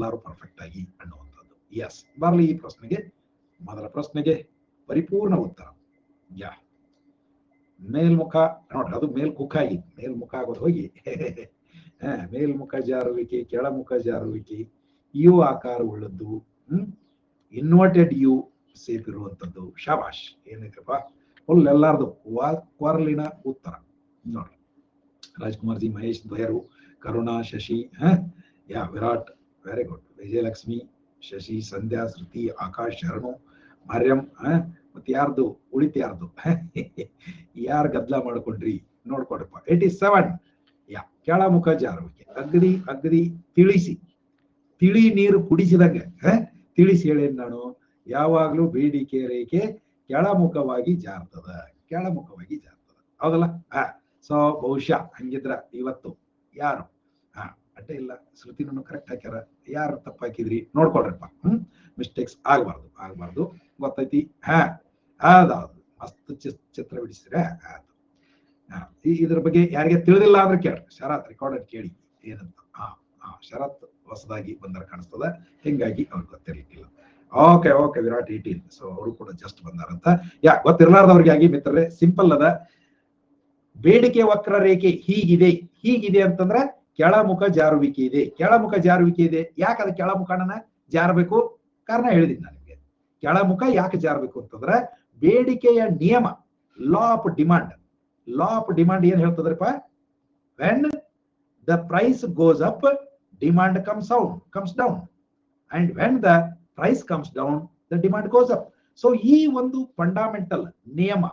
ಎಲ್ಲರೂ ಪರ್ಫೆಕ್ಟ್ ಆಗಿ ಅನ್ನುವಂಥದ್ದು. ಎಸ್, ಬರಲಿ ಈ ಪ್ರಶ್ನೆಗೆ. ಮೊದಲ ಪ್ರಶ್ನೆಗೆ ಪರಿಪೂರ್ಣ ಉತ್ತರ. ಯಾ, ಮೇಲ್ಮುಖ ನೋಡ್ರಿ, ಅದು ಮೇಲ್ಮುಖ ಆಗಿತ್ತು, ಮೇಲ್ಮುಖ ಆಗೋದು ಹೋಗಿ ಮೇಲ್ಮುಖ ಜಾರುವಿಕೆ, ಕೆಳಮುಖ ಜಾರುವಿಕೆ, ಯು ಆಕಾರವುಳ್ಳದ್ದು, ಇನ್ವರ್ಟೆಡ್ ಯು ಸೇಫ್ ಇರುವಂಥದ್ದು. ಶಾಬಾಷ್, ಏನೈತಪ್ಪ ಫುಲ್ ಎಲ್ಲಾರ್ದು ಕ್ವಾರ್ಲಿನ ಉತ್ತರ ನೋಡ್ರಿ. ರಾಜ್ಕುಮಾರ್ ಜಿ, ಮಹೇಶ್ ದ್ವಯರು, ಕರುಣಾ, ಶಶಿ, ಯಾ ವಿರಾಟ್, ವೆರಿ ಗುಡ್. ವಿಜಯಲಕ್ಷ್ಮಿ, ಶಶಿ, ಸಂಧ್ಯಾ, ಶ್ರುತಿ, ಆಕಾಶ್, ಶರಣು, ಮರ್ಯಂ, ಮತ್ತೆ ಯಾರ್ದು ಉಳಿತು, ಯಾರ್ದು ಯಾರು ಗದ್ದಲ ಮಾಡ್ಕೊಂಡ್ರಿ ನೋಡ್ಕೊಡ್ರಪ್ಪ. 87. ಯಾ, ಕೆಳಮುಖ ಜಾರುವಿಕೆ. ಅಗದಿ ಅಗದಿ ತಿಳಿಸಿ, ತಿಳಿ ನೀರು ಕುಡಿಸಿದಂಗೆ ತಿಳಿಸಿ ಹೇಳೇನ್ ನಾನು. ಯಾವಾಗ್ಲೂ ಬೇಡಿಕೆ ರೇಖೆ ಕೆಳಮುಖವಾಗಿ ಜಾರ್ತದ, ಕೆಳಮುಖವಾಗಿ ಜಾರ್ತದ, ಹೌದಲ್ಲ? ಸೊ ಬಹುಶಃ ಹಂಗಿದ್ರ ಇವತ್ತು ಯಾರು ಅಡ್ಡ ಇಲ್ಲ, ಶ್ರುತಿನೂ ಕರೆಕ್ಟ್ ಹಾಕ್ಯಾರ, ಯಾರು ತಪ್ಪ ಹಾಕಿದ್ರಿ ನೋಡ್ಕೊಡ್ರಪ್ಪ. ಮಿಸ್ಟೇಕ್ಸ್ ಆಗಬಾರ್ದು ಗೊತ್ತೈತಿ. ಅದಾವ್ದು ಮಸ್ತ್ ಚಿತ್ರ ಬಿಡಿಸಿದ್ರೆ ಆಯ್ತು. ಇದ್ರ ಬಗ್ಗೆ ಯಾರಿಗೆ ತಿಳಿದಿಲ್ಲ ಅಂದ್ರೆ ಕೇಳ್ರಿ, ಶರತ್ ರೆಕಾರ್ಡೆಡ್ ಕೇಳಿ ಏನಂತ. ಶರತ್ ಹೊಸದಾಗಿ ಬಂದರ ಕಾಣಿಸ್ತದ, ಹಿಂಗಾಗಿ ಅವ್ರಿಗೆ ಗೊತ್ತಿರ್ಲಿಕ್ಕಿಲ್ಲ. ಓಕೆ ಓಕೆ, ವಿರಾಟ್ 18, ಸೊ ಅವರು ಕೂಡ ಜಸ್ಟ್ ಬಂದಾರಂತ. ಗೊತ್ತಿರ್ಲಾರ್ದವ್ರಿಗಾಗಿ ಮಿತ್ರರೇ, ಸಿಂಪಲ್ ಅದ. ಬೇಡಿಕೆ ವಕ್ರ ರೇಖೆ ಹೀಗಿದೆ ಅಂತಂದ್ರೆ ಕೆಳಮುಖ ಜಾರುವಿಕೆ ಇದೆ, ಕೆಳಮುಖ ಜಾರುವಿಕೆ ಇದೆ. ಯಾಕೆ ಅದು ಕೆಳಮುಖನ ಜಾರಬೇಕು? ಕಾರಣ ಹೇಳಿದ್ದೀನಿ ನಾನು ನಿಮಗೆ. ಕೆಳಮುಖ ಯಾಕೆ ಜಾರಬೇಕು ಅಂತಂದ್ರೆ ಬೇಡಿಕೆಯ ನಿಯಮ, law of demand. Law of demand ಏನ್ ಹೇಳ್ತದ್ರಪ್ಪ? When the price goes up, demand comes down, and when the price comes down, the demand goes up. So ಈ ಒಂದು ಫಂಡಮೆಂಟಲ್ ನಿಯಮ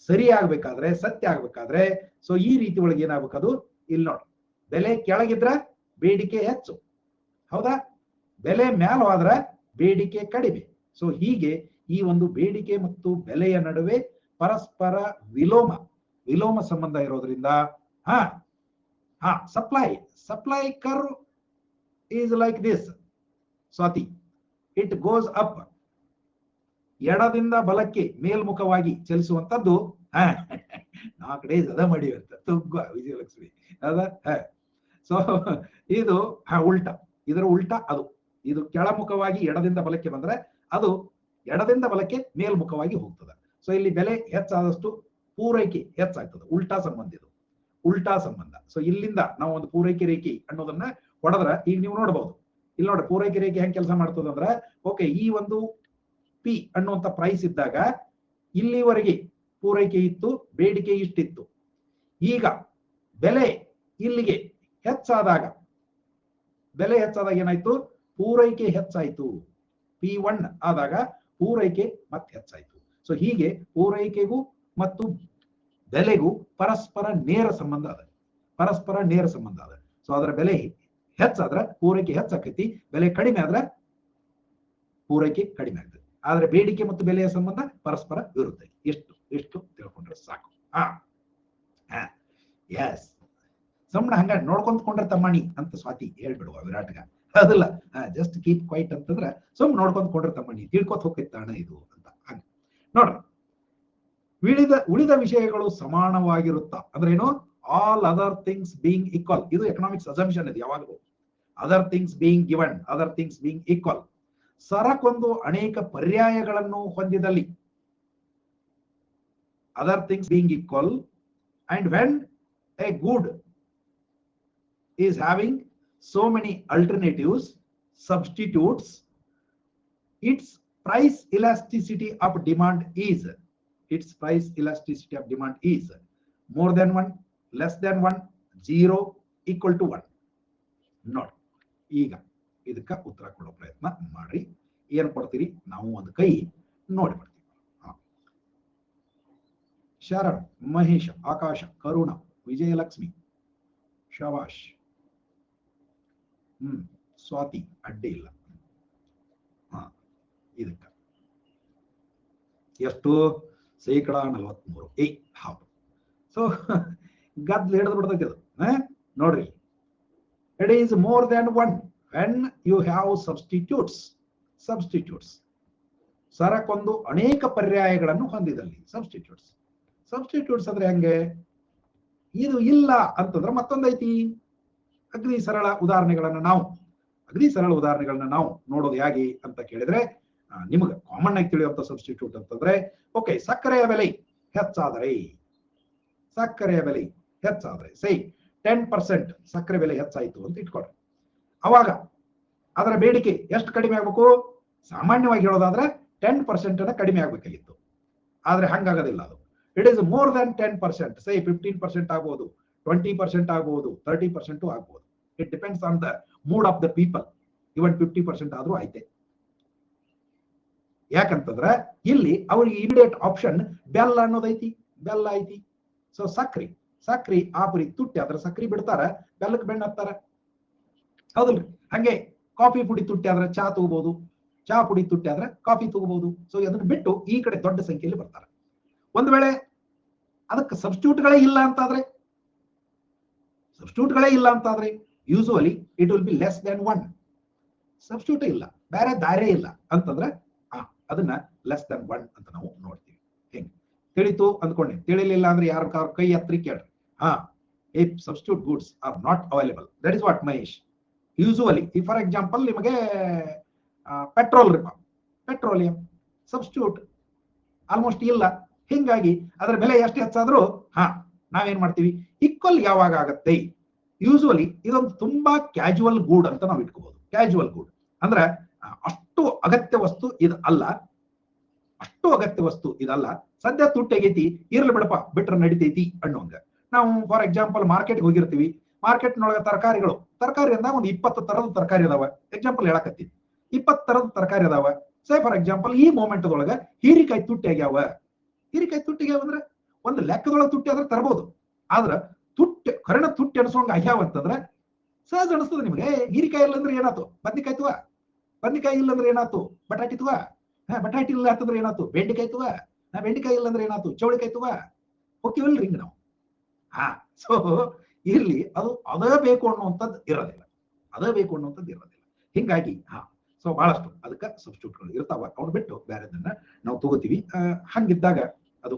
ಸರಿ ಆಗ್ಬೇಕಾದ್ರೆ, ಸತ್ಯ ಆಗ್ಬೇಕಾದ್ರೆ, ಸೊ ಈ ರೀತಿ ಒಳಗೆ ಏನಾಗಬೇಕದು ಇಲ್ಲಿ ನೋಡಿ. ಬೆಲೆ ಕೆಳಗಿದ್ರ ಬೇಡಿಕೆ ಹೆಚ್ಚು, ಹೌದಾ? ಬೆಲೆ ಮ್ಯಾಲ ಹೋದ್ರ ಬೇಡಿಕೆ ಕಡಿಮೆ. ಸೊ ಹೀಗೆ ಈ ಒಂದು ಬೇಡಿಕೆ ಮತ್ತು ಬೆಲೆಯ ನಡುವೆ ಪರಸ್ಪರ ವಿಲೋಮ ಸಂಬಂಧ ಇರೋದ್ರಿಂದ supply curve is like this. Swati, it goes up. ಎಡದಿಂದ ಬಲಕ್ಕೆ ಮೇಲ್ಮುಖವಾಗಿ ಚಲಿಸುವಂತದ್ದು 4 ಡೇಸ್ ಅದ ಮಾಡಿವಂತ ತುಗ್ಗ ವಿಜಯಲಕ್ಷ್ಮಿ ಅದ. ಸೊ ಇದು ಉಲ್ಟಾ, ಇದರ ಉಲ್ಟಾ ಅದು. ಇದು ಕೆಳಮುಖವಾಗಿ ಎಡದಿಂದ ಬಲಕ್ಕೆ ಬಂದ್ರೆ ಅದು ಎಡದಿಂದ ಬಲಕ್ಕೆ ಮೇಲ್ಮುಖವಾಗಿ ಹೋಗ್ತದೆ. ಸೊ ಇಲ್ಲಿ ಬೆಲೆ ಹೆಚ್ಚಾದಷ್ಟು ಪೂರೈಕೆ ಹೆಚ್ಚಾಗ್ತದೆ. ಉಲ್ಟಾ ಸಂಬಂಧ ಇದು, ಉಲ್ಟಾ ಸಂಬಂಧ. ಸೊ ಇಲ್ಲಿಂದ ನಾವು ಒಂದು ಪೂರೈಕೆ ರೇಖೆ ಅನ್ನೋದನ್ನ ಹೊಡೆದ್ರ ಈಗ ನೀವು ನೋಡಬಹುದು. ಇಲ್ಲಿ ನೋಡಿ ಪೂರೈಕೆ ರೇಖೆ ಹೆಂಗ್ ಕೆಲಸ ಮಾಡ್ತದಂದ್ರೆ, ಓಕೆ, ಈ ಒಂದು ಪಿ ಅನ್ನುವಂತ ಪ್ರೈಸ್ ಇದ್ದಾಗ ಇಲ್ಲಿವರೆಗೆ ಪೂರೈಕೆ ಇತ್ತು, ಬೇಡಿಕೆ ಇಷ್ಟಿತ್ತು. ಈಗ ಬೆಲೆ ಇಲ್ಲಿಗೆ ಹೆಚ್ಚಾದಾಗ ಏನಾಯ್ತು? ಪೂರೈಕೆ ಹೆಚ್ಚಾಯ್ತು. P1 ಆದಾಗ ಪೂರೈಕೆ ಮತ್ತೆ ಹೆಚ್ಚಾಯ್ತು. ಸೊ ಹೀಗೆ ಪೂರೈಕೆಗೂ ಮತ್ತು ಬೆಲೆಗೂ ಪರಸ್ಪರ ನೇರ ಸಂಬಂಧ ಅದ, ಸೊ ಅದರ ಬೆಲೆ ಹೆಚ್ಚಾದ್ರೆ ಪೂರೈಕೆ ಹೆಚ್ಚಾಕೈತಿ, ಬೆಲೆ ಕಡಿಮೆ ಆದ್ರೆ ಪೂರೈಕೆ ಕಡಿಮೆ ಆಗ್ತದೆ. ಆದ್ರೆ ಬೇಡಿಕೆ ಮತ್ತು ಬೆಲೆಯ ಸಂಬಂಧ ಪರಸ್ಪರ ವಿರುದ್ಧ. ಎಷ್ಟು ತಿಳ್ಕೊಂಡ್ರೆ ಸಾಕು. ಎಸ್, ಸುಮ್ಮನೆ ಹಂಗ ನೋಡ್ಕೊಂಡ್ಕೊಂಡ್ರೆ ತಮ್ಮಣಿ ಅಂತ ಸ್ವಾತಿ ಹೇಳ್ಬಿಡುವ ವಿರಾಟ್ಗ, ಅದಲ್ಲ. ಜಸ್ಟ್ ಕೀಪ್ ಕ್ವೈಟ್ ಅಂತಂದ್ರೆ ಸುಮ್ಮನೆ ನೋಡ್ಕೊಂಡ್ಕೊಂಡ್ರೆ ತಮ್ಮಣಿ, ತಿಳ್ಕೊತ ಹೋಗ್ತಾಣ ಇದು ಅಂತ. ಹಂಗ ನೋಡ್ರಿ, ಉಳಿದ ವಿಷಯಗಳು ಸಮಾನವಾಗಿರುತ್ತಾ ಅಂದ್ರೆ ಏನು? All other things being equal. ಇದು ಎಕನಾಮಿಕ್ಸ್ ಅಸಂಪ್ಷನ್ ಇದೆ ಯಾವಾಗಲೂ. Other things being given, other things being equal. ಸರಕೊಂದು ಅನೇಕ ಪರ್ಯಾಯಗಳನ್ನು ಹೊಂದಿದಲ್ಲಿ, other things being equal, and when a good is having so many alternatives, substitutes, its price elasticity of demand is more than 1, less than 1, 0, equal to 1. ನೋಡಿ, ಈಗ ಇದಕ್ಕೆ ಉತ್ತರ ಕೊಡೋ ಪ್ರಯತ್ನ ಮಾಡ್ರಿ. ಏನ್ ಕೊಡ್ತೀರಿ? ನಾವು ಒಂದು ಕೈ ನೋಡಿ ಬರ್ತೀವಿ. ಶರಣ್, ಮಹೇಶ್, ಆಕಾಶ, ಕರುಣ, ವಿಜಯಲಕ್ಷ್ಮಿ, ಶವಾಶ್, ಸ್ವಾತಿ ಅಡ್ಡಿ ಇಲ್ಲ. ಇದಕ್ಕ ಎಷ್ಟು? 43%. ಹೌದು. ಸೊ ಗದ್ಲು ಹಿಡಿದು ಬಿಡ್ತೈತಿ ಅದು. ನೋಡ್ರಿ, it is more than 1 when you have substitutes. ಸರಕೊಂದು ಅನೇಕ ಪರ್ಯಾಯಗಳನ್ನು ಹೊಂದಿದಲ್ಲಿ ಸಬ್ಸ್ಟಿಟ್ಯೂಟ್ಸ್ ಅಂದ್ರೆ ಹೆಂಗೆ? ಇದು ಇಲ್ಲ ಅಂತಂದ್ರೆ ಮತ್ತೊಂದೈತಿ. ಅಗ್ನಿ ಸರಳ ಉದಾಹರಣೆಗಳನ್ನು ನಾವು ಅಗದಿ ಸರಳ ಉದಾಹರಣೆಗಳನ್ನ ನಾವು ನೋಡೋದು ಹೇಗೆ ಅಂತ ಕೇಳಿದ್ರೆ ನಿಮಗೆ ಕಾಮನ್ ಆಗಿ ತಿಳಿಯುವಂತ ಸಬ್ಸ್ಟಿಟ್ಯೂಟ್ ಅಂತಂದ್ರೆ ಓಕೆ, ಸಕ್ಕರೆಯ ಬೆಲೆ ಹೆಚ್ಚಾದರೆ ಸೈ 10% ಸಕ್ಕರೆ ಬೆಲೆ ಹೆಚ್ಚಾಯಿತು ಅಂತ ಇಟ್ಕೊಳ್ರಿ. ಅವಾಗ ಅದರ ಬೇಡಿಕೆ ಎಷ್ಟು ಕಡಿಮೆ ಆಗ್ಬೇಕು? ಸಾಮಾನ್ಯವಾಗಿ ಹೇಳೋದಾದ್ರೆ 10% ಕಡಿಮೆ ಆಗ್ಬೇಕಾಗಿತ್ತು. ಆದ್ರೆ ಹಂಗಾಗೋದಿಲ್ಲ. ಅದು ಇಟ್ ಈಸ್ ಮೋರ್ ದನ್ 10%, ಸೈ 15% ಆಗ್ಬೋದು, 20% ಆಗ್ಬೋದು, 30% ಆಗ್ಬೋದು. It depends on the mood of the people. Even 50% ಆದ್ರೂ ಆಯ್ತೆ. ಯಾಕಂತಂದ್ರೆ ಇಲ್ಲಿ ಅವ್ರಿಗೆ ಇಮಿಡಿಯೇಟ್ ಆಪ್ಷನ್ ಬೆಲ್ಲ ಅನ್ನೋದೈತಿ, ಬೆಲ್ಲ ಐತಿ. ಸೊ ಸಕ್ರಿ ಆಪರಿ ತುಟ್ಟಿ ಆದ್ರೆ ಸಕ್ರಿ ಬಿಡ್ತಾರ, ಬೆಲ್ಲಕ್ಕೆ ಬೆಣ್ಣ ಹತ್ತಾರ, ಹೌದಲ್ರಿ? ಹಂಗೆ ಕಾಫಿ ಪುಡಿ ತುಟ್ಟಿ ಆದ್ರೆ ಚಾ ತಗೋಬಹುದು, ಚಾ ಪುಡಿ ತುಟ್ಟಿ ಆದ್ರೆ ಕಾಫಿ ತಗೋಬಹುದು. ಸೊ ಅದನ್ನ ಬಿಟ್ಟು ಈ ಕಡೆ ದೊಡ್ಡ ಸಂಖ್ಯೆಯಲ್ಲಿ ಬರ್ತಾರೆ. ಒಂದ್ ವೇಳೆ ಅದಕ್ಕೆ ಸಬ್ಸ್ಟಿಟ್ಯೂಟ್ಗಳೇ ಇಲ್ಲ ಅಂತಾದ್ರೆ usually it will be less than 1. Substitute ಇಲ್ಲ, ಬೇರೆ ದಾರೇ ಇಲ್ಲ ಅಂತಂದ್ರೆ ಅದನ್ನ ಲೆಸ್ ದನ್ 1 ಅಂತ ನಾವು ನೋಡ್ತೀವಿ. ಹೆಂಗ್ ತಿಳಿತು ಅಂದ್ಕೊಂಡೆ? ತಿಳಿಲಿಲ್ಲ ಅಂದ್ರೆ ಯಾರ ಕೈ ಎತ್ತರಿ ಕೇಳ್ರಿ. If substitute goods are not available, that is what Mahesh. Usually ಈ ಫಾರ್ ಎಕ್ಸಾಂಪಲ್ ನಿಮಗೆ ಪೆಟ್ರೋಲಿಯಂ ಸಬ್ಸ್ಟಿಟ್ಯೂಟ್ ಆಲ್ಮೋಸ್ಟ್ ಇಲ್ಲ. ಹಿಂಗಾಗಿ ಅದರ ಬೆಲೆ ಎಷ್ಟು ಹೆಚ್ಚಾದ್ರೂ ನಾವೇನ್ ಮಾಡ್ತೀವಿ, ಈಕ್ವಲ್ ಯಾವಾಗ ಆಗತ್ತೆ? ಯೂಸುವಲಿ ಇದೊಂದು ತುಂಬಾ ಕ್ಯಾಜುವಲ್ ಗೂಡ್ ಅಂತ ನಾವು ಇಟ್ಕೋಬಹುದು. ಕ್ಯಾಜುವಲ್ ಗೂಡ್ ಅಂದ್ರೆ ಅಷ್ಟು ಅಗತ್ಯ ವಸ್ತು ಇದಲ್ಲ, ಸದ್ಯ ತುಟ್ಟೆಗೈತಿ, ಇರ್ಲಿ ಬಿಡಪ್ಪ, ಬಿಟ್ರೆ ನಡಿತೈತಿ ಅನ್ನೋಂಗ. ನಾವು ಫಾರ್ ಎಕ್ಸಾಂಪಲ್ ಮಾರ್ಕೆಟ್ಗೆ ಹೋಗಿರ್ತೀವಿ, ಮಾರ್ಕೆಟ್ನೊಳಗೆ ತರಕಾರಿ ಅಂದಾಗ ಒಂದು 20 ತರದ ತರಕಾರಿ ಅದಾವ. ಎಕ್ಸಾಂಪಲ್ ಹೇಳಕತ್ತೀನಿ, 20 ತರದ ತರಕಾರಿ ಅದಾವ. ಸೇ ಫಾರ್ ಎಕ್ಸಾಂಪಲ್ ಈ ಮೊಮೆಂಟ್ದೊಳಗ ಹೀರಿಕಾಯಿ ತುಟ್ಟಿ ಆಗ್ಯಾವ ಅಂದ್ರೆ ಒಂದು ಲೆಕ್ಕದೊಳಗೆ ತುಟ್ಟಿ ಆದ್ರೆ ತರಬಹುದು. ಆದ್ರ ಕರಣ ತುಟ್ಟಿ ಅನಿಸೋಂಗ ಆಗ್ಯಾವ ಅಂತಂದ್ರೆ ಸಹಜ ಅನಿಸ್ತದೆ ನಿಮ್ಗೆ. ಹೀರಿಕಾಯಿ ಇಲ್ಲ ಅಂದ್ರೆ ಏನಾಯ್ತು? ಬದ್ನಿಕಾಯಿ ಇಲ್ಲ ಅಂದ್ರೆ ಏನಾಯ್ತು? ಬಟಾಟಿ ತುವ. ಬಟಾಟಿ ಇಲ್ಲ ಅಂತಂದ್ರೆ ಏನಾಯ್ತು? ಬೆಂಡೆಕಾಯಿ ತುವ. ಬೆಂಡೆಕಾಯಿ ಇಲ್ಲ ಅಂದ್ರೆ ಏನಾಯ್ತು? ಚೌಳಿಕಾಯಿ ತುವ. ಹೋಗ್ತೀವಲ್ರಿ ಹಿಂಗ ನಾವು. ಸೊ ಇಲ್ಲಿ ಅದೇ ಬೇಕು ಅನ್ನುವಂಥದ್ದು ಇರೋದಿಲ್ಲ. ಹಿಂಗಾಗಿ ಸೊ ಬಹಳಷ್ಟು ಅದಕ್ಕೆ ಸಬ್ಸ್ಟಿಟ್ಯೂಟ್ಗಳು ಇರ್ತಾವ. ಅವ್ರು ಬಿಟ್ಟು ಬೇರೆದನ್ನ ನಾವು ತಗೋತೀವಿ. ಹಂಗಿದ್ದಾಗ ಅದು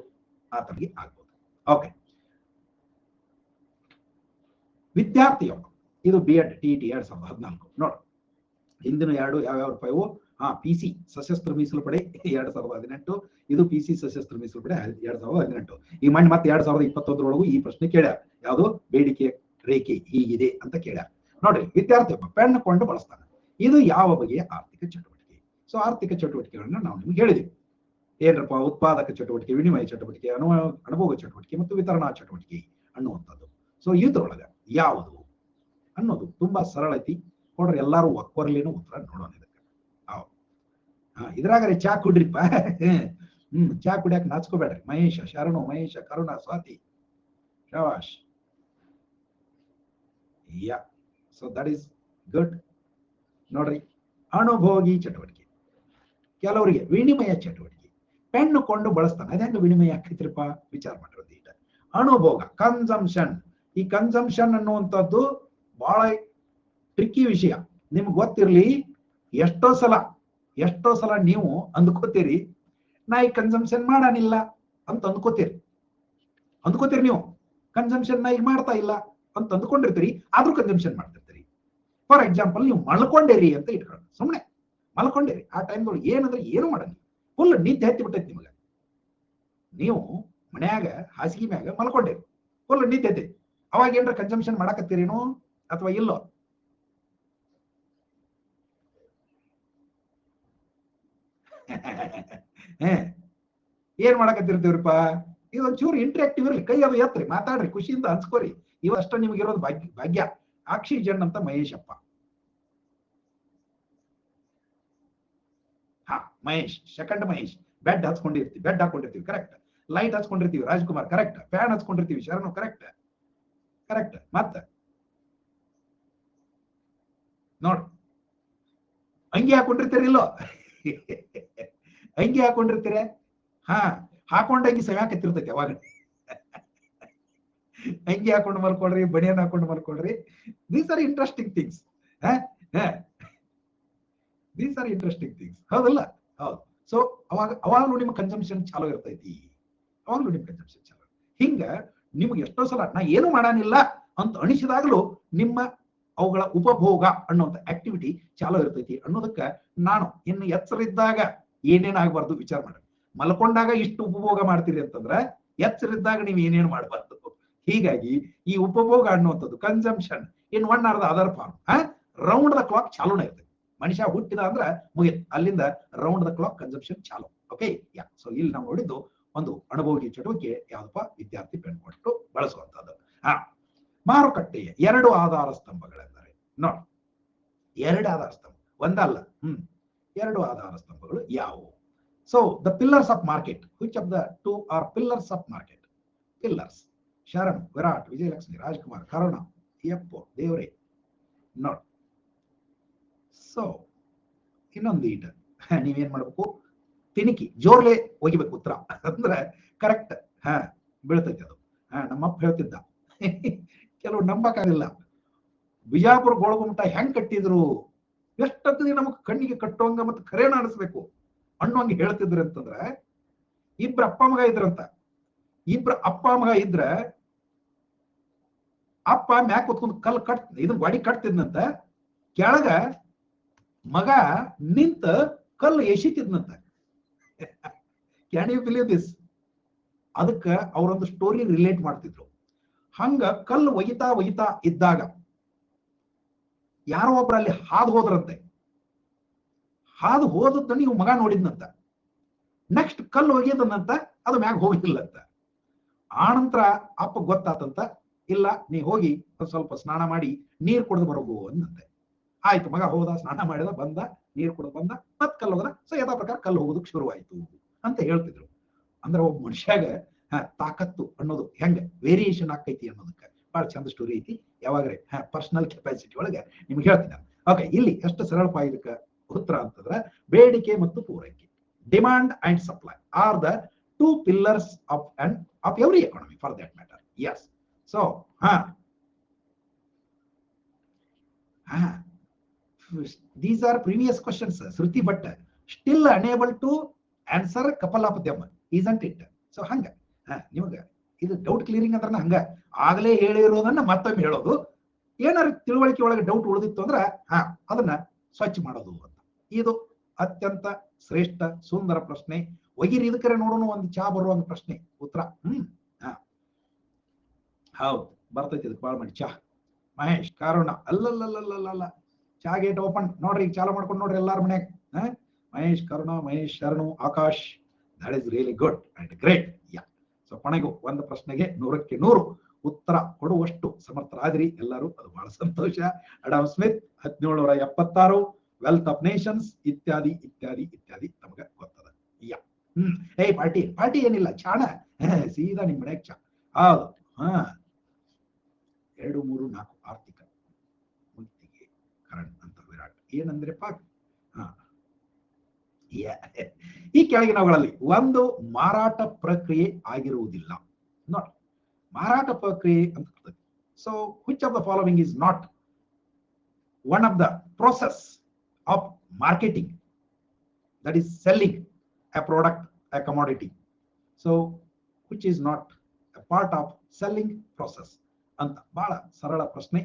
ಆ ತರಗಿ ಆಗ್ಬೋದು. ಓಕೆ, ವಿದ್ಯಾರ್ಥಿಯೊಬ್ಬ, ಇದು BEd TET 2014 ನೋಡು. ಹಿಂದಿನ ಎರಡು ಯಾವ್ಯಾವ ರೂಪಾಯಿವು? PC ಸಶಸ್ತ್ರ ಮೀಸಲು ಪಡೆ 2018, ಇದು PC ಸಶಸ್ತ್ರ ಮೀಸಲು ಪಡೆ 2018. ಈ ಮಣ್ಣು ಮತ್ತೆ 2021 ಈ ಪ್ರಶ್ನೆ ಕೇಳ್ಯಾರ. ಯಾವುದು? ಬೇಡಿಕೆ ರೇಖೆ ಹೀಗಿದೆ ಅಂತ ಕೇಳ್ಯಾರ. ನೋಡ್ರಿ, ವಿದ್ಯಾರ್ಥಿಯೊಬ್ಬ ಪೆನ್ ಕೊಂಡು ಬಳಸ್ತಾನೆ. ಇದು ಯಾವ ಬಗೆಯ ಆರ್ಥಿಕ ಚಟುವಟಿಕೆ? ಸೊ ಆರ್ಥಿಕ ಚಟುವಟಿಕೆಗಳನ್ನ ನಾವು ನಿಮ್ಗೆ ಹೇಳಿದೀವಿ. ಏನಪ್ಪ? ಉತ್ಪಾದಕ ಚಟುವಟಿಕೆ, ವಿನಿಮಯ ಚಟುವಟಿಕೆ, ಅನುಭೋಗ ಚಟುವಟಿಕೆ ಮತ್ತು ವಿತರಣಾ ಚಟುವಟಿಕೆ ಅನ್ನುವಂಥದ್ದು. ಸೊ ಇದ್ರೊಳಗ ಯಾವುದು ಅನ್ನೋದು ತುಂಬಾ ಸರಳ ಐತಿ. ನೋಡ್ರಿ, ಎಲ್ಲಾರು ಒಕ್ಕೊರ್ಲೇನು ಉತ್ತರ ನೋಡೋಣ ಇದಕ್ಕೆ. ಇದ್ರಾಗ್ರೆ ಚಾ ಕುಡ್ರಿಪ್ಪ. ಚಾ ಕುಡಿಯಾಕ ನಾಚ್ಕೋಬೇಡ್ರಿ. ಮಹೇಶ, ಶರಣು, ಮಹೇಶ, ಕರುಣ, ಸ್ವಾತಿ, ಶವಾಶ್. So that is good. ನೋಡ್ರಿ, ಅನುಭೋಗಿ ಚಟುವಟಿಕೆ, ಕೆಲವರಿಗೆ ವಿನಿಮಯ ಚಟುವಟಿಕೆ. ಪೆನ್ನು ಕೊಂಡು ಬಳಸ್ತಾನೆ, ಅದಂಗ ವಿನಿಮಯ ಆಕೈತ್ರಿಪ್ಪ? ವಿಚಾರ ಮಾಡಿರೋದು ಈಗ. ಅನುಭೋಗ, ಕನ್ಸಂಪ್ಷನ್. ಈ ಕನ್ಸಂಪ್ಷನ್ ಅನ್ನುವಂಥದ್ದು ಬಹಳ ಟ್ರಿಕ್ಕಿ ವಿಷಯ. ನಿಮ್ಗೆ ಗೊತ್ತಿರ್ಲಿ, ಎಷ್ಟೋ ಸಲ ನೀವು ಅಂದ್ಕೋತೀರಿ, ನಾ ಈ ಕನ್ಸಂಪ್ಷನ್ ಮಾಡಾನಿಲ್ಲ ಅಂತ ಅಂದ್ಕೋತೀರಿ ನೀವು. ಕನ್ಸಂಪ್ಷನ್ ನಾ ಈಗ ಮಾಡ್ತಾ ಇಲ್ಲ ಅಂತ ಅಂದ್ಕೊಂಡಿರ್ತೀರಿ, ಆದ್ರೂ ಕನ್ಸಂಪ್ಷನ್ ಮಾಡ್ತಿರ್ತೀರಿ. ಫಾರ್ ಎಕ್ಸಾಂಪಲ್, ನೀವು ಮಲ್ಕೊಂಡಿರಿ ಅಂತ ಇಟ್ಕೊಳ್ಳಿ. ಸುಮ್ಮನೆ ಮಲ್ಕೊಂಡಿರಿ, ಆ ಟೈಮ್ದೊಳಗೆ ಏನಂದ್ರೆ ಏನು ಮಾಡಲ್ಲ, ಫುಲ್ ನಿದ್ದೆ ಹತ್ತಿ ಬಿಟ್ಟೈತಿ ನಿಮಗೆ. ನೀವು ಮನ್ಯಾಗ ಹಾಸಿಗೆ ಮ್ಯಾಗ ಮಲ್ಕೊಂಡಿರಿ, ಫುಲ್ ನಿದ್ದೆ ಹತ್ತೈತಿ. ಅವಾಗ ಏನ್ರ ಕನ್ಸಂಪ್ಷನ್ ಮಾಡಕತ್ತೀರೇನು ಅಥವಾ ಇಲ್ಲೋ? ಏನ್ ಮಾಡಕತ್ತಿರ್ತೀವ್ರಿಪ್ಪ? ಇದೊಂಚೂರು ಇಂಟ್ರಾಕ್ಟಿವ್ ಇರ್ಲಿ, ಕೈ ಅದು ಎತ್ರಿ, ಮಾತಾಡ್ರಿ, ಖುಷಿಯಿಂದ ಹಂಚ್ಕೋರಿ. ಇವಷ್ಟ ನಿಮ್ಗಿರೋದು ಭಾಗ್ಯ. ಆಕ್ಸಿಜನ್ ಅಂತ ಮಹೇಶಪ್ಪ. ಮಹೇಶ್, ಸೆಕೆಂಡ್ ಮಹೇಶ್. ಬೆಡ್ ಹಾಕೊಂಡಿರ್ತೀವಿ, ಕರೆಕ್ಟ್. ಲೈಟ್ ಹಚ್ಕೊಂಡಿರ್ತೀವಿ, ರಾಜ್ಕುಮಾರ್, ಕರೆಕ್ಟ್. ಫ್ಯಾನ್ ಹಚ್ಕೊಂಡಿರ್ತೀವಿ, ಶರಣು, ಕರೆಕ್ಟ್. ಮತ್ತ ನೋಡ್, ಅಂಗಿ ಹಾಕೊಂಡಿರ್ತೀರಿಲ್ಲೋ? ಅಂಗಿ ಹಾಕೊಂಡಿರ್ತೀರ? ಹಾಕೊಂಡಂಗಿ ಸವ್ಯಾಕತ್ತಿರ್ತೈತಿ ಅವಾಗ. ಅಂಗಿ ಹಾಕೊಂಡು ಮಲ್ಕೊಳ್ರಿ, ಬನಿಯನ್ ಹಾಕೊಂಡು ಮಲ್ಕೊಳ್ರಿ. These are interesting things. ಹೌದಲ್ಲ? ಹೌದು. ಸೊ ಅವಾಗಲೂ ನಿಮ್ಮ ಕನ್ಸಂಪ್ಷನ್ ಚಾಲೂ ಇರ್ತೈತಿ. ಹಿಂಗ ನಿಮ್ಗೆ ಎಷ್ಟೋ ಸಲ ನಾ ಏನು ಮಾಡಾನಿಲ್ಲ ಅಂತ ಅನಿಸಿದಾಗಲೂ ನಿಮ್ಮ ಅವುಗಳ ಉಪಭೋಗ ಅನ್ನುವಂಥ ಆಕ್ಟಿವಿಟಿ ಚಾಲೂ ಇರ್ತೈತಿ ಅನ್ನೋದಕ್ಕೆ ನಾನು ಇನ್ನು ಎಚ್ಚರಿದ್ದಾಗ ಏನೇನಾಗಬಾರ್ದು ವಿಚಾರ ಮಾಡಿ. ಮಲ್ಕೊಂಡಾಗ ಇಷ್ಟು ಉಪಭೋಗ ಮಾಡ್ತೀರಿ ಅಂತಂದ್ರೆ ಎಚ್ಚರಿದ್ದಾಗ ನೀವು ಏನೇನು ಮಾಡಬಾರ್ದು. ಹೀಗಾಗಿ ಈ ಉಪಭೋಗ ಅನ್ನುವಂಥದ್ದು consumption in one or the other form round the clock ಚಾಲೂನೇ ಇರ್ತದೆ. ಮನುಷ್ಯ ಹುಟ್ಟಿದ ಅಂದ್ರೆ ಮುಗಿತು, ಅಲ್ಲಿಂದ ರೌಂಡ್ ದ ಕ್ಲಾಕ್ ಕನ್ಸಂಪ್ಷನ್ ಚಾಲು. Okay ya. ಸೊ ಇಲ್ಲಿ ನಾವು ನೋಡಿದ್ದು ಒಂದು ಅನುಭೋಗಿ ಚಟುವಟಿಕೆ ಯಾವ್ದಪ್ಪ, ವಿದ್ಯಾರ್ಥಿ ಪೆನ್ ಕೊಟ್ಟು ಬಳಸುವಂತದ್ದು. ಮಾರುಕಟ್ಟೆಯ 2 ಆಧಾರ ಸ್ತಂಭಗಳೆಂದರೆ ನೋಡಿ, 2 ಆಧಾರ ಸ್ತಂಭ ಒಂದಲ್ಲ, 2 ಆಧಾರ ಸ್ತಂಭಗಳು ಯಾವುವು? So the pillars of market, which of the 2 are pillars of market? Pillars Sharan, Virat, Vijayalakshmi, Rajkumar, Karuna, ಯಪ್ಪೋ, ದೇವರೇ ನೋಡಿ. ಸೊ ಇನ್ನೊಂದು ಈಟ ನೀವೇನ್ ಮಾಡ್ಬೇಕು, ತಿಣಿಕಿ ಜೋರ್ಲೆ ಒಗಿಬೇಕು ಉತ್ತರ ಅಂದ್ರೆ ಕರೆಕ್ಟ್ ಬೀಳ್ತೈತಿ ಅದು. ನಮ್ಮಪ್ಪ ಹೇಳ್ತಿದ್ದ, ಕೆಲವು ನಂಬಕ್ಕಾಗಿಲ್ಲ, ಬಿಜಾಪುರ ಗೋಳಗುಮಟ ಹೆಂಗ್ ಕಟ್ಟಿದ್ರು, ಎಷ್ಟೊತ್ತಿಗೆ ನಮಗ್ ಕಣ್ಣಿಗೆ ಕಟ್ಟುವಂಗ ಮತ್ತೆ ಖರೇನ ಅನಿಸ್ಬೇಕು ಅನ್ನೋಂಗೆ ಹೇಳ್ತಿದ್ರು ಅಂತಂದ್ರೆ, ಇಬ್ರು ಅಪ್ಪ ಮಗ ಇದ್ರಂತ. ಇಬ್ರು ಅಪ್ಪ ಮಗ ಇದ್ರ ಅಪ್ಪ ಮ್ಯಾಕ್ ಕುತ್ಕೊಂಡು ಕಲ್ ಇದನ್ನ ಗಾಡಿ ಕಟ್ತಿದ್ನಂತ, ಕೆಳಗ ಮಗ ನಿಂತ ಕಲ್ಲು ಎಸಿತಿದ್ನಂತ. Can you believe this? ಅದಕ್ಕ ಅವರೊಂದು ಸ್ಟೋರಿ ರಿಲೇಟ್ ಮಾಡ್ತಿದ್ರು. ಹಂಗ ಕಲ್ಲು ಒಯ್ತಾ ಒಯ್ತಾ ಇದ್ದಾಗ ಯಾರೋ ಒಬ್ರು ಅಲ್ಲಿ ಹಾದು ಹೋದ್ರಂತೆ. ಹಾದು ಹೋದದ್ದು ನೀವು ಮಗ ನೋಡಿದ್ನಂತ. ನೆಕ್ಸ್ಟ್ ಕಲ್ಲು ಒಗೆಯದನ್ನಂತ ಅದು ಮ್ಯಾಗ ಹೋಗಿಲ್ಲಂತ. ಆನಂತರ ಅಪ್ಪ ಗೊತ್ತಾತಂತ, ಇಲ್ಲ ನೀ ಹೋಗಿ ಒಂದ್ ಸ್ವಲ್ಪ ಸ್ನಾನ ಮಾಡಿ ನೀರ್ ಕುಡಿದು ಬರೋಗು ಅಂದಂತೆ. ಆಯ್ತು, ಮಗ ಹೋದ, ಸ್ನಾನ ಮಾಡಿದ, ಬಂದ, ನೀರ್ ಕುಡಿದು ಬಂದ, ಮತ್ ಕಲ್ಲು ಹೋದ. ಸೊ ಯಥಾ ಪ್ರಕಾರ ಕಲ್ಲು ಹೋಗೋದಕ್ಕೆ ಶುರುವಾಯ್ತು ಅಂತ ಹೇಳ್ತಿದ್ರು. ಅಂದ್ರೆ ಒಬ್ಬ ಮನುಷ್ಯಾಗ ತಾಕತ್ತು ಅನ್ನೋದು ಹೆಂಗ ವೇರಿಯೇಷನ್ ಆಕೈತಿ ಅನ್ನೋದಕ್ಕೆ ಬಹಳ ಚಂದ ಸ್ಟೋರಿ ಐತಿ. ಯಾವಾಗ್ರೆ ಪರ್ಸನಲ್ ಕೆಪಾಸಿಟಿ ಒಳಗೆ ನಿಮ್ಗೆ ಹೇಳ್ತೀನಿ ನಾನು. ಓಕೆ, ಇಲ್ಲಿ ಎಷ್ಟು ಸರಳಪಾಯಿಕ ಉತ್ತರ ಅಂತಂದ್ರೆ, ಬೇಡಿಕೆ ಮತ್ತು ಪೂರೈಕೆ, demand and supply are the 2 pillars of every economy for that matter. Yes. So these are previous questions, Shruti, but still unable to answer couple of them, isn't it? So ಹಂಗ ನಿಮಗ ಇದು ಡೌಟ್ ಕ್ಲಿಯರಿಂಗ್ ಅಂದ್ರೆ ಹಂಗ ಆಗ್ಲೇ ಹೇಳಿರೋದನ್ನ ಮತ್ತೊಮ್ಮೆ ಹೇಳೋದು, ಏನಾರ ತಿಳುವಳಿಕೆ ಒಳಗೆ ಡೌಟ್ ಉಳಿದಿತ್ತು ಅಂದ್ರೆ ಅದನ್ನ ಸ್ವಚ್ಛ ಮಾಡೋದು ಅಂತ. ಇದು ಅತ್ಯಂತ ಶ್ರೇಷ್ಠ ಸುಂದರ ಪ್ರಶ್ನೆ. ಒಗಿರಿ ಇದಕ್ಕರೆ ನೋಡೋಣ, ಒಂದು ಚಾ ಬರುವಂತ ಪ್ರಶ್ನೆ ಉತ್ತರ. ಹೌದು, ಬರ್ತೈತಿ ಇದಕ್ಕೆ ಬಾಳ್ ಮಾಡಿ ಚಾ. ಮಹೇಶ್, ಕಾರಣ ಅಲ್ಲಲ್ಲಲ್ಲಲ್ಲ, ಚಾ ಗೇಟ್ ಓಪನ್ ನೋಡ್ರಿ, ಈಗ ಚಾಲು ಮಾಡ್ಕೊಂಡು ನೋಡ್ರಿ ಎಲ್ಲಾರ ಮನ್ಯಾಗ. ಮಹೇಶ್, ಕರುಣ, ಮಹೇಶ್, ಶರಣು, Akash, that is really good and great. Yeah. So ಕೊನೆಗೂ ಒಂದು ಪ್ರಶ್ನೆಗೆ 100ಕ್ಕೆ 100 ಉತ್ತರ ಕೊಡುವಷ್ಟು ಸಮರ್ಥರಾದ್ರಿ ಎಲ್ಲರೂ, ಅದು ಬಹಳ ಸಂತೋಷ. Adam Smith 1776, wealth of nations ಇತ್ಯಾದಿ ಇತ್ಯಾದಿ ಇತ್ಯಾದಿ ನಮಗ ಗೊತ್ತದ. ಯಾ. ಪಾರ್ಟಿ ಏನಿಲ್ಲ, ಚಾಣ ಸೀದಾ ನಿಮ್ ಮನ್ಯಾಗ ಚಾ. ಹೌದು. 2, 3, 4 ಆರ್ಥಿಕ ಮುಕ್ತಿಗೆ ಕರಣ್ ಅಂತ ವಿರಾಟ್ ಏನಂದ್ರೆ ಪಾಕ್. ಈ ಕೆಳಗಿನವುಗಳಲ್ಲಿ ಒಂದು ಮಾರಾಟ ಪ್ರಕ್ರಿಯೆ ಆಗಿರುವುದಿಲ್ಲ. ನೋಡಿ, ಮಾರಾಟ ಪ್ರಕ್ರಿಯೆ ಅಂತ. So which of the following is not one of the process of marketing, that is selling a product, a commodity? So which is not a part of selling process ಅಂತ. ಬಹಳ ಸರಳ ಪ್ರಶ್ನೆ,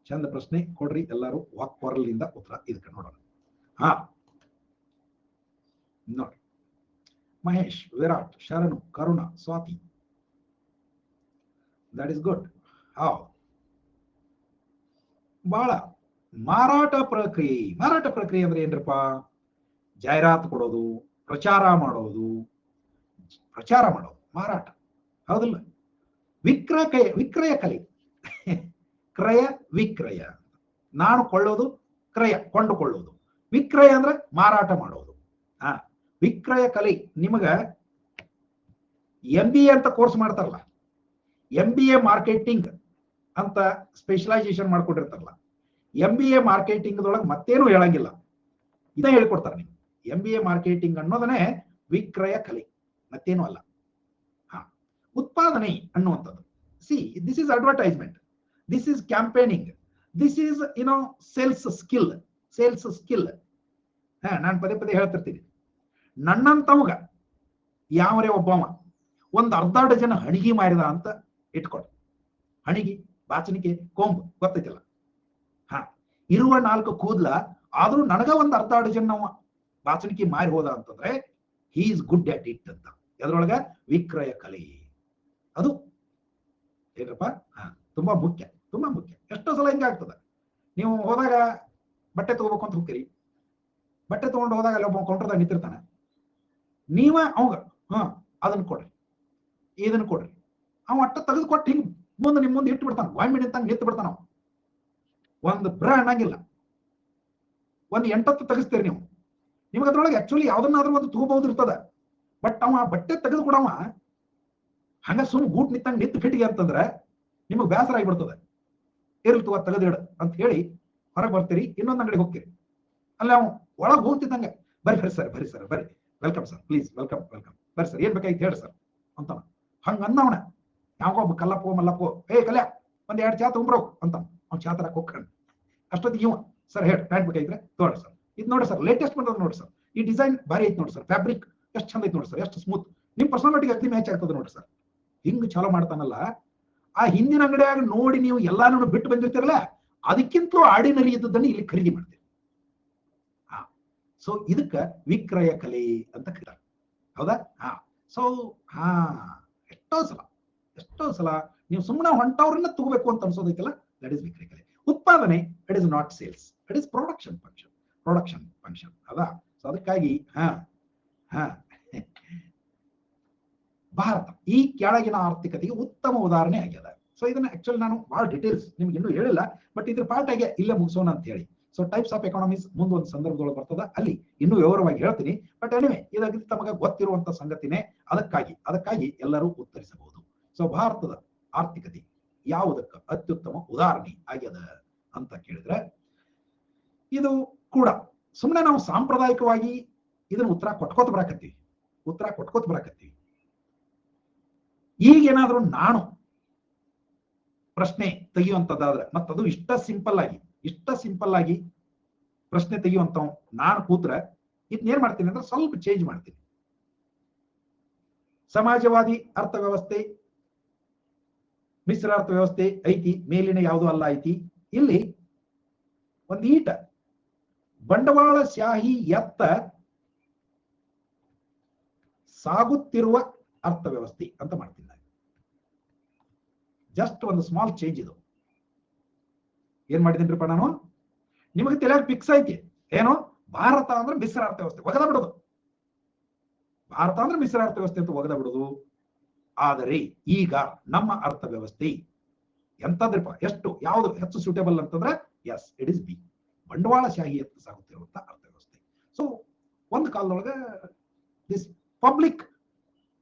ಚಂದ ಪ್ರಶ್ನೆ. ಕೊಡ್ರಿ ಎಲ್ಲರೂ ವಾಕ್ಪೊರಲಿಂದ ಉತ್ತರ ಇದಕ್ಕೆ ನೋಡೋಣ. ನೋಡಿ, ಮಹೇಶ್, ವಿರಾಟ್, ಶರಣು, ಕರುಣ, ಸ್ವಾತಿ, ದಟ್ ಇಸ್ ಗುಡ್. ಬಹಳ ಮಾರಾಟ ಪ್ರಕ್ರಿಯೆ ಅಂದ್ರೆ ಏನ್ರಪ್ಪ? ಜಾಹೀರಾತು ಕೊಡೋದು, ಪ್ರಚಾರ ಮಾಡೋದು ಮಾರಾಟ, ಹೌದಿಲ್ಲ? ವಿಕ್ರಯ ಕಲೆ, ಕ್ರಯ ವಿಕ್ರಯ, ನಾನು ಕೊಳ್ಳೋದು, ಕ್ರಯ ಕೊಂಡುಕೊಳ್ಳೋದು, ವಿಕ್ರಯ ಅಂದ್ರೆ ಮಾರಾಟ ಮಾಡೋದು. ವಿಕ್ರಯ ಕಲೆ. ನಿಮಗ MBA ಅಂತ ಕೋರ್ಸ್ ಮಾಡ್ತಾರಲ್ಲ, MBA ಮಾರ್ಕೆಟಿಂಗ್ ಅಂತ ಸ್ಪೆಷಲೈಸೇಷನ್ ಮಾಡ್ಕೊಂಡಿರ್ತಾರಲ್ಲ, MBA ಮಾರ್ಕೆಟಿಂಗ್ ದೊಳಗೆ ಮತ್ತೇನು ಹೇಳಂಗಿಲ್ಲ, ಇದೇ ಹೇಳ್ಕೊಡ್ತಾರೆ ನಿಮ್ಗೆ. MBA ಮಾರ್ಕೆಟಿಂಗ್ ಅನ್ನೋದನ್ನೇ ವಿಕ್ರಯ ಕಲೆ, ಮತ್ತೇನು ಅಲ್ಲ. ಉತ್ಪಾದನೆ ಅನ್ನುವಂಥದ್ದು, this is advertisement, this is campaigning, this is sales skill. ನಾನು ಪದೇ ಪದೇ ಹೇಳ್ತಿರ್ತೀನಿ, ನನ್ನಂತವಗ ಯಾವರೇ ಒಬ್ಬವ ಒಂದು ಅರ್ಧ ಡಜನ್ ಹಣಿಗಿ ಮಾರಿದ ಅಂತ ಇಟ್ಕೊಡು. ಹಣಿಗಿ, ಬಾಚಣಿಕೆ, ಕೊಂಬು ಗೊತ್ತೈತಿಲ್ಲ? ಇರುವ 4 ಕೂದ್ಲ ಆದ್ರೂ ನನಗ ಒಂದು ಅರ್ಧ ಡಜನ್ ನಾವು ಬಾಚಣಿಕೆ ಮಾರಿ ಹೋದ ಅಂತಂದ್ರೆ he is good at it ಅಂತ. ಎದ್ರೊಳಗ ವಿಕ್ರಯ ಕಲೆ ಅದು ಏನಪ್ಪ ತುಂಬಾ ಮುಖ್ಯ, ತುಂಬಾ ಮುಖ್ಯ. ಎಷ್ಟೋ ಸಲ ಹಿಂಗಾಗ್ತದ, ನೀವು ಹೋದಾಗ ಬಟ್ಟೆ ತಗೋಬೇಕು ಅಂತ ಹೋಗ್ತೀರಿ, ಬಟ್ಟೆ ತಗೊಂಡು ಹೋದಾಗ ಅಲ್ಲಿ ಒಬ್ಬ ಕೌಂಟರ್ದಾಗ ನಿಂತಿರ್ತಾನೆ, ನೀವ ಅವಂಗ ಅದನ್ನ ಕೊಡ್ರಿ ಇದನ್ನ ಕೊಡ್ರಿ, ಅವ ಅಟ್ಟ ತೆಗೆದು ಕೊಟ್ಟು ಹಿಂಗ್ ಮುಂದೆ ನಿಮ್ ಮುಂದೆ ಇಟ್ಟು ಬಿಡ್ತಾನ, ವಾಯ್ಮಿಡಿ ಅಂತ ನಿಂತು ಬಿಡ್ತಾನ. ಒಂದು ಅನ್ನಂಗಿಲ್ಲ, ಒಂದು 8 ತೆಗಿಸ್ತೀರಿ ನೀವು, ನಿಮ್ಗೆ ಅದ್ರೊಳಗೆ ಆಕ್ಚುಲಿ ಯಾವ್ದನ್ನಾದ್ರೂ ಒಂದು ತಗೋಬಹುದು ಇರ್ತದ. ಬಟ್ ಅವ ಬಟ್ಟೆ ತೆಗೆದು ಕೊಡವ ಹಂಗ ಸುಮ್ ಗೂಟ್ ನಿಂತಂಗ್ ನಿಂತು ಫಿಟ್ಟಿಗೆ ಅಂತಂದ್ರೆ ನಿಮಗ್ ಬೇಸರ ಆಗಿಬಿಡ್ತದೆ. ಇರ್ಲಿ ತಗೋ ತೆಗೆದಿಡ ಅಂತ ಹೇಳಿ ಹೊರಗೆ ಬರ್ತೀರಿ, ಇನ್ನೊಂದು ಅಂಗಡಿಗೆ ಹೋಗ್ತೀರಿ, ಅಲ್ಲಿ ಅವ್ ಒಳಗೆ ಹೋಗ್ತಿದ್ದಂಗೆ ಬರ್ರಿ ಸರ್ ಬರ್ರಿ ಸರ್ ಬರ್ರಿ, welcome sir, please welcome welcome, ಬರ್ರಿ ಸರ್ ಏನ್ ಬೇಕಾಗಿತ್ತು ಹೇಳಿ ಸರ್ ಅಂತ ಹಂಗ ಅಂದವನ. ಯಾವೊಬ್ಬ ಕಲ್ಲಪ್ಪೋ ಮಲ್ಲಪ್ಪೋ ಕಲ್ಯಾ ಒಂದ್ 2 ಚಾ ತಗೊಂಬ್ರೋ ಅಂತ ಅವ್ನು ಚಾ ತರಕ್ ಹೋಗ್ಕೊಂಡು ಅಷ್ಟೊತ್ತಿಗೆ ಇವ ಸರ್ ಹೇಳಿ ಪ್ಯಾಂಟ್ ಬೇಕಾಗಿದ್ರೆ ತೋರಿ ಸರ್, ಇದು ನೋಡಿ ಸರ್ ಲೇಟೆಸ್ಟ್ ಬಂದದ ನೋಡಿ ಸರ್, ಈ ಡಿಸೈನ್ ಭಾರಿ ಐತಿ ನೋಡಿ ಸರ್, ಫ್ಯಾಬ್ರಿಕ್ ಎಷ್ಟು ಚಂದ ಐತಿ ನೋಡಿ ಸರ್, ಎಷ್ಟು ಸ್ಮೂತ್, ನಿಮ್ ಪರ್ಸನಾಲಿಟಿಗೆ ಅಗ್ದಿ ಮ್ಯಾಚ್ ಆಗ್ತದೆ ನೋಡಿ ಸರ್. ಹಿಂಗ್ ಚಾಲೋ ಮಾಡ್ತಾನಲ್ಲ, ಆ ಹಿಂದಿನ ಅಂಗಡಿಯಾಗ ನೋಡಿ ನೀವು ಎಲ್ಲಾನು ಬಿಟ್ಟು ಬಂದಿರ್ತಿರಲ್ಲ, ಅದಕ್ಕಿಂತಲೂ ಆರ್ಡಿನರಿ ಇದ್ದದನ್ನು ಇಲ್ಲಿ ಖರೀದಿ ಮಾಡ್ತೀರಿ. ಸೊ ಇದಕ್ಕ ವಿಕ್ರಯ ಕಲೆ ಅಂತ ಕರೀತಾರೆ, ಹೌದಾ? ಸೊ ಎಷ್ಟೋ ಸಲ ನೀವು ಸುಮ್ಮನೆ ಹೊಂಟವ್ರನ್ನ ತಗೋಬೇಕು ಅಂತ ಅನ್ಸೋದೈತಲ್ಲ, ದಟ್ ಇಸ್ ವಿಕ್ರಯ ಕಲೆ. ಉತ್ಪಾದನೆ it is not sales, it is production function ಹೌದಾ? ಸೊ ಅದಕ್ಕಾಗಿ ಭಾರತ ಈ ಕೆಳಗಿನ ಆರ್ಥಿಕತೆಗೆ ಉತ್ತಮ ಉದಾಹರಣೆ ಆಗ್ಯದ. ಸೊ ಇದನ್ನ ಆಕ್ಚುಲಿ ನಾನು ಬಹಳ ಡೀಟೇಲ್ಸ್ ನಿಮ್ಗೆ ಇನ್ನೂ ಹೇಳಿಲ್ಲ, ಬಟ್ ಇದ್ರ ಪಾರ್ಟ್ ಆಗಿ ಇಲ್ಲೇ ಮುಗಿಸೋಣ ಅಂತ ಹೇಳಿ. ಸೊ ಟೈಪ್ಸ್ ಆಫ್ ಎಕಾನಮೀಸ್ ಮುಂದೊಂದು ಸಂದರ್ಭದೊಳಗೆ ಬರ್ತದ, ಅಲ್ಲಿ ಇನ್ನೂ ವಿವರವಾಗಿ ಹೇಳ್ತೀನಿ. ಬಟ್ ಎನಿವೆ ಇದಾಗಿ ತಮಗೆ ಗೊತ್ತಿರುವಂತ ಸಂಗತಿನೇ, ಅದಕ್ಕಾಗಿ ಎಲ್ಲರೂ ಉತ್ತರಿಸಬಹುದು. ಸೊ ಭಾರತದ ಆರ್ಥಿಕತೆ ಯಾವುದಕ್ಕೆ ಅತ್ಯುತ್ತಮ ಉದಾಹರಣೆ ಆಗ್ಯದ ಅಂತ ಕೇಳಿದ್ರೆ, ಇದು ಕೂಡ ಸುಮ್ಮನೆ ನಾವು ಸಾಂಪ್ರದಾಯಿಕವಾಗಿ ಇದನ್ನ ಉತ್ತರ ಕೊಟ್ಕೋತ ಬರಾಕತ್ತೀವಿ. ಈಗೇನಾದ್ರೂ ನಾನು ಪ್ರಶ್ನೆ ತೆಗೆಯುವಂತದ್ದಾದ್ರೆ, ಮತ್ತದು ಇಷ್ಟ ಸಿಂಪಲ್ ಆಗಿ ಪ್ರಶ್ನೆ ತೆಗೆಯುವಂತ ನಾನು ಕೂತ್ರೆ ಇದನ್ನೇನ್ ಮಾಡ್ತೀನಿ ಅಂದ್ರೆ ಸ್ವಲ್ಪ ಚೇಂಜ್ ಮಾಡ್ತೀನಿ. ಸಮಾಜವಾದಿ ಅರ್ಥವ್ಯವಸ್ಥೆ, ಮಿಶ್ರ ಅರ್ಥವ್ಯವಸ್ಥೆ ಐತಿ, ಮೇಲಿನ ಯಾವುದು ಅಲ್ಲ ಐತಿ. ಇಲ್ಲಿ ಒಂದು ಈಟ ಬಂಡವಾಳಶಾಹಿ ಎತ್ತ ಸಾಗುತ್ತಿರುವ ಅರ್ಥವ್ಯವಸ್ಥೆ ಅಂತ ಮಾಡ್ತೀನಿ. ಜಸ್ಟ್ ಒಂದು ಸ್ಮಾಲ್ ಚೇಂಜ್ ಇದು. ಏನ್ ಮಾಡಿದೀನ್ರಿಪ್ಪ ನಾನು, ನಿಮಗೆ ತಲೆಯಾಗ ಫಿಕ್ಸ್ ಐತಿ ಏನು, ಭಾರತ ಅಂದ್ರೆ ಮಿಶ್ರ ಅರ್ಥವ್ಯವಸ್ಥೆ ಒಗದ ಬಿಡೋದು, ಭಾರತ ಅಂದ್ರೆ ಮಿಶ್ರ ಅರ್ಥವ್ಯವಸ್ಥೆ ಅಂತ ಒಗದ ಬಿಡೋದು. ಆದರೆ ಈಗ ನಮ್ಮ ಅರ್ಥವ್ಯವಸ್ಥೆ ಎಂತದ್ರಿಪ್ಪ, ಯಾವುದು ಹೆಚ್ಚು ಸೂಟೇಬಲ್ ಅಂತಂದ್ರೆ ಎಸ್ ಇಟ್ ಇಸ್ ಬಿ, ಬಂಡವಾಳಶಾಹಿ ಎತ್ತ ಸಾಗುತ್ತಿರುವಂತ ಅರ್ಥವ್ಯವಸ್ಥೆ. ಸೊ ಒಂದು ಕಾಲದೊಳಗೆ this public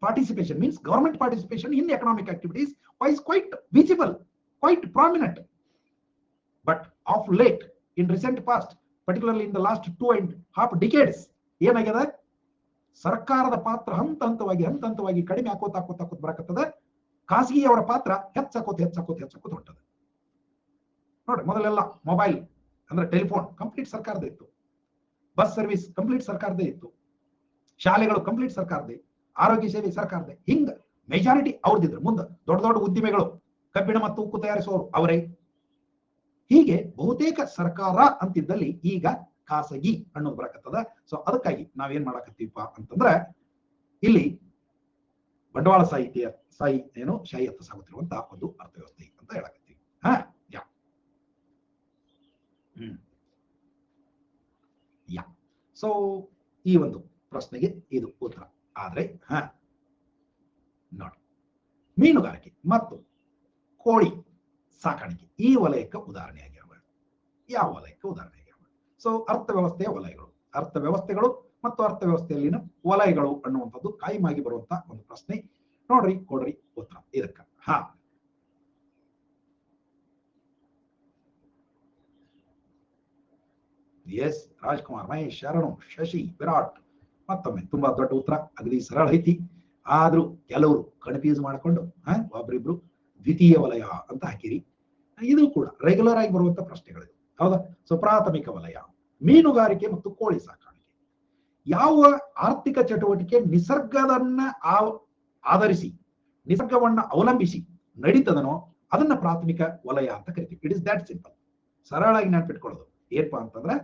participation means government participation in economic activities was quite visible, quite prominent. But of late, in recent past, particularly in the last 2.5 decades, ಏನಾಗಿದೆ, ಸರ್ಕಾರದ ಪಾತ್ರ ಹಂತ ಹಂತವಾಗಿ ಕಡಿಮೆ ಆಕೋತ ಬರಕತ್ತದ, ಖಾಸಗಿಯವರ ಪಾತ್ರ ಹೆಚ್ಚಾಕೋತ ಹೊಂಟದ. ನೋಡಿ, ಮೊದಲೆಲ್ಲ ಮೊಬೈಲ್ ಅಂದ್ರೆ ಟೆಲಿಫೋನ್ ಕಂಪ್ಲೀಟ್ ಸರ್ಕಾರದ ಇತ್ತು, ಬಸ್ ಸರ್ವಿಸ್ ಕಂಪ್ಲೀಟ್ ಸರ್ಕಾರದೇ ಇತ್ತು, ಶಾಲೆಗಳು ಕಂಪ್ಲೀಟ್ ಸರ್ಕಾರದೇ, ಆರೋಗ್ಯ ಸೇವೆ ಸರ್ಕಾರದೇ, ಹಿಂಗ ಮೆಜಾರಿಟಿ ಅವ್ರದಿದ್ರು. ಮುಂದೆ ದೊಡ್ಡ ಉದ್ದಿಮೆಗಳು, ಕಬ್ಬಿಣ ಮತ್ತು ಉಕ್ಕು ತಯಾರಿಸುವವರು ಅವರೇ. ಹೀಗೆ ಬಹುತೇಕ ಸರ್ಕಾರ ಅಂತಿದ್ದಲ್ಲಿ ಈಗ ಖಾಸಗಿ ಅನ್ನೋದು ಬರಕತ್ತದ. ಸೊ ಅದಕ್ಕಾಗಿ ನಾವೇನ್ ಮಾಡಕತ್ತೀವಪ್ಪ ಅಂತಂದ್ರೆ, ಇಲ್ಲಿ ಬಂಡವಾಳ ಶಾಹಿ ಎತ್ತ ಸಾಗುತ್ತಿರುವಂತಹ ಒಂದು ಅರ್ಥವ್ಯವಸ್ಥೆ ಅಂತ ಹೇಳಕತ್ತೀವಿ. ಸೊ ಈ ಒಂದು ಪ್ರಶ್ನೆಗೆ ಇದು ಉತ್ತರ. ಆದ್ರೆ ನೋಡಿ, ಮೀನುಗಾರಿಕೆ ಮತ್ತು ಕೋಳಿ ಸಾಕಾಣಿಕೆ ಈ ವಲಯಕ್ಕೆ ಉದಾಹರಣೆ ಆಗ್ಯಾವ. ಯಾವ ವಲಯಕ್ಕೆ ಉದಾಹರಣೆ ಆಗ್ಯಾವ? ಸೊ ಅರ್ಥವ್ಯವಸ್ಥೆಯ ಅರ್ಥವ್ಯವಸ್ಥೆಗಳು ಮತ್ತು ಅರ್ಥವ್ಯವಸ್ಥೆಯಲ್ಲಿನ ವಲಯಗಳು ಅನ್ನುವಂಥದ್ದು ಕಾಯಮಾಗಿ ಬರುವಂತ ಒಂದು ಪ್ರಶ್ನೆ. ನೋಡ್ರಿ, ಕೊಡ್ರಿ ಉತ್ತರ ಇದಕ್ಕ. ಎಸ್ ರಾಜ್ಕುಮಾರ್, ಮಹೇಶ್, ಶರಣು, ಶಶಿ, ವಿರಾಟ್, ಮತ್ತೊಮ್ಮೆ ತುಂಬಾ ದೊಡ್ಡ ಉತ್ತರ, ಅಗದಿ ಸರಳ ಐತಿ. ಆದ್ರೂ ಕೆಲವರು ಕನ್ಫ್ಯೂಸ್ ಮಾಡ್ಕೊಂಡು ಒಬ್ರಿಬ್ರು ದ್ವಿತೀಯ ವಲಯ ಅಂತ ಹಾಕಿರಿ. ಇದು ಕೂಡ ರೆಗ್ಯುಲರ್ ಆಗಿ ಬರುವಂತ ಪ್ರಶ್ನೆಗಳಿವೆ, ಹೌದಾ? ಸೊ ಪ್ರಾಥಮಿಕ ವಲಯ ಮೀನುಗಾರಿಕೆ ಮತ್ತು ಕೋಳಿ ಸಾಕಾಣಿಕೆ. ಯಾವ ಆರ್ಥಿಕ ಚಟುವಟಿಕೆ ನಿಸರ್ಗದನ್ನ ಆಧರಿಸಿ, ನಿಸರ್ಗವನ್ನ ಅವಲಂಬಿಸಿ ನಡೀತದನೋ ಅದನ್ನ ಪ್ರಾಥಮಿಕ ವಲಯ ಅಂತ ಕರಿತೀವಿ. It is that simple. ಸರಳಾಗಿ ನೆನ್ಪಿಟ್ಕೊಳ್ಳೋದು ಏನಪ್ಪಾ ಅಂತಂದ್ರೆ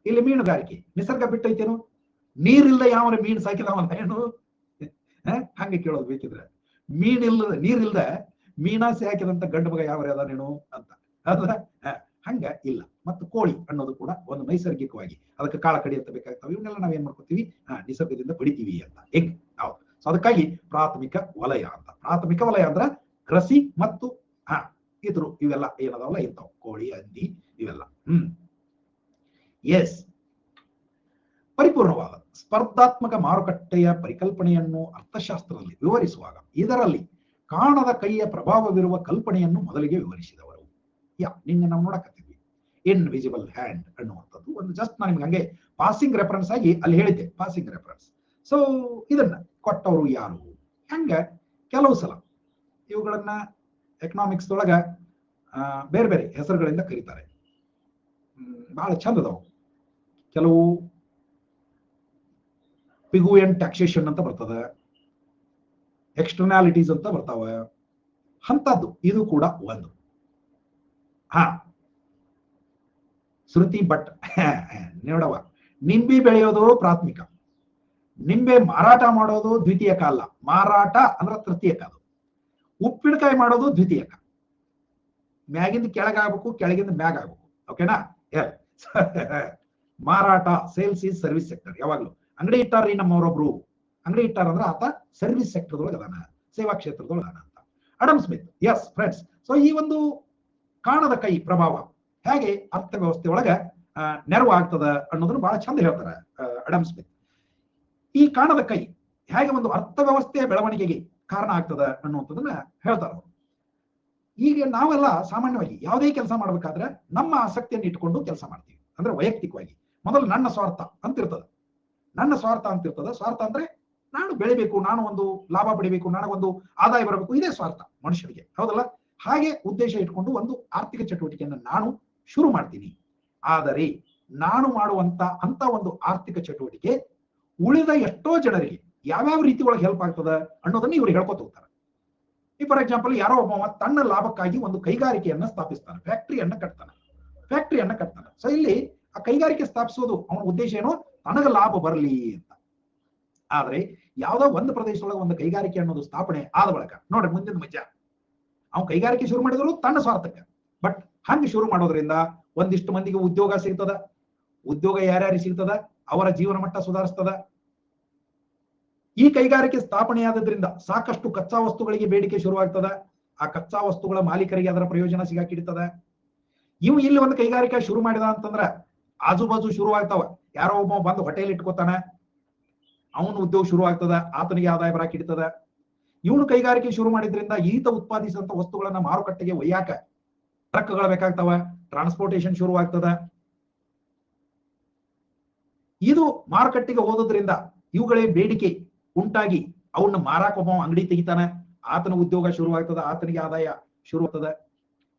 ಇಲ್ಲಿ ಮೀನುಗಾರಿಕೆ ನಿಸರ್ಗ ಬಿಟ್ಟೈತೇನು, ನೀರಿಲ್ದ ಯಾವ ಮೀನು ಸಾಕಿದವಲ್ಲ ಏನು ಹಂಗೆ ಕೇಳೋದು ಬೇಕಿದ್ರೆ. ನೀರಿಲ್ದ ಮೀನಾಸಿ ಹಾಕಿದಂತ ಗಂಡು ಮಗ ಯಾವ ಅದಾನೇನು ಅಂತ ಅದ್ರ ಹಂಗ ಇಲ್ಲ. ಮತ್ತು ಕೋಳಿ ಅನ್ನೋದು ಕೂಡ ಒಂದು ನೈಸರ್ಗಿಕವಾಗಿ ಅದಕ್ಕೆ ಕಾಳ ಕಡಿ ಅಂತ ಬೇಕಾಗ್ತಾವೆ. ಇವನ್ನೆಲ್ಲ ನಾವೇನ್ ಮಾಡ್ಕೊತೀವಿ, ನಿಸರ್ಗದಿಂದ ಪಡಿತೀವಿ ಅಂತ ಹೆಂಗ್ ಹೌದು. ಸೊ ಅದಕ್ಕಾಗಿ ಪ್ರಾಥಮಿಕ ವಲಯ ಅಂತ. ಪ್ರಾಥಮಿಕ ವಲಯ ಅಂದ್ರ ಕೃಷಿ ಮತ್ತು ಇವೆಲ್ಲ ಏನದಾವಲ್ಲ ಇಂಥವು ಕೋಳಿ ಹಂದಿ ಇವೆಲ್ಲ. ಎಸ್, ಪರಿಪೂರ್ಣವಾದ ಸ್ಪರ್ಧಾತ್ಮಕ ಮಾರುಕಟ್ಟೆಯ ಪರಿಕಲ್ಪನೆಯನ್ನು ಅರ್ಥಶಾಸ್ತ್ರದಲ್ಲಿ ವಿವರಿಸುವಾಗ ಇದರಲ್ಲಿ ಕಾಣದ ಕೈಯ ಪ್ರಭಾವವಿರುವ ಕಲ್ಪನೆಯನ್ನು ಮೊದಲಿಗೆ ವಿವರಿಸಿದವರು. ನಿನ್ನೆ ನಾವು ನೋಡಕತ್ತಿದ್ವಿ ಇನ್ವಿಸಿಬಲ್ ಹ್ಯಾಂಡ್ ಅನ್ನುವಂಥದ್ದು ಒಂದು ಜಸ್ಟ್ ನಾನು ನಿಮ್ಗೆ ಹಂಗೆ ಪಾಸಿಂಗ್ ರೆಫರೆನ್ಸ್ ಆಗಿ ಅಲ್ಲಿ ಹೇಳಿದ್ದೆ, ಪಾಸಿಂಗ್ ರೆಫರೆನ್ಸ್. ಸೊ ಇದನ್ನ ಕೊಟ್ಟವರು ಯಾರು, ಹಂಗ ಕೆಲವು ಸಲ ಇವುಗಳನ್ನ ಎಕನಾಮಿಕ್ಸ್ ಒಳಗ ಬೇರೆ ಬೇರೆ ಹೆಸರುಗಳಿಂದ ಕರೀತಾರೆ. ಬಹಳ ಚಂದದವು. ಕೆಲವು ಪಿಗುಯನ್ ಟ್ಯಾಕ್ಸೇಷನ್ ಅಂತ ಬರ್ತದೆ, ಎಕ್ಸ್ಟರ್ನಾಲಿಟೀಸ್ ಅಂತ ಬರ್ತಾವ, ಅಂತದ್ದು ಇದು ಕೂಡ ಒಂದು. ಶ್ರುತಿ ಭಟ್ ನೋಡವ, ನಿಂಬೆ ಬೆಳೆಯೋದು ಪ್ರಾಥಮಿಕ, ನಿಂಬೆ ಮಾರಾಟ ಮಾಡೋದು ದ್ವಿತೀಯಕ ಅಲ್ಲ, ಮಾರಾಟ ಅಂದ್ರೆ ತೃತೀಯಕ. ಅದು ಉಪ್ಪಿನಕಾಯಿ ಮಾಡೋದು ದ್ವಿತೀಯಕ. ಮ್ಯಾಗಿಂದ ಕೆಳಗಾಗಬೇಕು, ಕೆಳಗಿಂದ ಮ್ಯಾಗ ಆಗ್ಬೇಕು. ಓಕೆನಾ? ಮಾರಾಟ ಸೇಲ್ಸ್ ಈಸ್ ಸರ್ವಿಸ್ ಸೆಕ್ಟರ್. ಯಾವಾಗ್ಲೂ ಅಂಗಡಿ ಇಟ್ಟಾರ್ರಿ ನಮ್ಮವರೊಬ್ರು, ಅಂಗಡಿ ಇಟ್ಟಾರ ಅಂದ್ರೆ ಆತ ಸರ್ವಿಸ್ ಸೆಕ್ಟರ್ದೊಳಗೆ ಅದಾನ, ಸೇವಾ ಕ್ಷೇತ್ರದೊಳಗೆ ಅದಾನ ಅಂತ. Adam Smith. S friends, so ಈ ಒಂದು ಕಾಣದ ಕೈ ಪ್ರಭಾವ ಹೇಗೆ ಅರ್ಥವ್ಯವಸ್ಥೆ ಒಳಗ ನೆರವು ಆಗ್ತದ ಅನ್ನೋದನ್ನು ಬಹಳ ಚಂದ ಹೇಳ್ತಾರೆ ಅಡಮ್ ಸ್ಮಿತ್. ಈ ಕಾಣದ ಕೈ ಹೇಗೆ ಒಂದು ಅರ್ಥವ್ಯವಸ್ಥೆಯ ಬೆಳವಣಿಗೆಗೆ ಕಾರಣ ಆಗ್ತದ ಅನ್ನುವಂಥದ್ದನ್ನ ಹೇಳ್ತಾರ ಅವರು. ಈಗ ನಾವೆಲ್ಲ ಸಾಮಾನ್ಯವಾಗಿ ಯಾವುದೇ ಕೆಲಸ ಮಾಡ್ಬೇಕಾದ್ರೆ ನಮ್ಮ ಆಸಕ್ತಿಯನ್ನು ಇಟ್ಕೊಂಡು ಕೆಲಸ ಮಾಡ್ತೀವಿ. ಅಂದ್ರೆ ವೈಯಕ್ತಿಕವಾಗಿ ಮೊದಲು ನನ್ನ ಸ್ವಾರ್ಥ ಅಂತಿರ್ತದ, ನನ್ನ ಸ್ವಾರ್ಥ ಅಂತಿರ್ತದ. ಸ್ವಾರ್ಥ ಅಂದ್ರೆ ನಾನು ಬೆಳಿಬೇಕು, ನಾನು ಒಂದು ಲಾಭ ಪಡಿಬೇಕು, ನನಗೊಂದು ಆದಾಯ ಬರಬೇಕು, ಇದೇ ಸ್ವಾರ್ಥ ಮನುಷ್ಯರಿಗೆ, ಹೌದಲ್ಲ? ಹಾಗೆ ಉದ್ದೇಶ ಇಟ್ಕೊಂಡು ಒಂದು ಆರ್ಥಿಕ ಚಟುವಟಿಕೆಯನ್ನು ನಾನು ಶುರು ಮಾಡ್ತೀನಿ. ಆದರೆ ನಾನು ಮಾಡುವಂತ ಅಂತ ಒಂದು ಆರ್ಥಿಕ ಚಟುವಟಿಕೆ ಉಳಿದ ಎಷ್ಟೋ ಜನರಿಗೆ ಯಾವ್ಯಾವ ರೀತಿ ಒಳಗೆ ಹೆಲ್ಪ್ ಆಗ್ತದ ಅನ್ನೋದನ್ನ ಇವ್ರು ಹೇಳ್ಕೊತ ಹೋಗ್ತಾರೆ. ಈ ಫಾರ್ ಎಕ್ಸಾಂಪಲ್ ಯಾರೋ ಒಬ್ಬ ತನ್ನ ಲಾಭಕ್ಕಾಗಿ ಒಂದು ಕೈಗಾರಿಕೆಯನ್ನ ಸ್ಥಾಪಿಸ್ತಾನೆ, ಫ್ಯಾಕ್ಟರಿಯನ್ನ ಕಟ್ತಾನೆ. ಸೊ ಇಲ್ಲಿ ಆ ಕೈಗಾರಿಕೆ ಸ್ಥಾಪಿಸೋದು ಅವನ ಉದ್ದೇಶ ಏನು, ತನಗ ಲಾಭ ಬರಲಿ ಅಂತ. ಆದ್ರೆ ಯಾವ್ದೋ ಒಂದು ಪ್ರದೇಶದೊಳಗೆ ಒಂದು ಕೈಗಾರಿಕೆ ಅನ್ನೋದು ಸ್ಥಾಪನೆ ಆದ ಬಳಿಕ ನೋಡ್ರಿ ಮುಂದಿನ ಮಜಾ, ಅವ್ನು ಕೈಗಾರಿಕೆ ಶುರು ಮಾಡಿದ್ರು ತನ್ನ ಸ್ವಾರ್ಥಕ್ಕೆ. ಬಟ್ ಹಂಗೆ ಶುರು ಮಾಡೋದ್ರಿಂದ ಒಂದಿಷ್ಟು ಮಂದಿಗೆ ಉದ್ಯೋಗ ಸಿಗ್ತದ. ಉದ್ಯೋಗ ಯಾರ್ಯಾರಿಗೆ ಸಿಗ್ತದ, ಅವರ ಜೀವನ ಮಟ್ಟ ಸುಧಾರಿಸ್ತದ. ಈ ಕೈಗಾರಿಕೆ ಸ್ಥಾಪನೆಯಾದ್ರಿಂದ ಸಾಕಷ್ಟು ಕಚ್ಚಾ ವಸ್ತುಗಳಿಗೆ ಬೇಡಿಕೆ ಶುರುವಾಗ್ತದ. ಆ ಕಚ್ಚಾ ವಸ್ತುಗಳ ಮಾಲೀಕರಿಗೆ ಅದರ ಪ್ರಯೋಜನ ಸಿಗಾಕಿಡ್ತದ. ಇವು ಇಲ್ಲಿ ಒಂದು ಕೈಗಾರಿಕೆ ಶುರು ಮಾಡಿದ ಅಂತಂದ್ರ ಆಜು ಬಾಜು ಶುರು ಆಗ್ತಾವ. ಯಾರೋ ಒಬ್ಬ ಬಂದು ಹೋಟೆಲ್ ಇಟ್ಕೋತಾನ, ಅವನು ಉದ್ಯೋಗ ಶುರು ಆಗ್ತದ, ಆತನಿಗೆ ಆದಾಯ ಬರಾಕಿಡ್ತದ. ಇವನು ಕೈಗಾರಿಕೆ ಶುರು ಮಾಡಿದ್ರಿಂದ ಈತ ಉತ್ಪಾದಿಸಿದಂತ ವಸ್ತುಗಳನ್ನ ಮಾರುಕಟ್ಟೆಗೆ ಒಯ್ಯಾಕ ಟ್ರಕ್ಗಳು ಬೇಕಾಗ್ತಾವ, ಟ್ರಾನ್ಸ್ಪೋರ್ಟೇಶನ್ ಶುರು ಆಗ್ತದ. ಇದು ಮಾರುಕಟ್ಟೆಗೆ ಹೋಗೋದ್ರಿಂದ ಇವುಗಳೇ ಬೇಡಿಕೆ ಉಂಟಾಗಿ ಅವನ್ನ ಮಾರಾಕ ಒಬ್ಬ ಅಂಗಡಿ ತೆಗಿತಾನ, ಆತನ ಉದ್ಯೋಗ ಶುರು ಆಗ್ತದ, ಆತನಿಗೆ ಆದಾಯ ಶುರು ಆಗ್ತದ.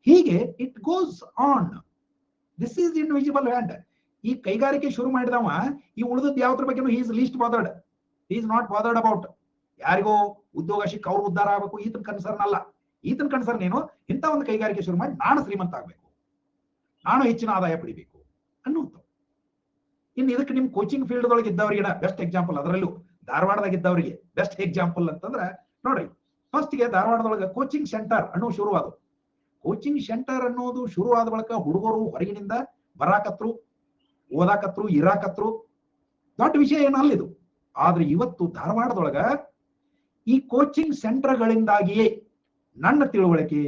ಹೀಗೆ it goes on. This is invisible hand. ಈ ಕೈಗಾರಿಕೆ ಶುರು ಮಾಡಿದವ ಈ ಉಳಿದದ್ದು ಯಾವ್ದ್ರ ಬಗ್ಗೆ he is list bothered. He is not bothered about ಯಾರಿಗೋ ಉದ್ಯೋಗ ಸಿಕ್ಕ ಅವ್ರು ಉದ್ಧಾರ ಆಗ್ಬೇಕು, ಈತನ ಕನ್ಸರ್ನ್ ಅಲ್ಲ. ಈತನ ಕನ್ಸರ್ನ್ ಏನು, ಇಂಥ ಒಂದು ಕೈಗಾರಿಕೆ ಶುರು ಮಾಡಿ ನಾನು ಶ್ರೀಮಂತ ಆಗ್ಬೇಕು, ನಾನು ಹೆಚ್ಚಿನ ಆದಾಯ ಪಡಿಬೇಕು ಅನ್ನುವಂಥ. ಇನ್ನು ಇದಕ್ಕೆ ನಿಮ್ ಕೋಚಿಂಗ್ ಫೀಲ್ಡ್ ಒಳಗೆ ಇದ್ದವರಿಗೆ ಬೆಸ್ಟ್ ಎಕ್ಸಾಂಪಲ್, ಅದರಲ್ಲೂ ಧಾರವಾಡದಾಗಿದ್ದವರಿಗೆ ಬೆಸ್ಟ್ ಎಕ್ಸಾಂಪಲ್ ಅಂತಂದ್ರೆ ನೋಡ್ರಿ, ಫಸ್ಟ್ಗೆ ಧಾರವಾಡದೊಳಗೆ ಕೋಚಿಂಗ್ ಸೆಂಟರ್ ಅನ್ನೋ ಶುರುವಾದವು. ಕೋಚಿಂಗ್ ಸೆಂಟರ್ ಅನ್ನೋದು ಶುರುವಾದ ಬಳಿಕ ಹುಡುಗರು ಹೊರಗಿನಿಂದ ಬರಾಕತ್ರು, ಓದಾಕತ್ರು, ಇರಾಕತ್ರು. ದೊಡ್ಡ ವಿಷಯ ಏನಲ್ಲಿದು. ಆದ್ರೆ ಇವತ್ತು ಧಾರವಾಡದೊಳಗ ಈ ಕೋಚಿಂಗ್ ಸೆಂಟರ್ಗಳಿಂದಾಗಿಯೇ ನನ್ನ ತಿಳುವಳಿಕೆ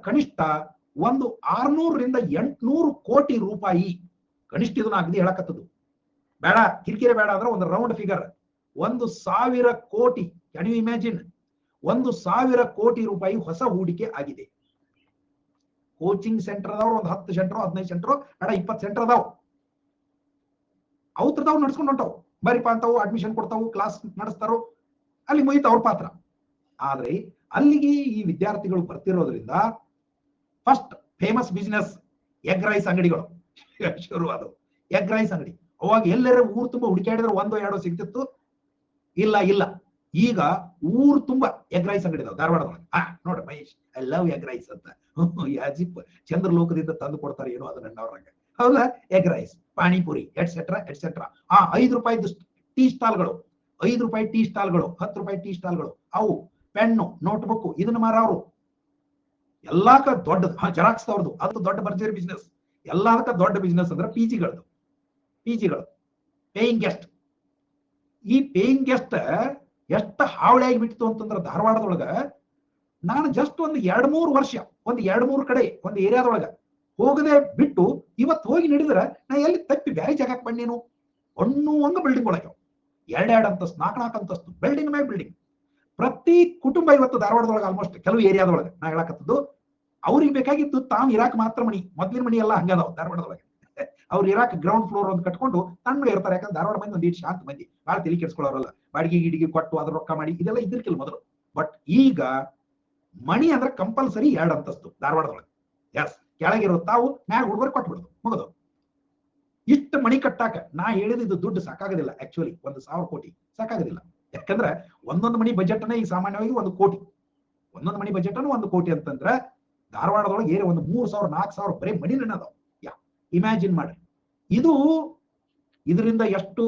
ಕನಿಷ್ಠ ಒಂದು 600ರಿಂದ 800 ಕೋಟಿ ರೂಪಾಯಿ, ಕನಿಷ್ಠ ಇದನ್ನ ಅಗದಿ ಹೇಳಕತ್ತದು, ಬೇಡ ಕಿರಿಕಿರಿ ಬೇಡ ಅಂದ್ರೆ ಒಂದು ರೌಂಡ್ ಫಿಗರ್ 1,000 ಕೋಟಿ. Can you imagine? 1,000 ಕೋಟಿ ರೂಪಾಯಿ ಹೊಸ ಹೂಡಿಕೆ ಆಗಿದೆ. ಕೋಚಿಂಗ್ ಸೆಂಟರ್ ಅದಾವ್ರು ಒಂದು 10 ಸೆಂಟರ್ 15 ಸೆಂಟರ್ 20 ಸೆಂಟರ್ ಅದಾವ್. ಅವ್ರದಾವ್ ನಡ್ಸ್ಕೊಂಡು ಹೊಂಟಾವ್, ಬರಿಪಾ ಅಂತಾವು, ಅಡ್ಮಿಷನ್ ಕೊಡ್ತಾವು, ಕ್ಲಾಸ್ ನಡೆಸ್ತಾರೋ, ಅಲ್ಲಿ ಮುಗಿತ ಅವ್ರ ಪಾತ್ರ. ಆದ್ರೆ ಅಲ್ಲಿಗೆ ಈ ವಿದ್ಯಾರ್ಥಿಗಳು ಬರ್ತಿರೋದ್ರಿಂದ first famous business egg rice ಅಂಗಡಿಗಳು ಶುರುವಾದವು. ಎಗ್ ರೈಸ್ ಅಂಗಡಿ ಅವಾಗ ಎಲ್ಲರ ಊರು ತುಂಬಾ ಹುಡುಕಾಡಿದ್ರೆ 1 2 ಸಿಗ್ತಿತ್ತು. ಇಲ್ಲ ಈಗ ಊರು ತುಂಬಾ ಎಗ್ ರೈಸ್ ಅಂಗಡಿ ಇದಾವೆ ಧಾರವಾಡದೊಳಗೆ. ನೋಡ್ರಿ Mahesh, I love egg rice ಅಂತ. ಯಾಜಿಪ್ ಚಂದ್ರಲೋಕದಿಂದ ತಂದು ಕೊಡ್ತಾರೆ ಏನೋ ಅದು ನನ್ನವ್ರಂಗೆ. ಹೌದಾ? Egg rice, panipuri, etcetera etcetera. ₹5 tea ಸ್ಟಾಲ್ಗಳು, ₹5 ಟೀ ಸ್ಟಾಲ್ಗಳು, ₹10 ಟೀ ಸ್ಟಾಲ್ಗಳು, ಅವು ಪೆನ್ನು, ನೋಟ್ಬುಕ್ ಇದನ್ನ ಮಾರವ್ರು. ಎಲ್ಲಾಕ ದೊಡ್ಡದು ಜೆರಾಕ್ಸ್ ಅವ್ರದ್ದು, ಅದು ದೊಡ್ಡ ಭರ್ಜರಿ ಬಿಸ್ನೆಸ್. ಎಲ್ಲದಕ್ಕ ದೊಡ್ಡ ಬಿಸ್ನೆಸ್ ಅಂದ್ರೆ ಪಿಜಿಗಳು, ಪೇಯಿಂಗ್ ಗೆಸ್ಟ್. ಈ ಪೇಯಿಂಗ್ ಗೆಸ್ಟ್ ಎಷ್ಟು ಹಾವಳಿ ಆಗಿಬಿಟ್ಟಿತ್ತು ಅಂತಂದ್ರೆ ಧಾರವಾಡದೊಳಗ, ನಾನು ಜಸ್ಟ್ ಒಂದು 2-3 ವರ್ಷ, ಒಂದು 2-3 ಕಡೆ ಒಂದು ಏರಿಯಾದೊಳಗ ಹೋಗದೆ ಬಿಟ್ಟು ಇವತ್ತು ಹೋಗಿ ನಡೆದ್ರೆ ನಾ ಎಲ್ಲಿ ತಪ್ಪಿ ಬೇರೆ ಜಾಗಕ್ಕೆ ಬಂದೇನು. ಒಂದು ಬಿಲ್ಡಿಂಗ್ ಒಳಗೆ 2 ಅಂತಸ್ತು, 4 ಅಂತಸ್ತು, ಬಿಲ್ಡಿಂಗ್ ಮೇಲೆ ಬಿಲ್ಡಿಂಗ್. ಪ್ರತಿ ಕುಟುಂಬ ಇವತ್ತು ಧಾರವಾಡದೊಳಗೆ ಆಲ್ಮೋಸ್ಟ್ ಕೆಲವು ಏರಿಯಾದೊಳಗೆ ನಾ ಹೇಳಕತ್ತದ್ದು, ಅವ್ರಿಗೆ ಬೇಕಾಗಿತ್ತು ತಾವು ಇರಾಕ್ ಮಾತ್ರ ಮನಿ. ಮೊದ್ಲಿನ ಮನಿ ಎಲ್ಲ ಹಂಗದಾವ್ ಧಾರವಾಡದೊಳಗೆ. ಅವ್ರು ಇರಾಕ್ ಗ್ರೌಂಡ್ ಫ್ಲೋರ್ ಒಂದು ಕಟ್ಕೊಂಡು ತಣ್ಣು ಇರ್ತಾರೆ. ಯಾಕಂದ್ರೆ ಧಾರವಾಡ ಮಂದಿ ಒಂದು ಶಾಂತ ಮಂದಿ, ಭಾಳ ತಲೆ ಕೆಡಿಸ್ಕೊಳ್ಳೋರಲ್ಲ. ಬಾಡಿಗೆ ಗಿಡಿಗೆ ಕೊಟ್ಟು ಅದ್ರ ರೊಕ್ಕ ಮಾಡಿ ಇದೆಲ್ಲ ಇದ್ದಿರ್ಕಿಲ್ಲ ಮೊದಲು. ಬಟ್ ಈಗ ಮಣಿ ಅಂದ್ರೆ ಕಂಪಲ್ಸರಿ 2 ಅಂತಸ್ತು ಧಾರವಾಡದೊಳಗೆ. ಎಸ್, ಕೆಳಗಿರೋ ತಾವು ಮ್ಯಾಗ ಹುಡುಗರು ಕೊಟ್ಬಿಡುದು, ಮುಗಿದು. ಇಷ್ಟು ಮಣಿ ಕಟ್ಟಾಕ ನಾ ಹೇಳಿದ ದುಡ್ಡು ಸಾಕಾಗೋದಿಲ್ಲ. ಆಕ್ಚುಲಿ 1,000 ಕೋಟಿ ಸಾಕಾಗೋದಿಲ್ಲ. ಯಾಕಂದ್ರೆ ಒಂದೊಂದು ಮನಿ ಬಜೆಟ್ನ ಈಗ ಸಾಮಾನ್ಯವಾಗಿ 1 ಕೋಟಿ, ಒಂದೊಂದು ಮನಿ ಬಜೆಟ್ ಅನ್ನು 1 ಕೋಟಿ ಅಂತಂದ್ರೆ ಧಾರವಾಡದೊಳಗೆ ಏರಿ ಒಂದು 3,000-4,000 ಬರೀ ಮನಿ ಅದಾವ. ಇಮ್ಯಾಜಿನ್ ಮಾಡ್ರಿ. ಇದರಿಂದ ಎಷ್ಟು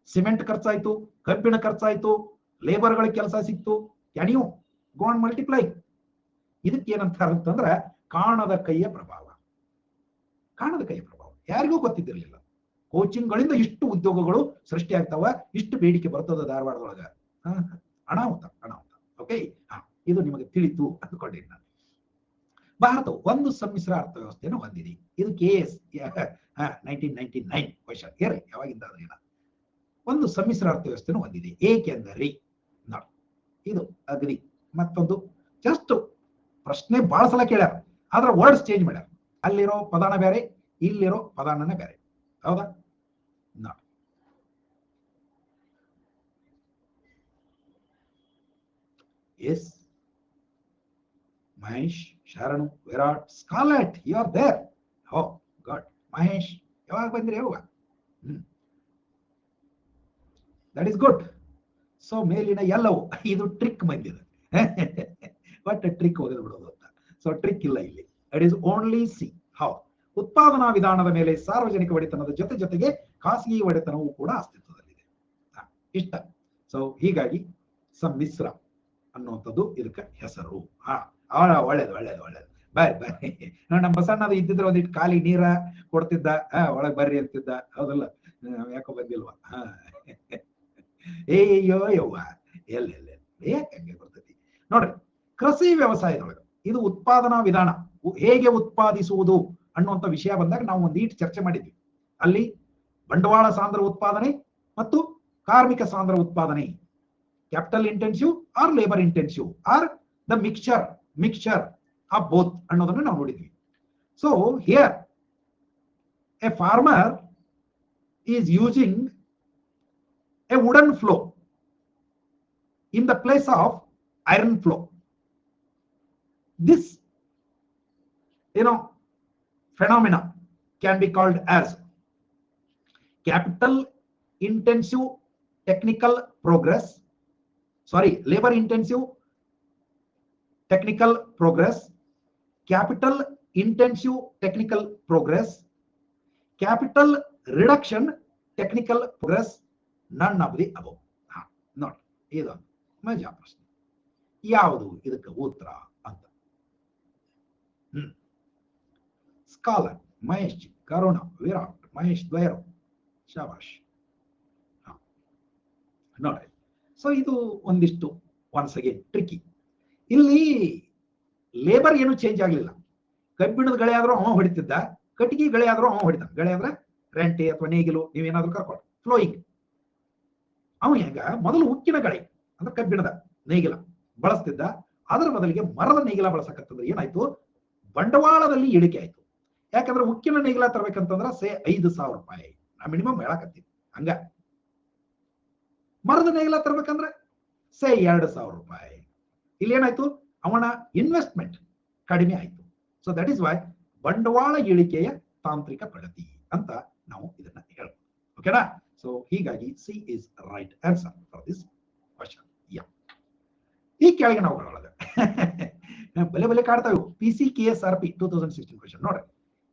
ಸಿಮೆಂಟ್ ಖರ್ಚಾಯ್ತು, ಕಬ್ಬಿಣ ಖರ್ಚಾಯ್ತು, ಲೇಬರ್ಗಳಿಗೆ ಕೆಲಸ ಸಿಕ್ತು. Can you go on multiply? ಇದಕ್ಕೆ ಏನಂತಾರೆ ಅಂತಂದ್ರೆ ಕಾಣದ ಕೈಯ ಪ್ರಭಾವ. ಕಾಣದ ಕೈಯ ಪ್ರಭಾವ ಯಾರಿಗೂ ಗೊತ್ತಿದ್ದಿರಲಿಲ್ಲ. ಕೋಚಿಂಗ್ಗಳಿಂದ ಇಷ್ಟು ಉದ್ಯೋಗಗಳು ಸೃಷ್ಟಿಯಾಗ್ತಾವ, ಇಷ್ಟು ಬೇಡಿಕೆ ಬರ್ತದ ಧಾರವಾಡದೊಳಗ. ಅನಾಹುತ. ಓಕೆ, ಇದು ನಿಮಗೆ ತಿಳಿತು ಅಂದ್ಕೊಂಡಿದ್ದೀನಿ ನಾನು. ಭಾರತವು ಒಂದು ಸಮ್ಮಿಶ್ರ ಅರ್ಥವ್ಯವಸ್ಥೆಯನ್ನು ಹೊಂದಿದೆ. ಇದು KS 1999 ಕ್ವಶನ್. ಯಾವಾಗಿಂದ ಅದೇನ ಒಂದು ಸಮ್ಮಿಶ್ರ ಅರ್ಥವ್ಯವಸ್ಥೆಯನ್ನು ಹೊಂದಿದೆ ಏಕೆಂದರೆ ನೋಡಿ, ಇದು ಅಗ್ರಿ. ಮತ್ತೊಂದು ಜಸ್ಟ್ ಪ್ರಶ್ನೆ ಬಹಳ ಸಲ ಕೇಳ್ಯಾರ, ಆದ್ರೆ ವರ್ಡ್ಸ್ ಚೇಂಜ್ ಮಾಡ್ಯಾರ. ಅಲ್ಲಿರೋ ಪದಾನ ಬೇರೆ, ಇಲ್ಲಿರೋ ಪದಾನನೇ ಬೇರೆ. ಹೌದಾ? ನೋಡಿ, S Mahesh, Sharanu, Virat, Scarlett, you are there. Oh God, Mahesh, ಯಾವಾಗ ಬಂದ್ರಿ ಯಾವಾಗ? That is good. ಸೊ ಮೇಲಿನ ಎಲ್ಲವೂ ಇದು ಟ್ರಿಕ್ ಬಂದಿದೆ. ಬಟ್ ಟ್ರಿಕ್ ಹೋಗಿ ಬಿಡೋದು ಅಂತ. ಸೊ ಟ್ರಿಕ್ ಇಲ್ಲ ಇಲ್ಲಿ. It is only C how. ಉತ್ಪಾದನಾ ವಿಧಾನದ ಮೇಲೆ ಸಾರ್ವಜನಿಕ ಒಡೆತನದ ಜೊತೆಗೆ ಖಾಸಗಿ ಒಡೆತನವೂ ಕೂಡ ಅಸ್ತಿತ್ವದಲ್ಲಿದೆ. ಇಷ್ಟ. ಸೊ ಹೀಗಾಗಿ ಸಮ್ಮಿಶ್ರ ಅನ್ನುವಂಥದ್ದು ಇದಕ್ಕೆ ಹೆಸರು. ಒಳ್ಳೇದು. ಬರ್ರಿ. ನಮ್ಮ ಬಸಣ್ಣದು ಇದ್ದಿದ್ರೆ ಒಂದಿಟ್ಟು ಕಾಲಿಗೆ ನೀರ ಕೊಡ್ತಿದ್ದ, ಒಳಗ್ ಬರ್ರಿ ಅಂತಿದ್ದ. ಹೌದಲ್ಲ? ಯಾಕೋ ಬಂದಿಲ್ವಾ? ಯವ್ವ ಎಲ್ಲ ಯಾಕೆ ಹಂಗೆ ಬರ್ತೈತಿ ನೋಡ್ರಿ. ಕೃಷಿ ವ್ಯವಸಾಯದೊಳಗೆ ಇದು ಉತ್ಪಾದನಾ ವಿಧಾನ ಹೇಗೆ ಉತ್ಪಾದಿಸುವುದು ಅನ್ನುವಂಥ ವಿಷಯ ಬಂದಾಗ ನಾವು ಒಂದೀಟ್ ಚರ್ಚೆ ಮಾಡಿದ್ವಿ. ಅಲ್ಲಿ ಬಂಡವಾಳ ಸಾಂದ್ರ ಉತ್ಪಾದನೆ ಮತ್ತು ಕಾರ್ಮಿಕ ಸಾಂದ್ರ ಉತ್ಪಾದನೆ, capital intensive or labour intensive are the mixture of both ಅನ್ನೋದನ್ನು ನಾವು ನೋಡಿದ್ವಿ. So here a farmer is using a wooden flow in the place of iron flow. This phenomena can be called as capital intensive technical progress, labor intensive technical progress, capital intensive technical progress, capital reduction technical progress, none of the above. ನೋಡಿ, ಇದೊಂದು ಮಜಾ ಪ್ರಶ್ನೆ. ಯಾವುದು ಇದಕ್ಕೆ ಉತ್ತರ ಅಂತ. Scholar Mahesh G, ಕರುಣ, ವಿರಾಟ್, ಮಹೇಶ್ ದ್ವಯರು, ಶಾಬಾಷ್. ನೋಡಿ, so ಇದು ಒಂದಿಷ್ಟು ಒನ್ಸ್ ಅಗೇನ್ ಟ್ರಿಕಿ. ಇಲ್ಲಿ ಲೇಬರ್ ಏನು ಚೇಂಜ್ ಆಗಲಿಲ್ಲ. ಕಬ್ಬಿಣದ ಗಳೆ ಆದ್ರೂ ಅವ ಹೊಡಿತಿದ್ದ, ಕಟ್ಟಿಗೆ ಗಳೆ ಆದ್ರೂ ಅವ ಹೊಡಿತಾನ. ಗಳೆ ಅಂದ್ರೆ ರೆಂಟೆ ಅಥವಾ ನೇಗಿಲು ನೀವೇನಾದ್ರೂ ಕರ್ಕೊಂಡು ಫ್ಲೋಯಿಂಗ್. ಅವನು ಈಗ ಮೊದಲು ಉಕ್ಕಿನ ಗಳೆ ಅಂದ್ರೆ ಕಬ್ಬಿಣದ ನೇಗಿಲ ಬಳಸ್ತಿದ್ದ, ಅದರ ಬದಲಿಗೆ ಮರದ ನೇಗಿಲ ಬಳಸಕತ್ತಂದ್ರೆ ಏನಾಯ್ತು? ಬಂಡವಾಳದಲ್ಲಿ ಇಳಿಕೆ ಆಯ್ತು. ಯಾಕಂದ್ರೆ ಉಕ್ಕಿನ ನೇಗಿಲ ತರಬೇಕಂತಂದ್ರೆ ಸೇ ₹5,000 ನಾ ಮಿನಿಮಮ್ ಹೇಳಕತ್ತೀನಿ. ಹಂಗ ಮರದ ನೇಗಿಲ ತರಬೇಕಂದ್ರೆ ಸೇ ₹2,000. ಇಲ್ಲಿ ಏನಾಯ್ತು? ಅವನ ಇನ್ವೆಸ್ಟ್ಮೆಂಟ್ ಕಡಿಮೆ ಆಯ್ತು. ಸೊ ದಟ್ ಇಸ್ ವೈ ಬಂಡವಾಳ ಇಳಿಕೆಯ ತಾಂತ್ರಿಕ ಪ್ರಗತಿ ಅಂತ ನಾವು ಇದನ್ನ ಹೇಳ್ಬೋದು. ಓಕೆನಾ? So ಹೀಗಾಗಿ C is right answer for this question. Yeah. ಈ ಕೆಳಗಿನವುಗಳೊಳಗೆ ಬಲೆ ಬಲೆ ಕಾಡ್ತಾವೆ PCKSRP 2016 ಕ್ವಶನ್ ನೋಡ್ರಿ.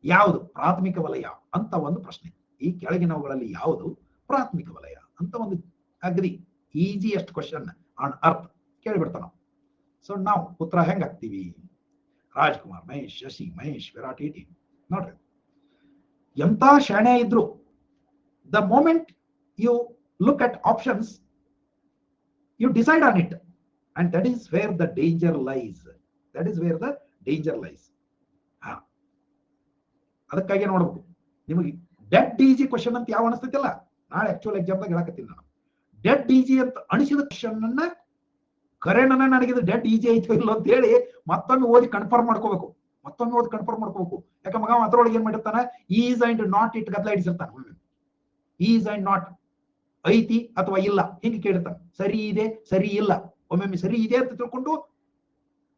ಯಾವುದು ಪ್ರಾಥಮಿಕ ವಲಯ ಅಂತ ಒಂದು ಪ್ರಶ್ನೆ. ಈ ಕೆಳಗಿನವುಗಳಲ್ಲಿ ಯಾವುದು ಪ್ರಾಥಮಿಕ ವಲಯ ಅಂತ ಒಂದು agri easiest question on earth ಕೇಳಿಬಿಡ್ತಾನ. ಸೊ ನಾವು ಉತ್ತರ ಹೆಂಗ್ ಹಾಕ್ತೀವಿ? ರಾಜ್ಕುಮಾರ್, ಮಹೇಶ್, ಶಶಿ, ಮಹೇಶ್, ವಿರಾಟ್, ಇಟಿ. ನೋಡ್ರಿ, ಎಂತ ಶಾಣೆ ಇದ್ರು the moment you look at options you decide on it and that is where the danger lies. That is where the danger lies. ಅದಕ್ಕಾಗಿ ನೋಡ್ಬೇಕು. ನಿಮಗೆ ಡೆಡ್ ಈಜಿ ಕ್ವಶನ್ ಅಂತ ಯಾವ ಅನಿಸ್ತೈತಿಲ್ಲ, ನಾಳೆ ಆಕ್ಚುಯಲ್ ಎಕ್ಸಾಮ್ದಾಗ ಹೇಳಕತ್ತೀನಿ ನಾನು. ಡೆಡ್ ಈಜಿ ಅಂತ ಅನಿಸಿದ ಕ್ವಶನ್ ಅನ್ನ ಕರೆನ ನನಗೆ ಇದು ಡೆಡ್ ಈಜಿ ಐತೋ ಇಲ್ಲ ಅಂತ ಹೇಳಿ ಮತ್ತೊಮ್ಮೆ ಓದಿ ಕನ್ಫರ್ಮ್ ಮಾಡ್ಕೋಬೇಕು. ಯಾಕೆ ಮಗ ಅದ್ರೊಳಗೆ ಏನ್ ಮಾಡಿರ್ತಾನೆ, ಈಸ್ ಅಂಡ್ ನಾಟ್ ಇಟ್ ಗದ್ಲ ಹಿಡಿಸಿರ್ತಾನೆ. ಈಸ್ ಅಂಡ್ ನಾಟ್ ಐತಿ ಅಥವಾ ಇಲ್ಲ ಹಿಂಗೆ ಕೇಳಿರ್ತಾನೆ. ಸರಿ ಇದೆ, ಸರಿ ಇಲ್ಲ. ಒಮ್ಮೊಮ್ಮೆ ಸರಿ ಇದೆ ಅಂತ ತಿಳ್ಕೊಂಡು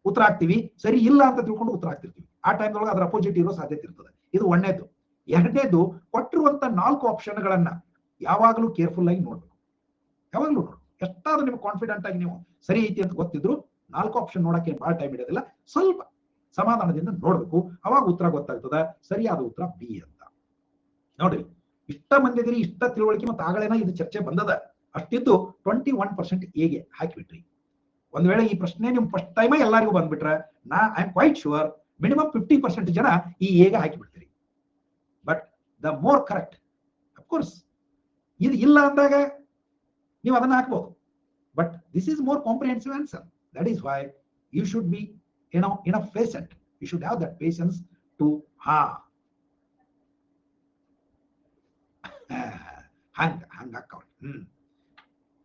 ಉತ್ತರ ಹಾಕ್ತಿವಿ, ಸರಿ ಇಲ್ಲ ಅಂತ ತಿಳ್ಕೊಂಡು ಉತ್ತರ ಹಾಕ್ತಿರ್ತೀವಿ. ಆ ಟೈಮ್ದೊಳಗೆ ಅದರ ಅಪೋಸಿಟ್ ಇರೋ ಸಾಧ್ಯತೆ ಇರ್ತದೆ. ಇದು ಒಂದನೇದು. ಎರಡನೇದು, ಕೊಟ್ಟಿರುವಂತ 4 ಆಪ್ಷನ್ಗಳನ್ನ ಯಾವಾಗಲೂ ಕೇರ್ಫುಲ್ ಆಗಿ ನೋಡ್ಬೇಕು. ಯಾವಾಗಲೂ ನೋಡ್ಬೇಕು. ಎಷ್ಟಾದ್ರೂ ನಿಮ್ಗೆ ಕಾನ್ಫಿಡೆಂಟ್ ಆಗಿ ನೀವು ಸರಿ ಐತಿ ಅಂತ ಗೊತ್ತಿದ್ರು 4 ಆಪ್ಷನ್ ನೋಡಕ್ಕೆ ಬಹಳ ಟೈಮ್ ಇಡೋದಿಲ್ಲ. ಸ್ವಲ್ಪ ಸಮಾಧಾನದಿಂದ ನೋಡ್ಬೇಕು. ಅವಾಗ ಉತ್ತರ ಗೊತ್ತಾಗ್ತದ. ಸರಿಯಾದ ಉತ್ತರ ಬಿ ಅಂತ. ನೋಡ್ರಿ, ಇಷ್ಟ ಮಂದಿದಿರಿ, ಇಷ್ಟ ತಿಳುವಳಿಕೆ ಮತ್ತು ಆಗಲೇನ ಇದು ಚರ್ಚೆ ಬಂದದ. ಅಷ್ಟಿದ್ದು 21% ಎಗೆ ಹಾಕಿಬಿಟ್ರಿ. ಒಂದ್ ವೇಳೆ ಈ ಪ್ರಶ್ನೆ ನಿಮ್ ಫಸ್ಟ್ ಟೈಮ್ ಎಲ್ಲರಿಗೂ ಬಂದ್ಬಿಟ್ರೆ I am quite sure minimum 50% ಜನ ಈ ಎಗೆ ಹಾಕಿಬಿಡ್ತೀರಿ. But the more correct, of course ಇದು ಇಲ್ಲ ಅಂದಾಗ ನೀವು ಅದನ್ನ ಹಾಕ್ಬೋದು. But this is more comprehensive answer. That is why you should be enough patient. You should have that patience to ಹಂಗ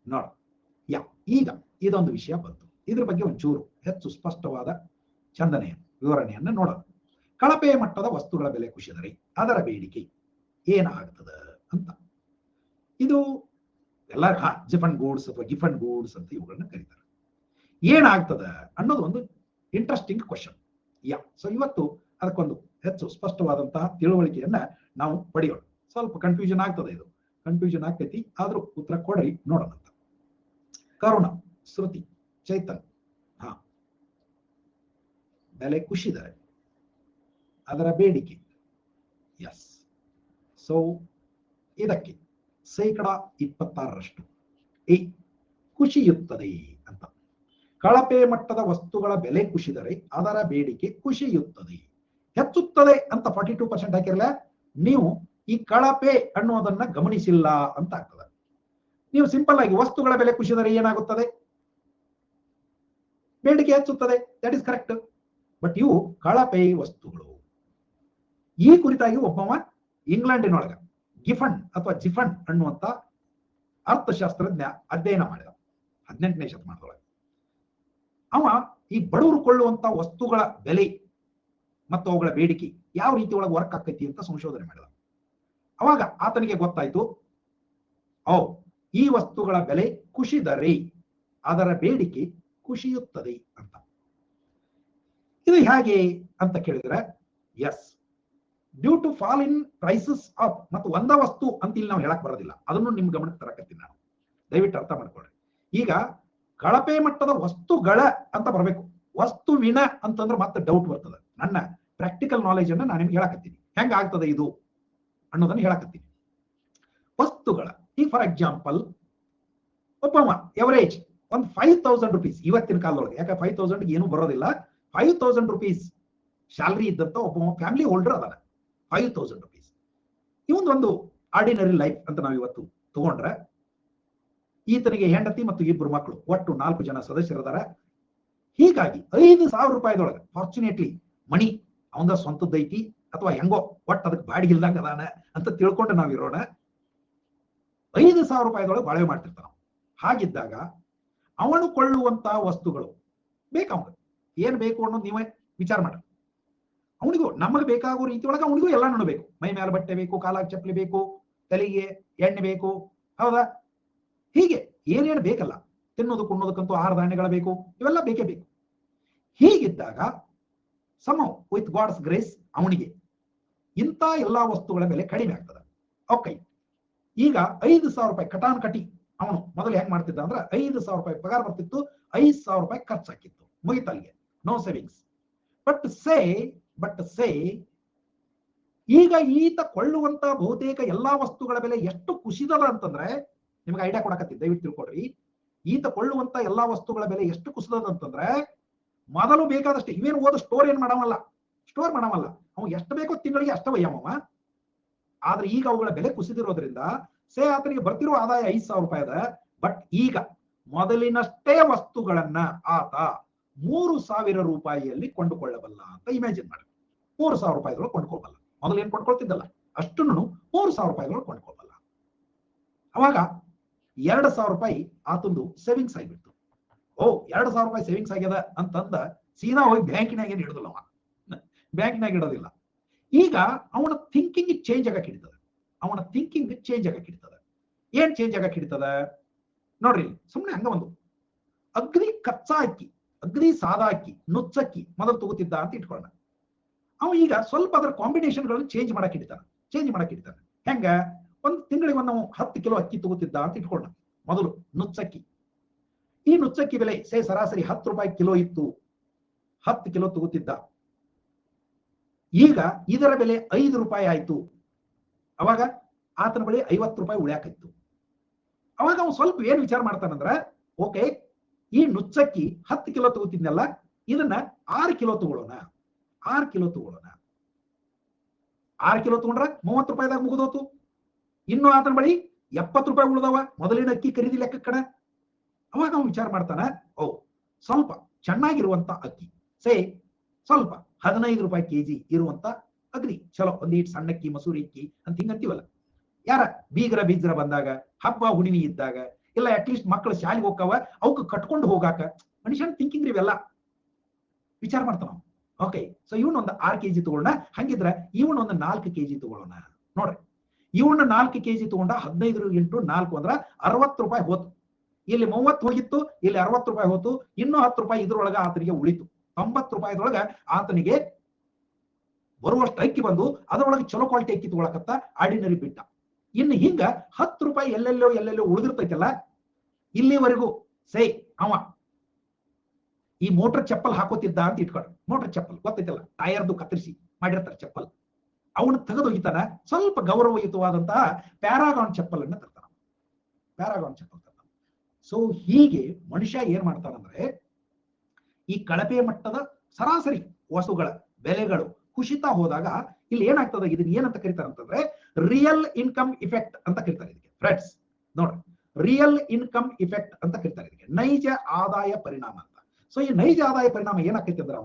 ನೋಡ. ಈಗ ಇದೊಂದು ವಿಷಯ ಬಂತು. ಇದ್ರ ಬಗ್ಗೆ ಒಂಚೂರು ಹೆಚ್ಚು ಸ್ಪಷ್ಟವಾದ ಚಂದನೆಯ ವಿವರಣೆಯನ್ನು ನೋಡೋಣ. ಕಳಪೆ ಮಟ್ಟದ ವಸ್ತುಗಳ ಬೆಲೆ ಕುಸಿದರೆ ಅದರ ಬೇಡಿಕೆ ಏನಾಗ್ತದ ಅಂತ. ಇದು ಎಲ್ಲ ಜಿಫನ್ ಗೂಡ್ಸ್ ಅಥವಾ ಗಿಫನ್ ಗೂಡ್ಸ್ ಅಂತ ಇವುಗಳನ್ನ ಕರೀತಾರೆ. ಏನಾಗ್ತದ ಅನ್ನೋದು ಒಂದು ಇಂಟ್ರೆಸ್ಟಿಂಗ್ ಕ್ವಶನ್. ಸೊ ಇವತ್ತು ಅದಕ್ಕೊಂದು ಹೆಚ್ಚು ಸ್ಪಷ್ಟವಾದಂತಹ ತಿಳುವಳಿಕೆಯನ್ನ ನಾವು ಪಡೆಯೋಣ. ಸ್ವಲ್ಪ ಕನ್ಫ್ಯೂಷನ್ ಆಗ್ತದೆ, ಇದು ಕನ್ಫ್ಯೂಷನ್ ಆಗ್ತೈತಿ, ಆದ್ರೂ ಉತ್ತರ ಕೊಡ್ರಿ ನೋಡೋಣ. ಕರುಣ, ಶ್ರುತಿ, ಚೈತನ್, ಬೆಲೆ ಕುಸಿದರೆ ಅದರ ಬೇಡಿಕೆ. ಎಸ್. ಸೊ ಇದಕ್ಕೆ 26% ಕುಸಿಯುತ್ತದೆ ಅಂತ. ಕಳಪೆ ಮಟ್ಟದ ವಸ್ತುಗಳ ಬೆಲೆ ಕುಸಿದರೆ ಅದರ ಬೇಡಿಕೆ ಕುಸಿಯುತ್ತದೆ, ಹೆಚ್ಚುತ್ತದೆ ಅಂತ 42% ಹಾಕಿರಲ್ಲ. ನೀವು ಈ ಕಳಪೆ ಅನ್ನೋದನ್ನ ಗಮನಿಸಿಲ್ಲ ಅಂತ ಆಗ್ತದೆ. ನೀವು ಸಿಂಪಲ್ ಆಗಿ ವಸ್ತುಗಳ ಬೆಲೆ ಕುಸಿದರೆ ಏನಾಗುತ್ತದೆ? ಬೇಡಿಕೆ ಹೆಚ್ಚುತ್ತದೆ. That is correct. ಬಟ್ ಇವು ಕಳಪೆ ವಸ್ತುಗಳು. ಈ ಕುರಿತಾಗಿ ಒಬ್ಬವ ಇಂಗ್ಲೆಂಡಿನೊಳಗ ಗಿಫನ್ ಅಥವಾ ಜಿಫನ್ ಅನ್ನುವಂತ ಅರ್ಥಶಾಸ್ತ್ರಜ್ಞ ಅಧ್ಯಯನ ಮಾಡಿದ 18ನೇ ಶತಮಾನದೊಳಗೆ. ಅವ ಈ ಬಡವರು ಕೊಳ್ಳುವಂತ ವಸ್ತುಗಳ ಬೆಲೆ ಮತ್ತು ಅವುಗಳ ಬೇಡಿಕೆ ಯಾವ ರೀತಿ ಒಳಗೆ ವರ್ಕ್ ಆಕೈತಿ ಅಂತ ಸಂಶೋಧನೆ ಮಾಡಿದ. ಅವಾಗ ಆತನಿಗೆ ಗೊತ್ತಾಯ್ತು, ಈ ವಸ್ತುಗಳ ಬೆಲೆ ಕುಸಿದರೆ ಅದರ ಬೇಡಿಕೆ ಕುಸಿಯುತ್ತದೆ ಅಂತ. ಇದು ಹೇಗೆ ಅಂತ ಕೇಳಿದ್ರೆ, yes, due to fall in prices of, ಮತ್ತು ಒಂದ ವಸ್ತು ಅಂತ ಇಲ್ಲಿ ನಾವು ಹೇಳಕ್ ಬರೋದಿಲ್ಲ, ಅದನ್ನು ನಿಮ್ ಗಮನಕ್ಕೆ ತರಕತ್ತೀನಿ ನಾನು, ದಯವಿಟ್ಟು ಅರ್ಥ ಮಾಡ್ಕೊಳ್ರಿ. ಈಗ ಕಳಪೆ ಮಟ್ಟದ ವಸ್ತುಗಳ ಅಂತ ಬರಬೇಕು. ವಸ್ತುವಿನ ಅಂತಂದ್ರೆ ಮತ್ತೆ ಡೌಟ್ ಬರ್ತದೆ. ನನ್ನ ಪ್ರಾಕ್ಟಿಕಲ್ ನಾಲೆಜ್ ಅನ್ನ ನಾನು ನಿಮ್ಗೆ ಹೇಳಕತ್ತೀನಿ, ಹೆಂಗ ಆಗ್ತದೆ ಇದು ಅನ್ನೋದನ್ನ ಹೇಳಕತ್ತೀನಿ. ವಸ್ತುಗಳ, ಈ ಫಾರ್ ಎಕ್ಸಾಂಪಲ್ ಒಬ್ಬ ಎವರೇಜ್ ಒಂದು 5000 ರುಪೀಸ್ ಇವತ್ತಿನ ಕಾಲದೊಳಗೆ, ಯಾಕೆ 5000 ಏನು ಬರೋದಿಲ್ಲ, 5000 ರುಪೀಸ್ ಸ್ಯಾಲರಿ ಇದ್ದಂತ ಒಬ್ಬ ಫ್ಯಾಮಿಲಿ ಹೋಲ್ಡರ್ ಅದಾನ. 5000 ರುಪೀಸ್ ಇವೊಂದು ಆರ್ಡಿನರಿ ಲೈಫ್ ಅಂತ ನಾವು ಇವತ್ತು ತಗೊಂಡ್ರೆ, ಈತನಿಗೆ ಹೆಂಡತಿ ಮತ್ತು 2 ಮಕ್ಕಳು, ಒಟ್ಟು 4 ಜನ ಸದಸ್ಯರದಾರ. ಹೀಗಾಗಿ 5000 ರೂಪಾಯಿದೊಳಗೆ ಫಾರ್ಚುನೇಟ್ಲಿ ಮಣಿ ಅವಂದ ಸ್ವಂತದ್ದೈತಿ ಅಥವಾ ಹೆಂಗೋ ಒಟ್ಟು ಅದಕ್ಕೆ ಬಾಡಿಗೆ ಇಲ್ದಂಗ ಅದಾನ ಅಂತ ತಿಳ್ಕೊಂಡು ನಾವಿರೋಣ. 5000 ರೂಪಾಯಿದೊಳಗೆ ಬಾಳ್ವೆ ಮಾಡ್ತಿರ್ತಾನ. ಹಾಗಿದ್ದಾಗ ಅವನು ಕೊಳ್ಳುವಂತ ವಸ್ತುಗಳು ಬೇಕು, ಅವನು ಏನ್ ಬೇಕು ಅನ್ನೋದು ನೀವೇ ವಿಚಾರ ಮಾಡ್ರಿ. ಅವನಿಗೂ ನಮಗೆ ಬೇಕಾಗೋ ರೀತಿ ಒಳಗೆ ಅವನಿಗೂ ಎಲ್ಲ ಬೇಕು. ಮೈ ಮೇಲೆ ಬಟ್ಟೆ ಬೇಕು, ಕಾಲಾಗಿ ಚಪ್ಪಲಿ ಬೇಕು, ತಲೆಗೆ ಎಣ್ಣೆ ಬೇಕು, ಹೌದಾ? ಹೀಗೆ ಏನೇನು ಬೇಕಲ್ಲ, ತಿನ್ನೋದು ಕುಣ್ಣೋದಕ್ಕಂತೂ ಆಹಾರ ಧಾನ್ಯಗಳ ಬೇಕು, ಇವೆಲ್ಲ ಬೇಕೇ ಬೇಕು. ಹೀಗಿದ್ದಾಗ ಸಮ ವಿತ್ ಗಾಡ್ಸ್ ಗ್ರೇಸ್ ಅವನಿಗೆ ಇಂಥ ಎಲ್ಲಾ ವಸ್ತುಗಳ ಬೆಲೆ ಕಡಿಮೆ ಆಗ್ತದೆ. ಓಕೆ, ಈಗ 5000 ರೂಪಾಯಿ ಕಟಾನ್ ಕಟಿ ಅವನು ಮೊದಲು ಹೆಂಗ್ ಮಾಡ್ತಿದ್ದ ಅಂದ್ರೆ 5,000 ರೂಪಾಯಿ ಪಗಾರ ಬರ್ತಿತ್ತು, 5,000 ರೂಪಾಯಿ ಖರ್ಚು ಹಾಕಿತ್ತು, ಮುಗಿತಲ್ಲಿಗೆ, ನೋ ಸೇವಿಂಗ್ಸ್. ಬಟ್ ಸೇ ಈಗ ಈತ ಕೊಳ್ಳುವಂತ ಬಹುತೇಕ ಎಲ್ಲಾ ವಸ್ತುಗಳ ಬೆಲೆ ಎಷ್ಟು ಕುಸಿದದ ಅಂತಂದ್ರೆ, ನಿಮ್ಗೆ ಐಡಿಯಾ ಕೊಡಕತ್ತಿ, ದಯವಿಟ್ಟು ತಿಳ್ಕೊಡ್ರಿ. ಈತ ಕೊಳ್ಳುವಂತ ಎಲ್ಲಾ ವಸ್ತುಗಳ ಬೆಲೆ ಎಷ್ಟು ಕುಸಿದದ ಅಂತಂದ್ರೆ, ಮೊದಲು ಬೇಕಾದಷ್ಟು ಇವೇನು ಓದ ಸ್ಟೋರ್ ಮಾಡವಲ್ಲ, ಅವ್ನು ಎಷ್ಟು ಬೇಕೋ ತಿಂಗಳಿಗೆ ಅಷ್ಟ ಒಯ್ಯವ. ಆದ್ರೆ ಈಗ ಅವುಗಳ ಬೆಲೆ ಕುಸಿದಿರೋದ್ರಿಂದ ಸೇ ಆತನಿಗೆ ಬರ್ತಿರೋ ಆದಾಯ 5,000 ರೂಪಾಯಿ ಅದ. ಬಟ್ ಈಗ ಮೊದಲಿನಷ್ಟೇ ವಸ್ತುಗಳನ್ನ ಆತ 3,000 ರೂಪಾಯಿಯಲ್ಲಿ ಕೊಂಡುಕೊಳ್ಳಬಲ್ಲ ಅಂತ ಇಮ್ಯಾಜಿನ್ ಮಾಡಿ. 3,000 ರೂಪಾಯಿಗಳು ಕೊಂಡ್ಕೋಬಲ್ಲ. ಮೊದಲು ಏನ್ ಕೊಂಡ್ಕೊಳ್ತಿದ್ದಲ್ಲ ಅಷ್ಟನ್ನು 3,000 ರೂಪಾಯಿಗಳು ಕೊಂಡ್ಕೋಬಲ್ಲ. ಅವಾಗ 2,000 ರೂಪಾಯಿ ಆತಂದು ಸೇವಿಂಗ್ಸ್ ಆಗಿಬಿಡ್ತು. 2,000 ರೂಪಾಯಿ ಸೇವಿಂಗ್ಸ್ ಆಗ್ಯದ ಅಂತಂದ ಸೀದಾ ಹೋಗಿ ಬ್ಯಾಂಕಿನಾಗ ಏನು ಇಡುದಿಲ್ಲ, ಬ್ಯಾಂಕಿನಾಗ ಇಡೋದಿಲ್ಲ. ಈಗ ಅವನ ಥಿಂಕಿಂಗ್ ಚೇಂಜ್ ಆಗಕ್ಕೆ ಹಿಡಿತದ. ಏನ್ ಚೇಂಜ್ ಆಗಕ್ಕೆ ಹಿಡಿತದ ನೋಡ್ರಿ. ಸುಮ್ಮನೆ ಹಂಗ ಒಂದು ಅಗ್ದಿ ಕಚ್ಚಾ ಅಕ್ಕಿ, ಅಗ್ದಿ ಸಾದಾ ಅಕ್ಕಿ, ನುಚ್ಚಕ್ಕಿ ಮೊದಲು ತಗೋತಿದ್ದ ಅಂತ ಇಟ್ಕೊಳ್ಳೋಣ. ಅವ ಈಗ ಸ್ವಲ್ಪ ಅದರ ಕಾಂಬಿನೇಷನ್ಗಳನ್ನು ಚೇಂಜ್ ಮಾಡಕ್ ಹಿಡಿತಾನೆ. ಹೆಂಗ ಒಂದು ತಿಂಗಳಿಗೆ ನಾವು 10 ಕಿಲೋ ಅಕ್ಕಿ ತಗೋತಿದ್ದ ಅಂತ ಇಟ್ಕೊಳ್ಳೋಣ. ಮೊದಲು ನುಚ್ಚಕ್ಕಿ, ಈ ನುಚ್ಚಕ್ಕಿ ಬೆಲೆ ಸರಾಸರಿ 10 ರೂಪಾಯಿ ಕಿಲೋ ಇತ್ತು, 10 ಕಿಲೋ ತಗೋತಿದ್ದ. ಈಗ ಇದರ ಬೆಲೆ 5 ರೂಪಾಯಿ ಆಯ್ತು. ಅವಾಗ ಆತನ ಬಳಿ 50 ರೂಪಾಯಿ ಉಳ್ಯಾಕಿತ್ತು. ಅವಾಗ ಅವನು ಸ್ವಲ್ಪ ಏನ್ ವಿಚಾರ ಮಾಡ್ತಾನಂದ್ರ, ಓಕೆ, ಈ ನುಚ್ಚಕ್ಕಿ 10 ಕಿಲೋ ತಗೋತಿದ್ನಲ್ಲ, ಇದನ್ನ 6 ಕಿಲೋ ತಗೊಳ್ಳೋಣ. 6 ಕಿಲೋ ತಗೊಂಡ್ರ 30 ರೂಪಾಯಿದಾಗ ಮುಗಿದೋತು. ಇನ್ನು ಆತನ ಬಳಿ 70 ರೂಪಾಯಿ ಉಳಿದವ ಮೊದಲಿನ ಅಕ್ಕಿ ಖರೀದಿ ಲೆಕ್ಕ ಕಡೆ. ಅವಾಗ ಅವನು ವಿಚಾರ ಮಾಡ್ತಾನ, ಸ್ವಲ್ಪ ಚೆನ್ನಾಗಿರುವಂತ ಅಕ್ಕಿ, ಸ್ವಲ್ಪ 15 ರೂಪಾಯಿ ಕೆಜಿ ಇರುವಂತ ಅಗ್ನಿ ಚಲೋ, ಒಂದೀಟ್ ಸಣ್ಣ ಅಕ್ಕಿ, ಮಸೂರಿ ಅಕ್ಕಿ ಅಂತ ಹಿಂಗಂತೀವಲ್ಲ, ಯಾರ ಬೀಜರ ಬಂದಾಗ, ಹಬ್ಬ ಹುಣಿವಿ ಇದ್ದಾಗ, ಇಲ್ಲ ಅಟ್ಲೀಸ್ಟ್ ಮಕ್ಕಳು ಶಾಲೆಗೆ ಹೋಗ್ತಾವ, ಅವಕ್ಕೆ ಕಟ್ಕೊಂಡು ಹೋಗಾಕ ಮನುಷ್ಯನ ಥಿಂಕಿಂಗ್ ಇವೆಲ್ಲ ವಿಚಾರ ಮಾಡ್ತಾನ. ಓಕೆ, ಸೊ ಇವನೊಂದು 6 ಕೆಜಿ ತಗೊಳ್ಳೋಣ. ಹಂಗಿದ್ರೆ ಇವನೊಂದು 4 ಕೆಜಿ ತಗೊಳ್ಳೋಣ. ನೋಡ್ರಿ, ಇವನ್ನ 4 ಕೆಜಿ ತಗೊಂಡ 15 × 4 ಅಂದ್ರ 60 ರೂಪಾಯಿ ಹೋತು. ಇಲ್ಲಿ 30 ಹೋಗಿತ್ತು, ಇಲ್ಲಿ 60 ರೂಪಾಯಿ ಹೋತು. ಇನ್ನೂ 10 ರೂಪಾಯಿ ಇದ್ರೊಳಗ ಆತನಿಗೆ ಉಳಿತು. 90 ರೂಪಾಯಿದೊಳಗ ಆತನಿಗೆ ಬರುವಷ್ಟು ಅಕ್ಕಿ ಬಂದು ಅದರೊಳಗೆ ಚಲೋ ಕ್ವಾಲಿಟಿ ಅಕ್ಕಿ ತಗೊಳಕತ್ತ, ಆರ್ಡಿನರಿ ಬಿಟ್ಟ. ಇನ್ನು ಹಿಂಗ 10 ರೂಪಾಯಿ ಎಲ್ಲೆಲ್ಲೋ ಉಳಿದಿರ್ತೈತಲ್ಲ, ಇಲ್ಲಿವರೆಗೂ ಅವ ಈ ಮೋಟರ್ ಚಪ್ಪಲ್ ಹಾಕೋತಿದ್ದ ಅಂತ ಇಟ್ಕೊಂಡು, ಮೋಟರ್ ಚಪ್ಪಲ್ ಗೊತ್ತೈತಲ್ಲ, ಟೈರ್ದು ಕತ್ತರಿಸಿ ಮಾಡಿರ್ತಾರೆ ಚಪ್ಪಲ್, ಅವನು ತೆಗೆದೊಗಿತಾನ. ಸ್ವಲ್ಪ ಗೌರವಯುತವಾದಂತಹ ಪ್ಯಾರಾಗಾನ್ ಚಪ್ಪಲ್ ಅನ್ನ ತರ್ತಾನ. ಸೊ ಹೀಗೆ ಮನುಷ್ಯ ಏನ್ ಮಾಡ್ತಾನಂದ್ರೆ, ಈ ಕಳಪೆ ಮಟ್ಟದ ಸರಾಸರಿ ವಸ್ತುಗಳ ಬೆಲೆಗಳು ಕುಸಿತ ಹೋದಾಗ ಇಲ್ಲಿ ಏನಾಗ್ತದೆ, ಇದನ್ನ ಏನಂತ ಕರೀತಾರೆ ಅಂತಂದ್ರೆ ರಿಯಲ್ ಇನ್ಕಮ್ ಇಫೆಕ್ಟ್ ಅಂತ ಕರೀತಾರೆ ಇದಕ್ಕೆ. ಫ್ರೆಂಡ್ಸ್ ನೋಡ್ರಿ, ರಿಯಲ್ ಇನ್ಕಮ್ ಇಫೆಕ್ಟ್ ಅಂತ ಕರೀತಾರೆ ಇದಕ್ಕೆ, ನೈಜ ಆದಾಯ ಪರಿಣಾಮ ಅಂತ. ಸೊ ಈ ನೈಜ ಆದಾಯ ಪರಿಣಾಮ ಏನಾಗ್ತೈತೆ ಅಂದ್ರೆ,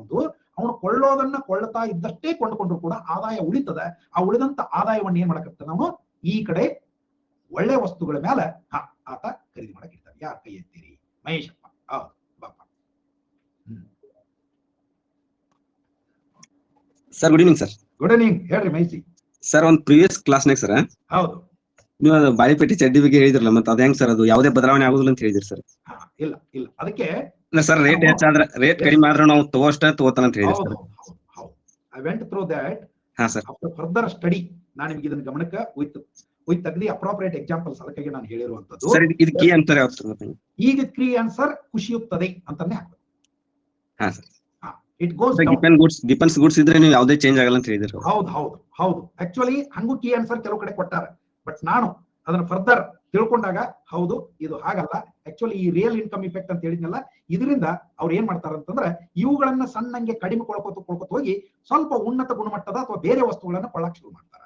ಅವನು ಕೊಳ್ಳೋದನ್ನ ಕೊಳ್ಳತಾ ಇದ್ದಷ್ಟೇ ಕೊಂಡುಕೊಂಡ್ರು ಕೂಡ ಆದಾಯ ಉಳಿತದ. ಆ ಉಳಿದಂತ ಆದಾಯವನ್ನ ಏನ್ ಮಾಡಕತ್ತ, ನಾವು ಈ ಕಡೆ ಒಳ್ಳೆ ವಸ್ತುಗಳ ಮೇಲೆ ಆತ ಖರೀದಿ ಮಾಡಕ್ ಇರ್ತಾರೆ. ಯಾರ ಕೈ ಎತ್ತೀರಿ? ಮಹೇಶಪ್ಪ. ಬಾಪ. Sir good evening sir. Good evening, ಹೇಳ್ರಿ ಮಹೇಶಿ. ಸರ್ ಒಂದು ಪ್ರೀವಿಯಸ್ ಕ್ಲಾಸ್ನಾಗ ಸರ್, ಹೌದು, ನೀವು ಬಾಳಿಪೆಟ್ಟಿ ಚಡ್ಡಿ ಬಗ್ಗೆ ಹೇಳಿದ್ರಲ್ಲ, ಮತ್ತೆ ಅದ ಹೆಂಗ್ ಸರ್, ಅದು ಯಾವುದೇ ಬದಲಾವಣೆ ಆಗುದಿಲ್ಲ ಅಂತ ಹೇಳಿದ್ರಿ ಸರ್. ಇಲ್ಲ ಅದಕ್ಕೆ ಸರ್ ರೇಟ್ ಹೆಚ್ಚಾದ್ರೆ, ರೇಟ್ ಕಡಿಮೆ ಆದ್ರೆ ನಾವು ತಗೋತಾನ ಅಂತ ಹೇಳಿದ್ರಿ sir. I went through that. ಹಾ ಸರ್. ಆಫ್ಟರ್ ಫರ್ದರ್ ಸ್ಟಡಿ ನಾನು ನಿಮ್ಗೆ ಇದನ್ನ ಗಮನಕ್ಕೆ ವಿತ್ ಅಗ್ದಿ ಅಪ್ರೋಪ್ರಿಯೇಟ್ ಎಕ್ಸಾಂಪಲ್ಸ್ ಅದಕ್ಕಾಗಿ ನಾನು ಹೇಳಿರುವಂತದ್ದು. ಸರ್ ಇದು ಕೀ ಆನ್ಸರ್ ಯಾವ್ದು ಸರ್? ಈಗ ಕೀ ಆನ್ಸರ್ ಕುಸಿಯುತ್ತದೆ ಅಂತಾನೆ ಹಾಕ್ಬೇಕು. ಹಾ sir. It goes depends goods ಇದ್ರೆ ನೀವು ಯಾವುದೇ ಚೇಂಜ್ ಆಗಲ್ಲ ಅಂತ ಹೇಳಿದ್ರಿ. ಹೌದು ಆಕ್ಚುಲಿ ಹಂಗೂ ಕೀ ಆನ್ಸರ್ ಕೆಲವು ಕಡೆ ಕೊಟ್ಟಾರೆ. ಬಟ್ ನಾನು ಅದನ್ನ ಫರ್ದರ್ ತಿಳ್ಕೊಂಡಾಗ ಹೌದು ಇದು ಹಾಗಲ್ಲ. ಆಕ್ಚುಲಿ ಈ ರಿಯಲ್ ಇನ್ಕಮ್ ಇಫೆಕ್ಟ್ ಅಂತ ಹೇಳಿದ್ನಲ್ಲ, ಇದರಿಂದ ಅವ್ರು ಏನ್ ಮಾಡ್ತಾರೆ ಅಂತಂದ್ರೆ, ಇವುಗಳನ್ನ ಸಣ್ಣಂಗೆ ಕಡಿಮೆ ಕೊಳ್ಕೊತ ಹೋಗಿ ಸ್ವಲ್ಪ ಉನ್ನತ ಗುಣಮಟ್ಟದ ಅಥವಾ ಬೇರೆ ವಸ್ತುಗಳನ್ನ ಕೊಳ್ಳಕ್ ಶುರು ಮಾಡ್ತಾರೆ.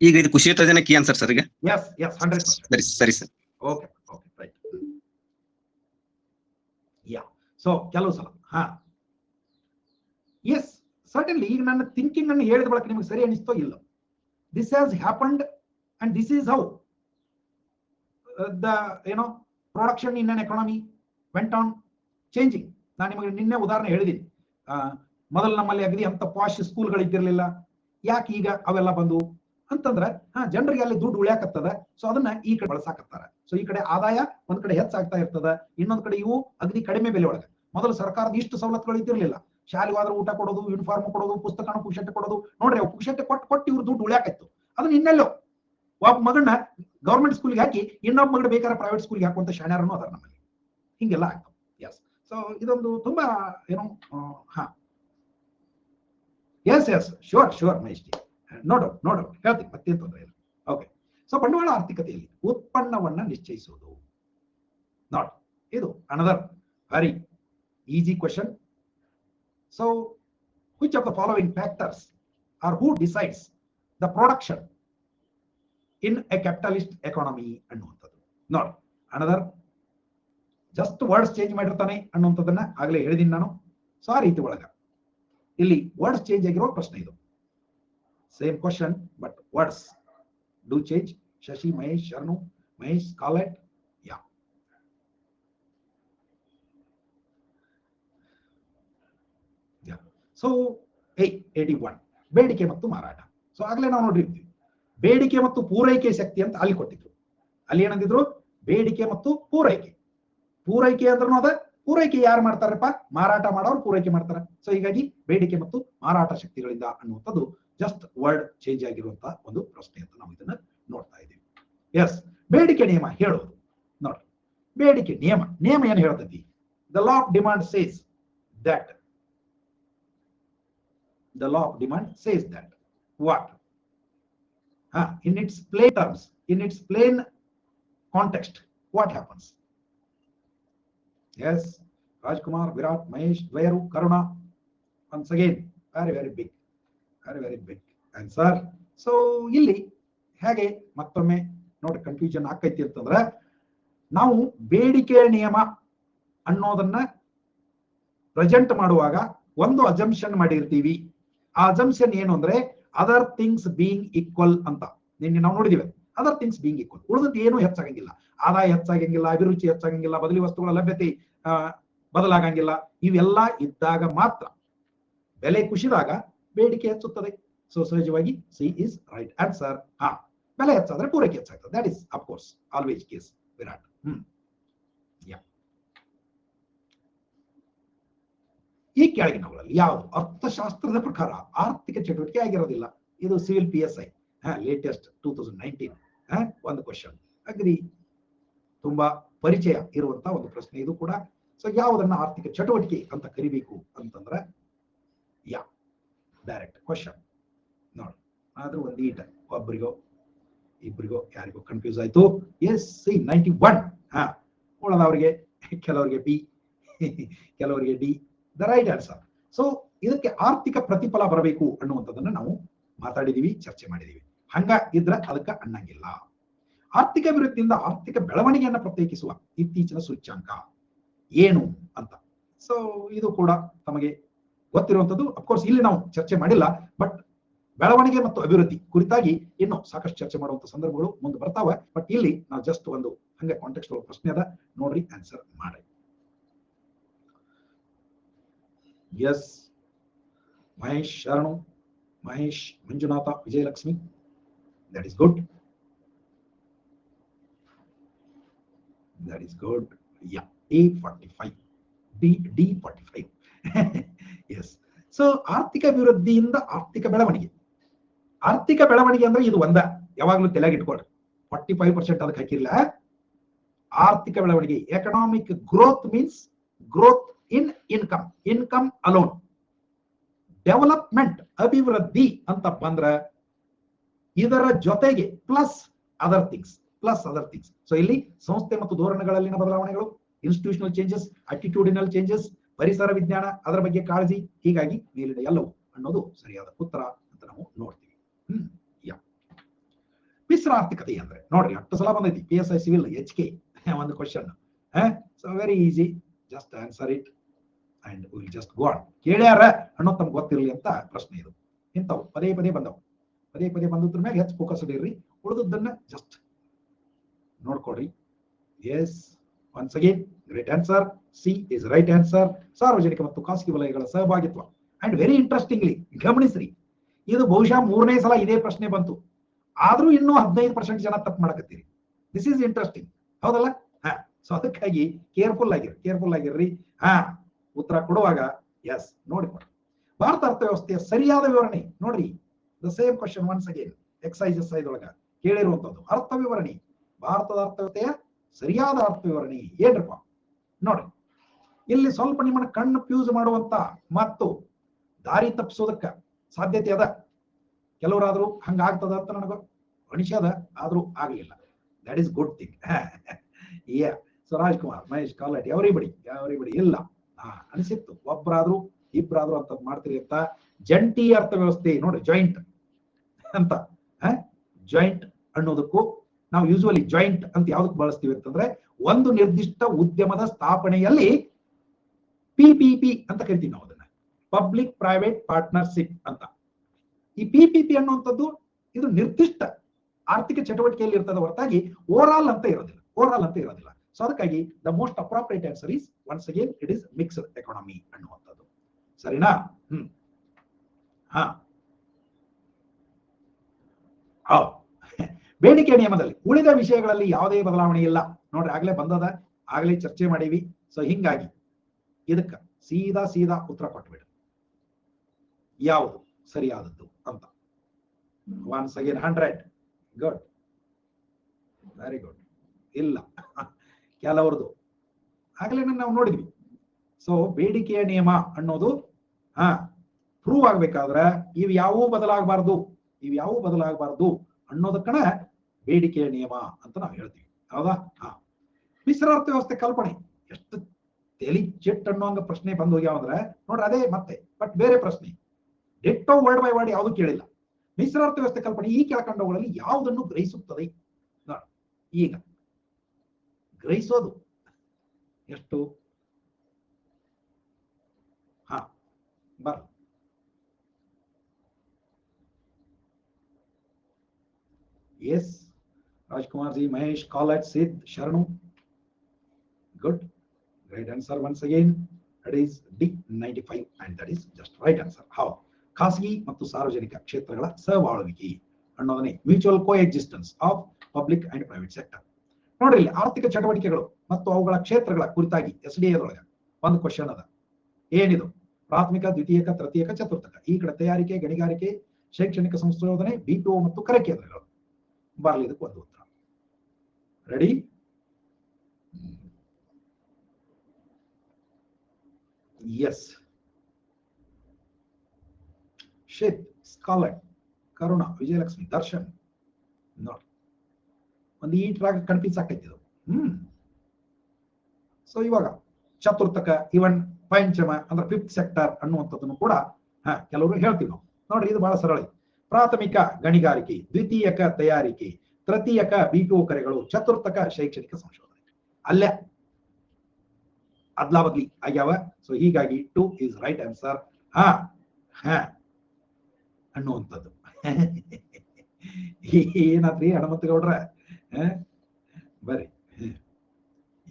ಈಗ ಇದು ಕುಸಿಯುತ್ತದೆ ಕೀ ಆನ್ಸರ್ ಸರ್. ಈಗ ಎಸ್ 100%. ಸರಿ ಸರ್. Okay right. ಸೊ ಕೆಲವು ಸಲ ಎಸ್ ಸರ್ಟನ್ಲಿ ಈಗ ನನ್ನ ಥಿಂಕಿಂಗ್ ಅನ್ನು ಹೇಳಿದ ಬಳಕ ನಿಮಗೆ ಸರಿ ಅನಿಸ್ತೋ ಇಲ್ಲ. This has happened and this is how the production in an economy went on changing. ನಾನು ನಿಮಗೆ ನಿನ್ನೆ ಉದಾಹರಣೆ ಹೇಳಿದ್ದೀನಿ. ಮೊದಲು ನಮ್ಮಲ್ಲಿ ಅಗದಿ ಅಂತ ಪಾಶ್ ಸ್ಕೂಲ್ಗಳು ಇದ್ದಿರಲಿಲ್ಲ. ಯಾಕೆ ಈಗ ಅವೆಲ್ಲ ಬಂದು ಅಂತಂದ್ರೆ, ಜನರಿಗೆ ಅಲ್ಲಿ ದುಡ್ಡು ಉಳಿಯಾಕತ್ತದ. ಸೊ ಅದನ್ನ ಈ ಕಡೆ ಬಳಸಾಕತ್ತಾರ. ಸೊ ಈ ಕಡೆ ಆದಾಯ ಒಂದ್ ಕಡೆ ಹೆಚ್ಚಾಗ್ತಾ ಇರ್ತದ, ಇನ್ನೊಂದ್ ಕಡೆ ಇವು ಅಗದಿ ಕಡಿಮೆ ಬೆಲೆ ಒಳಗೆ. ಮೊದಲು ಸರ್ಕಾರದ ಇಷ್ಟು ಸವಲತ್ತುಗಳು ಇದ್ದಿರಲಿಲ್ಲ. ಶಾಲೆಗೆ ಹೋದ್ರೆ ಊಟ ಕೊಡೋದು, ಯೂನಿಫಾರ್ಮ್ ಕೊಡೋದು, ಪುಸ್ತಕನ ಪುಕ್ಷಟ್ಟೆ ಕೊಡೋದು. ನೋಡ್ರಿ, ಅವು ಪುಕ್ಷಟ್ಟೆ ಕೊಟ್ಟು ಇವ್ರು ದುಡ್ಡು ಉಳಿಯಾಕತ್ತು. ಅದನ್ನ ಇನ್ನೆಲ್ಲೋ ಒಬ್ಬ ಮಗನ ಗೌರ್ಮೆಂಟ್ ಸ್ಕೂಲ್ಗೆ ಹಾಕಿ ಇನ್ನೊಬ್ಬ ಮಗನ ಬೇಕಾದ್ರೆ ಪ್ರೈವೇಟ್ ಸ್ಕೂಲ್ಗೆ ಹಾಕುವಂತ ಶಾಣ್ಯಾರನು ಅದಾರ ನಮ್ಮಲ್ಲಿ. ಹಿಂಗೆಲ್ಲ ಆಗ್ತವೆ. ಎಸ್, ಸೊ ಇದೊಂದು ತುಂಬಾ ಏನೋ ಹಾ yes yes sure sure Mahesh, ನೋಡು ಹೇಳ್ತೀನಿ, ಮತ್ತೇನು ತೊಂದರೆ ಇಲ್ಲ. ಓಕೆ, ಸೊ ಬಂಡವಾಳ ಆರ್ಥಿಕತೆಯಲ್ಲಿ ಉತ್ಪನ್ನವನ್ನ ನಿಶ್ಚಯಿಸುವುದು ನೋಡಿ, ಇದು another very easy question. So which of the following factors or who decides the production in a capitalist economy ಅನ್ನುವಂಥದ್ದು ನೋಡಿ. ಅನದರ್ ಜಸ್ಟ್ ವರ್ಡ್ಸ್ ಚೇಂಜ್ ಮಾಡಿರ್ತಾನೆ ಅನ್ನುವಂಥದ್ದನ್ನ ಆಗಲೇ ಹೇಳಿದೀನಿ ನಾನು. ಸೊ ಆ ರೀತಿ ಒಳಗ ಇಲ್ಲಿ ವರ್ಡ್ಸ್ ಚೇಂಜ್ ಆಗಿರೋ ಪ್ರಶ್ನೆ ಇದು. Same question but words do change. Shashi, Mahesh, Sharanu, Mahesh, ಕಾಲೆಟ್, yeah. So 81 ಬೇಡಿಕೆ ಮತ್ತು ಮಾರಾಟ. ಸೊ ಆಗ್ಲೇ ನಾವು ನೋಡಿರ್ತೀವಿ ಬೇಡಿಕೆ ಮತ್ತು ಪೂರೈಕೆ ಶಕ್ತಿ ಅಂತ ಅಲ್ಲಿ ಕೊಟ್ಟಿದ್ರು. ಅಲ್ಲಿ ಏನಂದಿದ್ರು? ಬೇಡಿಕೆ ಮತ್ತು ಪೂರೈಕೆ. ಪೂರೈಕೆ ಅಂದ್ರೂ ಅದ, ಪೂರೈಕೆ ಯಾರು ಮಾಡ್ತಾರಪ್ಪ? ಮಾರಾಟ ಮಾಡೋರು ಪೂರೈಕೆ ಮಾಡ್ತಾರೆ. ಸೊ ಹೀಗಾಗಿ ಬೇಡಿಕೆ ಮತ್ತು ಮಾರಾಟ ಶಕ್ತಿಗಳಿಂದ ಅನ್ನುವಂಥದ್ದು ಜಸ್ಟ್ ವರ್ಡ್ ಚೇಂಜ್ ಆಗಿರುವಂತಹ ಒಂದು ಪ್ರಶ್ನೆ ಅಂತ ನಾವು ಇದನ್ನ ನೋಡ್ತಾ ಇದ್ದೀವಿ. ಎಸ್, ಬೇಡಿಕೆ ನಿಯಮ ಹೇಳೋದು ನೋಡಿ. ಬೇಡಿಕೆ ನಿಯಮ ಏನು ಹೇಳ್ತೈತಿ? The law of demand says that the law of demand says that what in its plain terms, in its plain context, what happens? Yes, Rajkumar, Virat, Mahesh, Dwayaru, Karuna, once again very big answer. So ಇಲ್ಲಿ ಹೇಗೆ ಮತ್ತೊಮ್ಮೆ ನೋಡಿ confusion ಆಕೈತಿ ಅಂತಂದ್ರೆ, ನಾವು ಬೇಡಿಕೆ ನಿಯಮ ಅನ್ನೋದನ್ನ ಪ್ರೆಸೆಂಟ್ ಮಾಡುವಾಗ ಒಂದು ಅಜಂಪ್ಷನ್ ಮಾಡಿರ್ತೀವಿ. ಆ ಅಜಂಪ್ಷನ್ ಏನು ಅಂದ್ರೆ ಅದರ್ ಥಿಂಗ್ಸ್ ಬೀಯಿಂಗ್ ಈಕ್ವಲ್ ಅಂತ. ನಿನ್ನೆ ನಾವು ನೋಡಿದಿವಿ ಅದರ್ ಥಿಂಗ್ಸ್ ಬೀಯಿಂಗ್ ಈಕ್ವಲ್. ಉಳಿದಂತೆ ಏನು ಹೆಚ್ಚಾಗಂಗಿಲ್ಲ, ಆದಾಯ ಹೆಚ್ಚಾಗಂಗಿಲ್ಲ, ಅಭಿರುಚಿ ಹೆಚ್ಚಾಗಂಗಿಲ್ಲ, ಬದಲಿ ವಸ್ತುಗಳ ಲಭ್ಯತೆ ಬದಲಾಗಂಗಿಲ್ಲ. ಇವೆಲ್ಲ ಇದ್ದಾಗ ಮಾತ್ರ, ಬೆಲೆ ಕುಸಿದಾಗ ಬೇಡಿಕೆ ಹೆಚ್ಚುತ್ತದೆ. ಸೊ ಸಹಜವಾಗಿ ಸಿ ಇಸ್ ರೈಟ್ ಆನ್ಸರ್. ಬೆಲೆ ಹೆಚ್ಚಾದ್ರೆ ಪೂರೈಕೆ ಹೆಚ್ಚಾಗ್ತದೆ. That is of course always case Virat. ಈ ಕೆಳಗಿನವುಗಳಲ್ಲಿ ಯಾವುದು ಅರ್ಥಶಾಸ್ತ್ರದ ಪ್ರಕಾರ ಆರ್ಥಿಕ ಚಟುವಟಿಕೆ ಆಗಿರೋದಿಲ್ಲ? ಇದು ಸಿವಿಲ್ PSI ಲೇಟೆಸ್ಟ್ 2019 ಒಂದು ಕ್ವಶನ್. ಅಗ್ರಿ ತುಂಬಾ ಪರಿಚಯ ಇರುವಂತಹ ಒಂದು ಪ್ರಶ್ನೆ ಇದು ಕೂಡ. ಸೊ ಯಾವುದನ್ನ ಆರ್ಥಿಕ ಚಟುವಟಿಕೆ ಅಂತ ಕರಿಬೇಕು ಅಂತಂದ್ರೆ ಡೈರೆಕ್ಟ್ ಕ್ವಶನ್ ನೋಡಿ. ಆದ್ರೂ ಒಂದು ಈಟ ಒಬ್ಬರಿಗೋ ಇಬ್ಬರಿಗೋ ಯಾರಿಗೋ ಕನ್ಫ್ಯೂಸ್ ಆಯ್ತು. S, C 91. ಉಳದವರಿಗೆ ಕೆಲವರಿಗೆ ಬಿ, ಕೆಲವರಿಗೆ D. The right answer. So ಇದಕ್ಕೆ ಆರ್ಥಿಕ ಪ್ರತಿಫಲ ಬರಬೇಕು ಅನ್ನುವಂಥದ್ದನ್ನ ನಾವು ಮಾತಾಡಿದೀವಿ, ಚರ್ಚೆ ಮಾಡಿದೀವಿ. ಹಂಗ ಇದ್ರೆ ಅದಕ್ಕೆ ಅನ್ನಂಗಿಲ್ಲ. ಆರ್ಥಿಕ ಅಭಿವೃದ್ಧಿಯಿಂದ ಆರ್ಥಿಕ ಬೆಳವಣಿಗೆಯನ್ನು ಪ್ರತ್ಯೇಕಿಸುವ ಇತ್ತೀಚಿನ ಸೂಚ್ಯಾಂಕ ಏನು ಅಂತ. ಸೊ ಇದು ಕೂಡ ತಮಗೆ ಗೊತ್ತಿರುವಂಥದ್ದು. ಅಫ್ಕೋರ್ಸ್ ಇಲ್ಲಿ ನಾವು ಚರ್ಚೆ ಮಾಡಿಲ್ಲ, ಬಟ್ ಬೆಳವಣಿಗೆ ಮತ್ತು ಅಭಿವೃದ್ಧಿ ಕುರಿತಾಗಿ ಇನ್ನೂ ಸಾಕಷ್ಟು ಚರ್ಚೆ ಮಾಡುವಂತ ಸಂದರ್ಭಗಳು ಮುಂದೆ ಬರ್ತಾವೆ. ಬಟ್ ಇಲ್ಲಿ ನಾವು ಜಸ್ಟ್ ಒಂದು ಹಂಗೆ ಕಾಂಟೆಕ್ಸ್ಟ್ ಪ್ರಶ್ನೆ ಅದ ನೋಡ್ರಿ, ಆನ್ಸರ್ ಮಾಡಿ. Yes, Mahesh, Sharanu, Mahesh, Manjunatha, Vijayalakshmi, that is good. Yeah, A45, D45. Yes. So ಆರ್ಥಿಕ ಅಭಿವೃದ್ಧಿಯಿಂದ ಆರ್ಥಿಕ ಬೆಳವಣಿಗೆ. ಆರ್ಥಿಕ ಬೆಳವಣಿಗೆ ಅಂದ್ರೆ ಇದು ಒಂದ, ಯಾವಾಗ್ಲೂ ತಲೆಗೆ ಇಟ್ಕೊಳ್ರಿ. 45% ಅದಕ್ಕೆ ಹಾಕಿರ್ಲ. ಆರ್ಥಿಕ ಬೆಳವಣಿಗೆ, economic growth means growth in income alone. Development, ಅಭಿವೃದ್ಧಿ ಅಂತ ಬಂದ್ರ ಇದರ ಜೊತೆಗೆ ಪ್ಲಸ್ ಅದರ್ ಥಿಂಗ್ಸ್. ಸೊ ಇಲ್ಲಿ ಸಂಸ್ಥೆ ಮತ್ತು ಧೋರಣೆಗಳಲ್ಲಿನ ಬದಲಾವಣೆಗಳು, ಇನ್ಸ್ಟಿಟ್ಯೂಷನಲ್ ಚೇಂಜಸ್, ಅಟಿಟ್ಯೂಡಿನಲ್ ಚೇಂಜಸ್, ಪರಿಸರ ವಿಜ್ಞಾನ, ಅದರ ಬಗ್ಗೆ ಕಾಳಜಿ, ಹೀಗಾಗಿ ಮೇಲಿನ ಎಲ್ಲವೂ ಅನ್ನೋದು ಸರಿಯಾದ ಉತ್ತರ ಅಂತ ನಾವು ನೋಡ್ತೀವಿ. ಮಿಶ್ರ ಆರ್ಥಿಕತೆ ಅಂದ್ರೆ ನೋಡ್ರಿ, 10 ಸಲ ಬಂದೈತಿ PSI ಸಿವಿಲ್ HK ಒಂದು question. So very easy, just answer it and will just go on. ಕೇಳ್ಯಾರ ಅನ್ನೋದು ತಮ್ಗೆ ಗೊತ್ತಿರಲಿ ಅಂತ ಪ್ರಶ್ನೆ ಇದು. ಇಂಥವು ಪದೇ ಬಂದವು. ಪದೇ ಬಂದದ್ರ ಮೇಲೆ ಹೆಚ್ಚು ಫೋಕಸ್ ಇಡಿರ್ರಿ. ಉಳಿದದ್ದನ್ನ ಜಸ್ಟ್ ನೋಡ್ಕೊಡ್ರಿ. Yes, once again great answer. C is right answer. ಸಾರ್ವಜನಿಕ ಮತ್ತು ಖಾಸಗಿ ವಲಯಗಳ ಸಹಭಾಗಿತ್ವ. ಅಂಡ್ ವೆರಿ ಇಂಟ್ರೆಸ್ಟಿಂಗ್ಲಿ ಗಮನಿಸ್ರಿ, ಇದು ಬಹುಶಃ 3ನೇ ಸಲ ಇದೇ ಪ್ರಶ್ನೆ ಬಂತು. ಆದ್ರೂ ಇನ್ನೂ 15% ಜನ ತಪ್ಪು ಮಾಡಕತ್ತೀರಿ. ದಿಸ್ ಈಸ್ ಇಂಟ್ರೆಸ್ಟಿಂಗ್, ಹೌದಲ್ಲ? ಸೊ ಅದಕ್ಕಾಗಿ ಕೇರ್ಫುಲ್ ಆಗಿರ್ರಿ. ಉತ್ತರ ಕೊಡುವಾಗ ಎಸ್ ನೋಡಿಕೊಡಿ. ಭಾರತ ಅರ್ಥವ್ಯವಸ್ಥೆಯ ಸರಿಯಾದ ವಿವರಣೆ ನೋಡ್ರಿ. The same question once again exercise ಒಳಗ ಕೇಳಿರುವಂತದ್ದು. ಅರ್ಥ ವಿವರಣಿ, ಭಾರತದ ಅರ್ಥವ್ಯವಸ್ಥೆಯ ಸರಿಯಾದ ಅರ್ಥ ವಿವರಣಿ ಏನ್ರಪ್ಪ ನೋಡ್ರಿ. ಇಲ್ಲಿ ಸ್ವಲ್ಪ ನಿಮ್ಮನ್ನ ಕನ್ಫ್ಯೂಸ್ ಮಾಡುವಂತ ಮತ್ತು ದಾರಿ ತಪ್ಪಿಸೋದಕ್ಕ ಸಾಧ್ಯತೆ ಅದ. ಕೆಲವರಾದ್ರೂ ಹಂಗಾಗ್ತದ ಅಂತ ನನಗ ಅನಿಸದ, ಆದ್ರೂ ಆಗ್ಲಿಲ್ಲ. That is good thing. So Rajkumar, Mahesh ಕಾಲಟ್, ಎವರಿಬಡಿ ಇಲ್ಲ ಅನಿಸಿತ್ತು. ಒಬ್ಬರಾದ್ರೂ ಇಬ್ಬರಾದ್ರೂ ಅಂತ ಮಾಡ್ತೀರಿ ಅಂತ. ಜಂಟಿ ಅರ್ಥವ್ಯವಸ್ಥೆ ನೋಡಿ, ಜಾಯಿಂಟ್ ಅಂತ. ಜಾಯಿಂಟ್ ಅನ್ನೋದಕ್ಕೂ ನಾವು ಯೂಶುವಲಿ ಜಾಯಿಂಟ್ ಅಂತ ಯಾವ್ದಕ್ಕೆ ಬಳಸ್ತೀವಿ ಅಂತಂದ್ರೆ, ಒಂದು ನಿರ್ದಿಷ್ಟ ಉದ್ಯಮದ ಸ್ಥಾಪನೆಯಲ್ಲಿ PPP ಅಂತ ಕರಿತೀವಿ ನಾವು ಅದನ್ನ, ಪಬ್ಲಿಕ್ ಪ್ರೈವೇಟ್ ಪಾರ್ಟ್ನರ್ಶಿಪ್ ಅಂತ. ಈ PPP ಅನ್ನುವಂಥದ್ದು ಇದು ನಿರ್ದಿಷ್ಟ ಆರ್ಥಿಕ ಚಟುವಟಿಕೆಯಲ್ಲಿ ಇರ್ತದೆ ಹೊರತಾಗಿ ಓವರಾಲ್ ಅಂತ ಇರೋದಿಲ್ಲ. ಸೊ ಅದಕ್ಕಾಗಿ the most appropriate answer is once again it is mixed economy ಅನ್ನುವಂಥದ್ದು. ಸರಿನಾ? ಬೇಡಿಕೆ ನಿಯಮದಲ್ಲಿ ಉಳಿದ ವಿಷಯಗಳಲ್ಲಿ ಯಾವುದೇ ಬದಲಾವಣೆ ಇಲ್ಲ ನೋಡ್ರಿ. ಆಗ್ಲೇ ಬಂದದ, ಆಗ್ಲೇ ಚರ್ಚೆ ಮಾಡೀವಿ. ಸೊ ಹಿಂಗಾಗಿ ಇದಕ್ಕ ಸೀದಾ ಉತ್ತರ ಕೊಟ್ಬಿಡ್ರಿ ಯಾವುದು ಸರಿಯಾದದ್ದು ಅಂತ. Once again 100. Good, very good. ಇಲ್ಲ ಕೆಲವ್ರದ್ದು ಆಗ್ಲೇ ನಾವು ನೋಡಿದ್ವಿ. ಸೊ ಬೇಡಿಕೆಯ ನಿಯಮ ಅನ್ನೋದು ಪ್ರೂವ್ ಆಗ್ಬೇಕಾದ್ರೆ ಇವು ಯಾವೂ ಬದಲಾಗಬಾರ್ದು ಅನ್ನೋದಕ್ಕನ ಬೇಡಿಕೆಯ ನಿಯಮ ಅಂತ ನಾವು ಹೇಳ್ತೀವಿ. ಹೌದಾ? ಮಿಶ್ರ ಅರ್ಥವ್ಯವಸ್ಥೆ ಕಲ್ಪನೆ ಎಷ್ಟು ತೆಲಿ ಚೆಟ್ ಅನ್ನೋಂಗ ಪ್ರಶ್ನೆ ಬಂದು ಹೋಗ್ಯಾವ ಅಂದ್ರೆ ನೋಡ್ರಿ, ಅದೇ ಮತ್ತೆ ಬಟ್ ಬೇರೆ ಪ್ರಶ್ನೆ. ಡಿಟ್ಟೋ ವರ್ಡ್ ಬೈ ವರ್ಡ್ ಯಾವುದು ಕೇಳಿಲ್ಲ. ಮಿಶ್ರ ಅರ್ಥವ್ಯವಸ್ಥೆ ಕಲ್ಪನೆ ಈ ಕೆಳಕಂಡವುಗಳಲ್ಲಿ ಯಾವುದನ್ನು ಗ್ರಹಿಸುತ್ತದೆ? ಈಗ ಗ್ರಹಿಸೋದು ಎಷ್ಟು? ಬರ್ ಎಸ್ ರಾಜ್ಕುಮಾರ್ ಜಿ, ಮಹೇಶ್ ಕಾಲಟ್, ಸಿದ್, ಶರಣು. Good, great answer once again. That is D95 and that is just right answer. How? ಖಾಸಗಿ ಮತ್ತು ಸಾರ್ವಜನಿಕ ಕ್ಷೇತ್ರಗಳ ಸಹಬಾಳ್ವಿಕೆ ಅನ್ನೋದನ್ನೇ mutual coexistence of public and private sector. ನೋಡ್ರಿ, ಇಲ್ಲಿ ಆರ್ಥಿಕ ಚಟುವಟಿಕೆಗಳು ಮತ್ತು ಅವುಗಳ ಕ್ಷೇತ್ರಗಳ ಕುರಿತಾಗಿ SDAದೊಳಗೆ ಒಂದು ಕ್ವಶನ್ ಅದ. ಏನಿದು? ಪ್ರಾಥಮಿಕ, ದ್ವಿತೀಯಕ, ತೃತೀಯಕ, ಚತುರ್ಥಕ. ಈ ಕಡೆ ತಯಾರಿಕೆ, ಗಣಿಗಾರಿಕೆ, ಶೈಕ್ಷಣಿಕ ಸಂಶೋಧನೆ, BPO ಮತ್ತು ಕರೆ ಕೇಂದ್ರಗಳು. ಬರ್ಲಿ ಇದಕ್ಕೆ ಒಂದು ಉತ್ತರ. ರೆಡಿ? ಎಸ್. ಶಿತ್, ಸ್ಕಾಲಟ್, ಕರುಣ, ವಿಜಯಲಕ್ಷ್ಮಿ, ದರ್ಶನ್. ನೋಡಿ, ಒಂದು ಈ ಟ್ರಾಕ್ ಕನ್ಫ್ಯೂಸ್ ಆಕೈತಿದು. ಸೊ ಇವಾಗ ಚತುರ್ಥಕ, ಇವನ್ ಪಂಚಮ ಅಂದ್ರೆ 5th ಸೆಕ್ಟರ್ ಅನ್ನುವಂಥದ್ದನ್ನು ಕೂಡ ಕೆಲವರು ಹೇಳ್ತೀವಿ ನಾವು. ನೋಡ್ರಿ, ಇದು ಬಹಳ ಸರಳ. ಪ್ರಾಥಮಿಕ ಗಣಿಗಾರಿಕೆ, ದ್ವಿತೀಯಕ ತಯಾರಿಕೆ, ತೃತೀಯಕ BPO ಕರೆಗಳು, ಚತುರ್ಥಕ ಶೈಕ್ಷಣಿಕ ಸಂಶೋಧನೆ. ಅಲ್ಲೇ ಅದ್ಲಾ ಬದ್ಲಿ ಆಗ್ಯಾವ. ಸೊ ಹೀಗಾಗಿ 2 ಇಸ್ ರೈಟ್ ಆನ್ಸರ್ ಅನ್ನುವಂಥದ್ದು. ಏನಾದ್ರಿ ಹನುಮಂತಗೌಡ್ರ? ಬರ್ರಿ.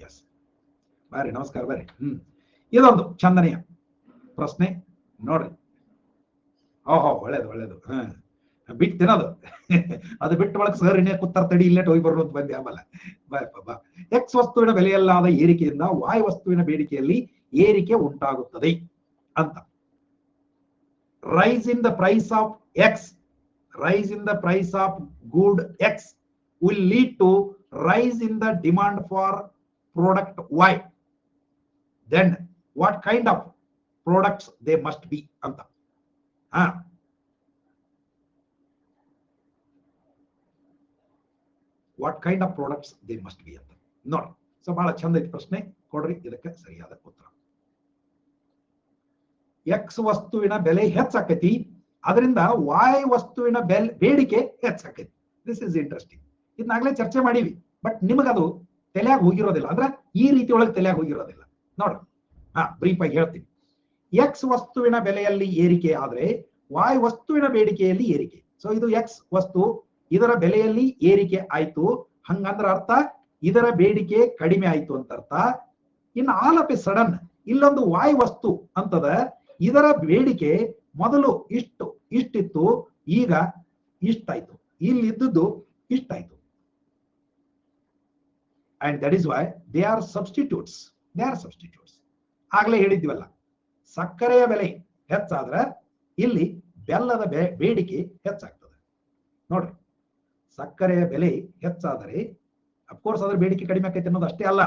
ಎಸ್, ಬರ್ರಿ, ನಮಸ್ಕಾರ, ಬರ್ರಿ. ಇದೊಂದು ಚಂದನೆಯ ಪ್ರಶ್ನೆ ನೋಡ್ರಿ. ಓಹೋ, ಒಳ್ಳೇದು. ಬಿಟ್ಟು ತಿನ್ನೋದು ಅದು ಬಿಟ್ಟು ಒಳಗೆ ಸರ್ ಇನ್ನೇ ಕೂತಾರ, ತಡಿ ಇಲ್ಲೇ ಹೋಗಿ ಬರೋದು ಅಂತ ಬಂದೆ. ಆಮೇಲೆ ಎಕ್ಸ್ ವಸ್ತುವಿನ ಬೆಲೆಯಲ್ಲಾದ ಏರಿಕೆಯಿಂದ ವಾಯ್ ವಸ್ತುವಿನ ಬೇಡಿಕೆಯಲ್ಲಿ ಏರಿಕೆ ಉಂಟಾಗುತ್ತದೆ ಅಂತ. Rise in the price of X, rise in the price of good X will lead to rise in the demand for product Y. Then what kind of products they must be ಅಂತ. What kind of products they must be ಅಂತ ನೋಡಿ. So ಬಹಳ ಚಂದ ಐತಿ ಪ್ರಶ್ನೆ. ಕೊಡ್ರಿ ಇದಕ್ಕೆ ಸರಿಯಾದ ಉತ್ತರ. ಎಕ್ಸ್ ವಸ್ತುವಿನ ಬೆಲೆ ಹೆಚ್ಚಾಕೈತಿ, ಅದರಿಂದ ವಾಯ್ ವಸ್ತುವಿನ ಬೇಡಿಕೆ ಹೆಚ್ಚಾಕೈತಿ. This is interesting. ಇದನ್ನಾಗ್ಲೇ ಚರ್ಚೆ ಮಾಡೀವಿ, ಬಟ್ ನಿಮಗದು ತಲೆಯಾಗ ಹೋಗಿರೋದಿಲ್ಲ. ಅಂದ್ರೆ ಈ ರೀತಿ ಒಳಗೆ ತಲೆಯಾಗ ಹೋಗಿರೋದಿಲ್ಲ. ನೋಡ್ರಿ, ಬ್ರೀಫ್ ಆಗಿ ಹೇಳ್ತೀನಿ. ಎಕ್ಸ್ ವಸ್ತುವಿನ ಬೆಲೆಯಲ್ಲಿ ಏರಿಕೆ ಆದ್ರೆ ವಾಯ್ ವಸ್ತುವಿನ ಬೇಡಿಕೆಯಲ್ಲಿ ಏರಿಕೆ. ಸೊ ಇದು ಎಕ್ಸ್ ವಸ್ತು, ಇದರ ಬೆಲೆಯಲ್ಲಿ ಏರಿಕೆ ಆಯ್ತು, ಹಂಗಂದ್ರ ಅರ್ಥ ಇದರ ಬೇಡಿಕೆ ಕಡಿಮೆ ಆಯ್ತು ಅಂತ ಅರ್ಥ. ಇನ್ನು ಆಲ್ ಆಫ್ ಎ ಸಡನ್ ಇಲ್ಲೊಂದು ವಾಯ್ ವಸ್ತು ಅಂತದ, ಇದರ ಬೇಡಿಕೆ ಮೊದಲು ಇಷ್ಟಿತ್ತು, ಈಗ ಇಷ್ಟಾಯ್ತು, ಇಲ್ಲಿ ಇದ್ದದ್ದು ಇಷ್ಟಾಯ್ತು. And that is why they are substitutes. ಆಗ್ಲೇ ಹೇಳಿದ್ವಲ್ಲ, ಸಕ್ಕರೆಯ ಬೆಲೆ ಹೆಚ್ಚಾದ್ರೆ ಇಲ್ಲಿ ಬೆಲ್ಲದ ಬೇಡಿಕೆ ಹೆಚ್ಚಾಗ್ತದೆ. ನೋಡ್ರಿ, ಸಕ್ಕರೆಯ ಬೆಲೆ ಹೆಚ್ಚಾದರೆ ಅಫ್ಕೋರ್ಸ್ ಅದರ ಬೇಡಿಕೆ ಕಡಿಮೆ ಆಕೈತಿ ಅನ್ನೋದು ಅಷ್ಟೇ ಅಲ್ಲ,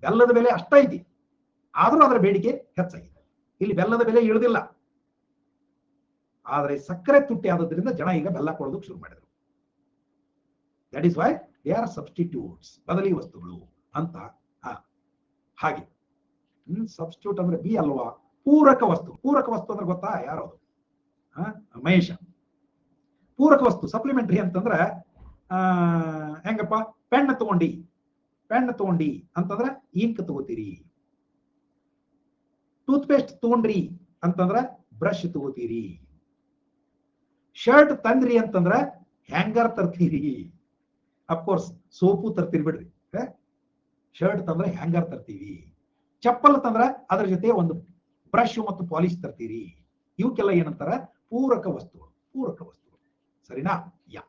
ಬೆಲ್ಲದ ಬೆಲೆ ಅಷ್ಟೈತಿ, ಆದ್ರೂ ಅದರ ಬೇಡಿಕೆ ಹೆಚ್ಚಾಗಿದೆ. ಇಲ್ಲಿ ಬೆಲ್ಲದ ಬೆಲೆ ಇಳಿದಿಲ್ಲ, ಆದರೆ ಸಕ್ಕರೆ ತುಟ್ಟಿ ಆದ್ರಿಂದ ಜನ ಈಗ ಬೆಲ್ಲ ಕೊಡೋದಕ್ಕೆ ಶುರು ಮಾಡಿದ್ರು. That is Y they are substitutes, ಬದಲಿ ವಸ್ತುಗಳು ಅಂತ. ಹಾಗೆ ಸಬ್ಸ್ಟಿಟ್ಯೂಟ್ ಅಂದ್ರೆ ಬಿ ಅಲ್ವಾ, ಪೂರಕ ವಸ್ತು. ಪೂರಕ ವಸ್ತು ಅಂದ್ರೆ ಗೊತ್ತಾ ಯಾರದು? ಮಹೇಶ. ಪೂರಕ ವಸ್ತು ಸಪ್ಲಿಮೆಂಟರಿ ಅಂತಂದ್ರೆ ಹೆಂಗಪ್ಪ, ಪೆನ್ ತಗೊಂಡಿ ಅಂತಂದ್ರೆ ಇಂಕ್ ತಗೋತೀರಿ, ಟೂತ್ ಪೇಸ್ಟ್ ತಗೊಂಡ್ರಿ ಅಂತಂದ್ರ ಬ್ರಷ್ ತಗೋತೀರಿ, ಶರ್ಟ್ ತಂದ್ರಿ ಅಂತಂದ್ರ ಹ್ಯಾಂಗರ್ ತರ್ತೀರಿ. ಅಫ್ಕೋರ್ಸ್ ಸೋಪು ತರ್ತೀರಿ ಬಿಡ್ರಿ, ಶರ್ಟ್ ತಂದ್ರೆ ಹ್ಯಾಂಗರ್ ತರ್ತೀವಿ. ಚಪ್ಪಲ್ ತಂದ್ರ ಅದ್ರ ಜೊತೆ ಒಂದು ಬ್ರಷ್ ಮತ್ತು ಪಾಲಿಶ್ ತರ್ತೀರಿ. ಇವಕ್ಕೆಲ್ಲ ಏನಂತಾರ? ಪೂರಕ ವಸ್ತುಗಳು. ಪೂರಕ ವಸ್ತುಗಳು, ಸರಿನಾ? ಯಾ,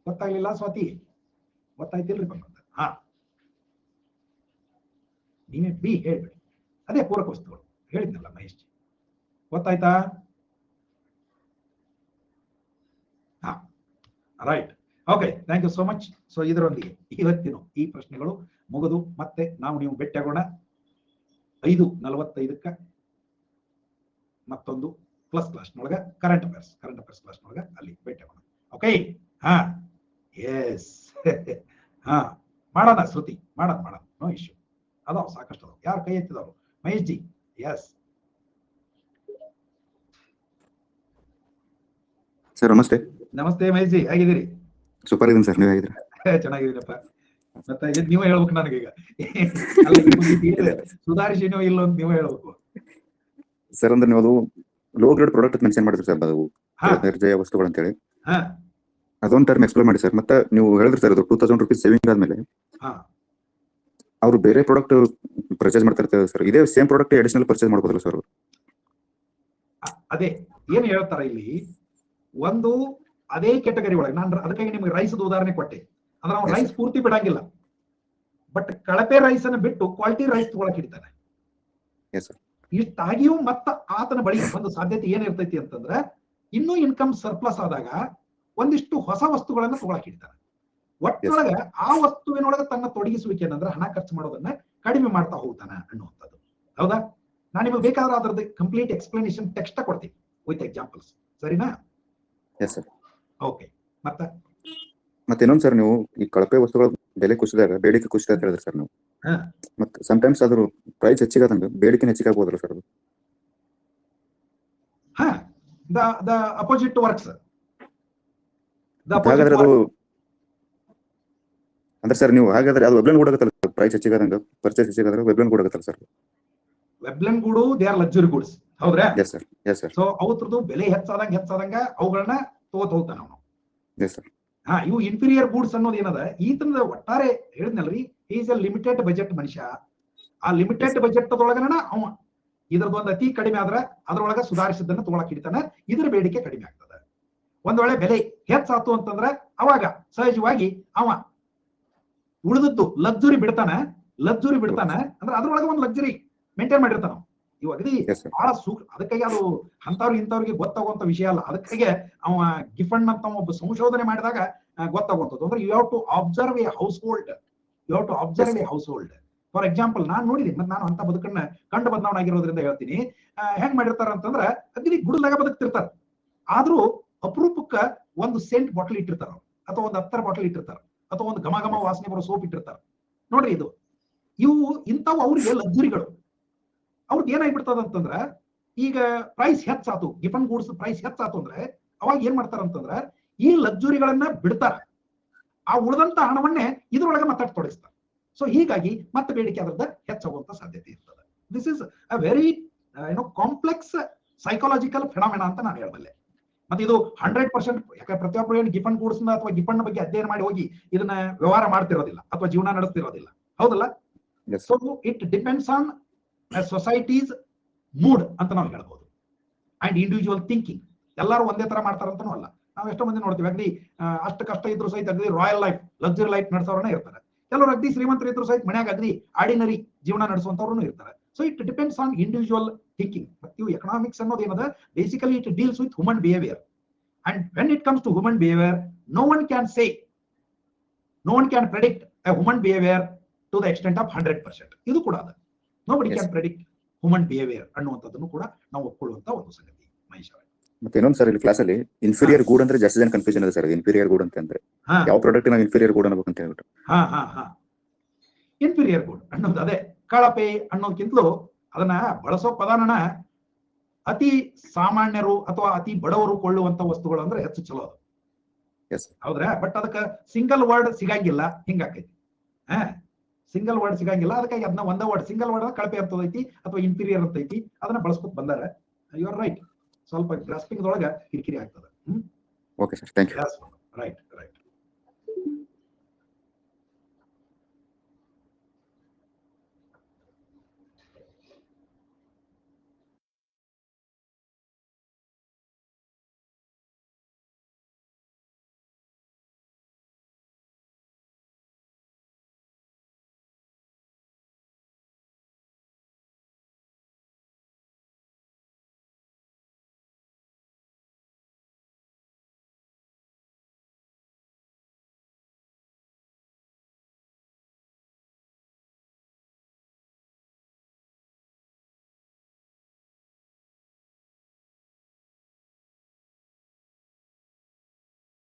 ಗೊತ್ತಾಗ್ಲಿಲ್ಲ ಸ್ವಾತಿ? ಗೊತ್ತಾಯ್ತಿಲ್ರಿ? ಹಾ, ನೀವೇ ಬಿ ಹೇಳ್ಬಿಡಿ. ಅದೇ ಪೂರಕ ವಸ್ತುಗಳು ಹೇಳಿದ್ನಲ್ಲ ಮಹೇಶ್, ಗೊತ್ತಾಯ್ತಾ? ಹಾ, right, okay, thank you so much. So ಇದರೊಂದಿಗೆ ಇವತ್ತಿನ ಈ ಪ್ರಶ್ನೆಗಳು ಮುಗಿದು ಮತ್ತೆ ನೀವು ಭೇಟಿಯಾಗೋಣ 5:45 ಮತ್ತೊಂದು ಕ್ಲಾಸ್ನೊಳಗ ಕರೆಂಟ್ ಅಫೇರ್ಸ್ ಕ್ಲಾಸ್ನೊಳಗ ಅಲ್ಲಿ ಭೇಟಿಯಾಗೋಣ. ಓಕೆ? ಹಾ, ಎಸ್. ಹಾ, ಮಾಡೋಣ ಶ್ರುತಿ, ಮಾಡೋಣ, ನೋ ಇಶ್ಯೂ. ಅದಾವ ಸಾಕಷ್ಟು ಅದಾವ. ಯಾರು ಕೈ ಎತ್ತಿದವರು? ಮಹೇಶ್ ಜಿ. ಎಸ್ ಸರ್, ನಮಸ್ತೆ. ನಮಸ್ತೆ ಮಹೇಶ್ ಜಿ, ಹೇಗಿದ್ದೀರಿ? ಸೂಪರ್ ಇದೀನಿ ಸರ್, ನೀವು ಹೇಗಿದ್ದೀರಾ? ಚೆನ್ನಾಗಿದ್ದೀನಪ್ಪ. ಮತ್ತೆ ನೀವೇ ಹೇಳ್ಬೇಕು ನನಗೀಗ. ಸುಧಾರಿಸಿ ಇಲ್ಲೋ ಅಂತ ನೀವೇ ಹೇಳ್ಬೇಕು ಸರ್. ಅಂದ್ರೆ ನೀವು ಅದು ಲೋ ಗ್ರೇಡ್ ಪ್ರಾಡಕ್ಟ್ ಮೆನ್ಷನ್ ಮಾಡಿದ್ರಿ ಸರ್, ಅದು ದರ್ಜೆಯ ವಸ್ತುಗಳು ಅಂತ ಹೇಳಿ. ಅದೊಂದು ಟರ್ಮ್ ಎಕ್ಸ್ಪ್ಲೇನ್ ಮಾಡಿ ಸರ್. ಮತ್ತೆ ನೀವು ಹೇಳಿದ್ರಿ ಸರ್, ಅದು 2000 ರೂಪೀಸ್ ಸೇವಿಂಗ್ ಆದ್ಮೇಲೆ ಅವರು ಬೇರೆ ಪ್ರಾಡಕ್ಟ್ ಪರ್ಚೇಸ್ ಮಾಡ್ತಾ ಇರ್ತಾರೆ ಸರ್. ಇದೇ ಸೇಮ್ ಪ್ರಾಡಕ್ಟ್ ಅಡಿಷನಲ್ ಪರ್ಚೇಸ್ ಮಾಡ್ಬೋದಲ್ಲ ಸರ್? ಅದೇ ಏನ್ ಹೇಳ್ತಾರ ಇಲ್ಲಿ, ಒಂದು ಅದೇ ಕೆಟಗರಿ ಒಳಗೆ ನಾನು ಅದಕ್ಕಾಗಿ ನಿಮ್ಗೆ ರೈಸ್ ಉದಾಹರಣೆ ಕೊಟ್ಟೆ. ಅಂದ್ರೆ ಅವ್ನು ರೈಸ್ ಪೂರ್ತಿ ಬಿಡಂಗಿಲ್ಲ, ಬಟ್ ಕಳಪೆ ರೈಸ್ ಅನ್ನು ಬಿಟ್ಟು ಕ್ವಾಲಿಟಿ ರೈಸ್ ತಗೊಳಕ್ ಹಿಡಿತಾನೆ. ಇಷ್ಟಾಗಿಯೂ ಮತ್ತ ಆತನ ಬಳಿ ಒಂದು ಸಾಧ್ಯತೆ ಏನಿರ್ತೈತಿ ಅಂತಂದ್ರೆ, ಇನ್ನೂ ಇನ್ಕಮ್ ಸರ್ಪ್ಲಸ್ ಆದಾಗ ಒಂದಿಷ್ಟು ಹೊಸ ವಸ್ತುಗಳನ್ನ ತಗೊಳಕ್ ಹಿಡಿತಾನೆ. ಒಟ್ಟೊಳಗ ಆ ವಸ್ತುವಿನೊಳಗೆ ತನ್ನ ತೊಡಗಿಸುವಿಕೆ ಏನಂದ್ರೆ ಹಣ ಖರ್ಚು ಮಾಡೋದನ್ನ ಕಡಿಮೆ ಮಾಡ್ತಾ ಹೋಗ್ತಾನೆ ಅನ್ನುವಂಥದ್ದು. ಹೌದಾ? ನಾನು ನಿಮಗೆ ಬೇಕಾದ್ರೆ ಅದರದ್ದು ಕಂಪ್ಲೀಟ್ ಎಕ್ಸ್ಪ್ಲನೇಷನ್ ಟೆಕ್ಸ್ಟ್ ಕೊಡ್ತೀನಿ ವಿತ್ ಎಕ್ಸಾಂಪಲ್ಸ್, ಸರಿನಾ? ಓಕೆ. ಮತ್ತೆ ಇನ್ನೊಂದು ಸರ್, ನೀವು ಈ ಕಳಪೆ ವಸ್ತುಗಳ ಬೆಲೆ ಕುಸಿದಾಗ ಬೇಡಿಕೆ ಕುಸಿತ ಅಂತ ಹೇಳಿದ್ರಿ ಸರ್ ನೀವು. ಮತ್ತೆ ಸಮಟೈಮ್ಸ್ ಅದ್ರ ಪ್ರೈಸ್ ಹೆಚ್ಚಿಗಾದಂಗ ಬೇಡಿಕೆ ಹೆಚ್ಚಿಗಾಗಬಹುದಲ್ಲ ಸರ್? ಅದು the opposite works. ಹಾಗಾದ್ರೆ ಅದು ಅಂದ್ರೆ ಸರ್, ನೀವು ಹಾಗಾದ್ರೆ ಅದು ವೆಬ್ಲೈನ್ ಕೂಡಾಗತ್ತಲ್ಲ, ಪ್ರೈಸ್ ಹೆಚ್ಚಿಗಾದಂಗ ಪರ್ಚೇಸ್ ಹೆಚ್ಚಿಗಾದ್ರೆ ವೆಬ್ಲೈನ್ ಕೂಡಾಗತ್ತಲ್ಲ sir? Veblen goods they are luxury goods, ಹೌದ್ರಾ? Yes sir, yes sir. So ಅವತ್ರದ್ದು ಬೆಲೆ ಹೆಚ್ಚಾದಂಗ ಅವುಗಳನ್ನ ತಗೋತ ಹೋಗ್ತಾನ ಅವನು. Yes sir. ಇವು ಇನ್ಫೀರಿಯರ್ ಗೂಡ್ಸ್ ಅನ್ನೋದು ಏನದ, ಈತನ ಒಟ್ಟಾರೆ ಹೇಳಿದ್ನಲ್ರಿ, ಈಸ್ ಎ ಲಿಮಿಟೆಡ್ ಬಜೆಟ್ ಮನುಷ್ಯ. ಆ ಲಿಮಿಟೆಡ್ ಬಜೆಟ್ ಅದೊಳಗನ ಅವ ಇದ್ರದೊಂದು ಅತಿ ಕಡಿಮೆ ಆದ್ರೆ ಅದ್ರೊಳಗ ಸುಧಾರಿಸಿದ್ದನ್ನ ತಗೊಳಕ್ ಹಿಡಿತಾನೆ. ಇದ್ರ ಬೇಡಿಕೆ ಕಡಿಮೆ ಆಗ್ತದೆ. ಒಂದ್ ವೇಳೆ ಬೆಲೆ ಹೆಚ್ಚಾತು ಅಂತಂದ್ರೆ ಅವಾಗ ಸಹಜವಾಗಿ ಅವ ಉಳಿದದ್ದು ಲಕ್ಸುರಿ ಬಿಡ್ತಾನೆ ಅಂದ್ರೆ ಅದ್ರೊಳಗೆ ಒಂದು ಲಕ್ಸುರಿ ಮೇಂಟೈನ್ ಮಾಡಿರ್ತಾನ. ಇವು ಅಗದಿ ಬಹಳ ಅದಕ್ಕಾಗಿ ಅದು ಅಂತವ್ರಿಗೆ ಇಂಥವ್ರಿಗೆ ಗೊತ್ತಾಗುವಂತ ವಿಷಯ ಅಲ್ಲ. ಅದಕ್ಕಾಗಿ ಅವ ಗಿಫಂಡ್ ಅಂತ ಒಬ್ಬ ಸಂಶೋಧನೆ ಮಾಡಿದಾಗ ಗೊತ್ತಾಗುವಂಥದ್ದು. ಅಂದ್ರೆ you have to observe a household. For example ನಾನು ನೋಡಿದೀನಿ, ಮತ್ತೆ ನಾನು ಅಂತ ಬದುಕನ್ನ ಕಂಡು ಬದಲಾವಣೆಯಾಗಿರೋದ್ರಿಂದ ಹೇಳ್ತೀನಿ. ಹೆಂಗ್ ಮಾಡಿರ್ತಾರ ಅಂತಂದ್ರೆ ಅಗದಿ ಗುಡದಾಗ ಬದುಕ್ತಿರ್ತಾರ, ಆದ್ರೂ ಅಪರೂಪಕ್ಕ ಒಂದು ಸೆಂಟ್ ಬಾಟಲ್ ಇಟ್ಟಿರ್ತಾರ, ಅಥವಾ ಒಂದು 10 ಬಾಟಲ್ ಇಟ್ಟಿರ್ತಾರ, ಅಥವಾ ಒಂದು ಘಮ ಘಮ ವಾಸನೆ ಬರೋ ಸೋಪ್ ಇಟ್ಟಿರ್ತಾರ. ನೋಡ್ರಿ, ಇವು ಇಂಥವು ಅವ್ರಿಗೆ ಲಕ್ಸುರಿಗಳು. ಅವ್ರಿಗೆ ಏನಾಗ್ಬಿಡ್ತದ ಅಂತಂದ್ರ, ಈಗ ಪ್ರೈಸ್ ಹೆಚ್ಚಾತು, ಗಿಫನ್ ಗೂಡ್ಸ್ ಪ್ರೈಸ್ ಹೆಚ್ಚಾತು ಅಂದ್ರೆ ಅವಾಗ ಏನ್ ಮಾಡ್ತಾರ ಅಂತಂದ್ರ ಈ ಲಕ್ಸುರಿಗಳನ್ನ ಬಿಡ್ತಾರ, ಆ ಉಳಿದಂತ ಹಣವನ್ನೇ ಇದ್ರೊಳಗೆ ಮತ್ತೆ ತೊಡಗಿಸ್ತಾರ. ಸೊ ಹೀಗಾಗಿ ಮತ್ತೆ ಬೇಡಿಕೆ ಅದರದ ಹೆಚ್ಚಾಗುವಂತ ಸಾಧ್ಯತೆ ಇರ್ತದೆ. This is a very complex psychological phenomena ಅಂತ ನಾನು ಹೇಳಬಲ್ಲೆ. ಮತ್ತೆ ಇದು 100%, ಯಾಕಂದ್ರೆ ಪ್ರತಿಯೊಬ್ಬರು ಏನು ಗಿಫನ್ ಗೂಡ್ಸ್ ಅಥವಾ ಗಿಫನ್ ಬಗ್ಗೆ ಅಧ್ಯಯನ ಮಾಡಿ ಹೋಗಿ ಇದನ್ನ ವ್ಯವಹಾರ ಮಾಡ್ತಿರೋದಿಲ್ಲ ಅಥವಾ ಜೀವನ ನಡೆಸ್ತಿರೋದಿಲ್ಲ, ಹೌದಲ್ಲ? So it depends on societies mood ಅಂತ ನಾವು ಹೇಳ್ಬೋದು, ಅಂಡ್ ಇಂಡಿವಿಜುವಲ್ ಥಿಂಕಿಂಗ್. ಎಲ್ಲರೂ ಒಂದೇ ತರ ಮಾಡ್ತಾರಂತನೂ ಅಲ್ಲ. ನಾವು ಎಷ್ಟೋ ಮಂದಿ ನೋಡ್ತೀವಿ ಅಗದಿ ಅಷ್ಟು ಕಷ್ಟ ಇದ್ರು ಸಹಿತ ಅಗದಿ ರಾಯಲ್ ಲೈಫ್, ಲಕ್ಸುರಿ ಲೈಫ್ ನಡೆಸೋರನ್ನ ಇರ್ತಾರೆ. ಕೆಲವರು ಅಗದಿ ಶ್ರೀಮಂತರು ಇದ್ರು ಸಹಿತ ಮನ್ಯಾಗ ಅಗದಿ ಆರ್ಡಿನರಿ ಜೀವನ ನಡೆಸುವಂತವ್ರು ಇರ್ತಾರೆ. So it depends on individual thinking. ಇವು ಎಕನಾಮಿಕ್ಸ್ ಅನ್ನೋದು ಏನದ, basically it deals with human behaviour. And when it comes to human behavior, no one can say, no one can predict a human behavior to the extent of 100%. ಇದು ಕೂಡ ಅದ. Nobody can predict human behavior ಅನ್ನುವಂಥದ್ದನ್ನು ಕೂಡ ನಾವು ಒಪ್ಕೊಳ್ಳುವಂತ ಒಂದು ಸಂಗತಿ ಮಹೇಶ್ ಅವರೇ. ಮತ್ತೆ ಇನ್ನೊಂದು ಸರ್ ಇಲ್ಲಿ ಕ್ಲಾಸ್ ಅಲ್ಲಿ ಇನ್ಫೀರಿಯರ್ ಗೂಡ್ ಅಂದ್ರೆ ಜಾಸ್ತಿ ಜನ ಕನ್ಫ್ಯೂಷನ್ ಇದೆ ಸರ್. ಇನ್ಫೀರಿಯರ್ ಗೂಡ್ ಅಂತ ಅಂದ್ರೆ ಯಾವ ಪ್ರಾಡಕ್ಟ್ ನಾವು ಇನ್ಫೀರಿಯರ್ ಗೂಡ್ ಅನ್ಬೇಕು ಅಂತ ಹೇಳ್ಬಿಟ್ಟು. ಇನ್ಫೀರಿಯರ್ ಗೂಡ್ ಅನ್ನೋದು ಅದೇ ಕಳಪೆ ಅನ್ನೋದಕ್ಕಿಂತಲೂ ಅದನ್ನ ಬಳಸೋ ಪದಾನ ಅತಿ ಸಾಮಾನ್ಯರು ಅಥವಾ ಅತಿ ಬಡವರು ಕೊಳ್ಳುವಂತ ವಸ್ತುಗಳು ಅಂದ್ರೆ ಹೆಚ್ಚು ಚಲೋ ಅದು. ಹೌದ್ರಾ? ಬಟ್ ಅದಕ್ಕೆ ಸಿಂಗಲ್ ವರ್ಡ್ ಸಿಗಂಗಿಲ್ಲ, ಹಿಂಗಾಕೈತಿ. ಸಿಂಗಲ್ ವರ್ಡ್ ಸಿಗಂಗಿಲ್ಲ, ಅದಕ್ಕಾಗಿ ಅದನ್ನ ಒಂದೇ ವರ್ಡ್ ಸಿಂಗಲ್ ವರ್ಡ್ ಕಳಪೆ ಅಂತ ಐತಿ ಅಥವಾ ಇನ್ಫೀರಿಯರ್ ಅಂತ ಐತಿ, ಅದನ್ನ ಬಳಸ್ಕೊತ ಬಂದಾರ. You are right. ಸ್ವಲ್ಪ ಗ್ರಾಸ್ಪಿಂಗ್ ಒಳಗ ಕಿರಿಕಿರಿ ಆಗ್ತದೆ. Okay sir, thank you. Right.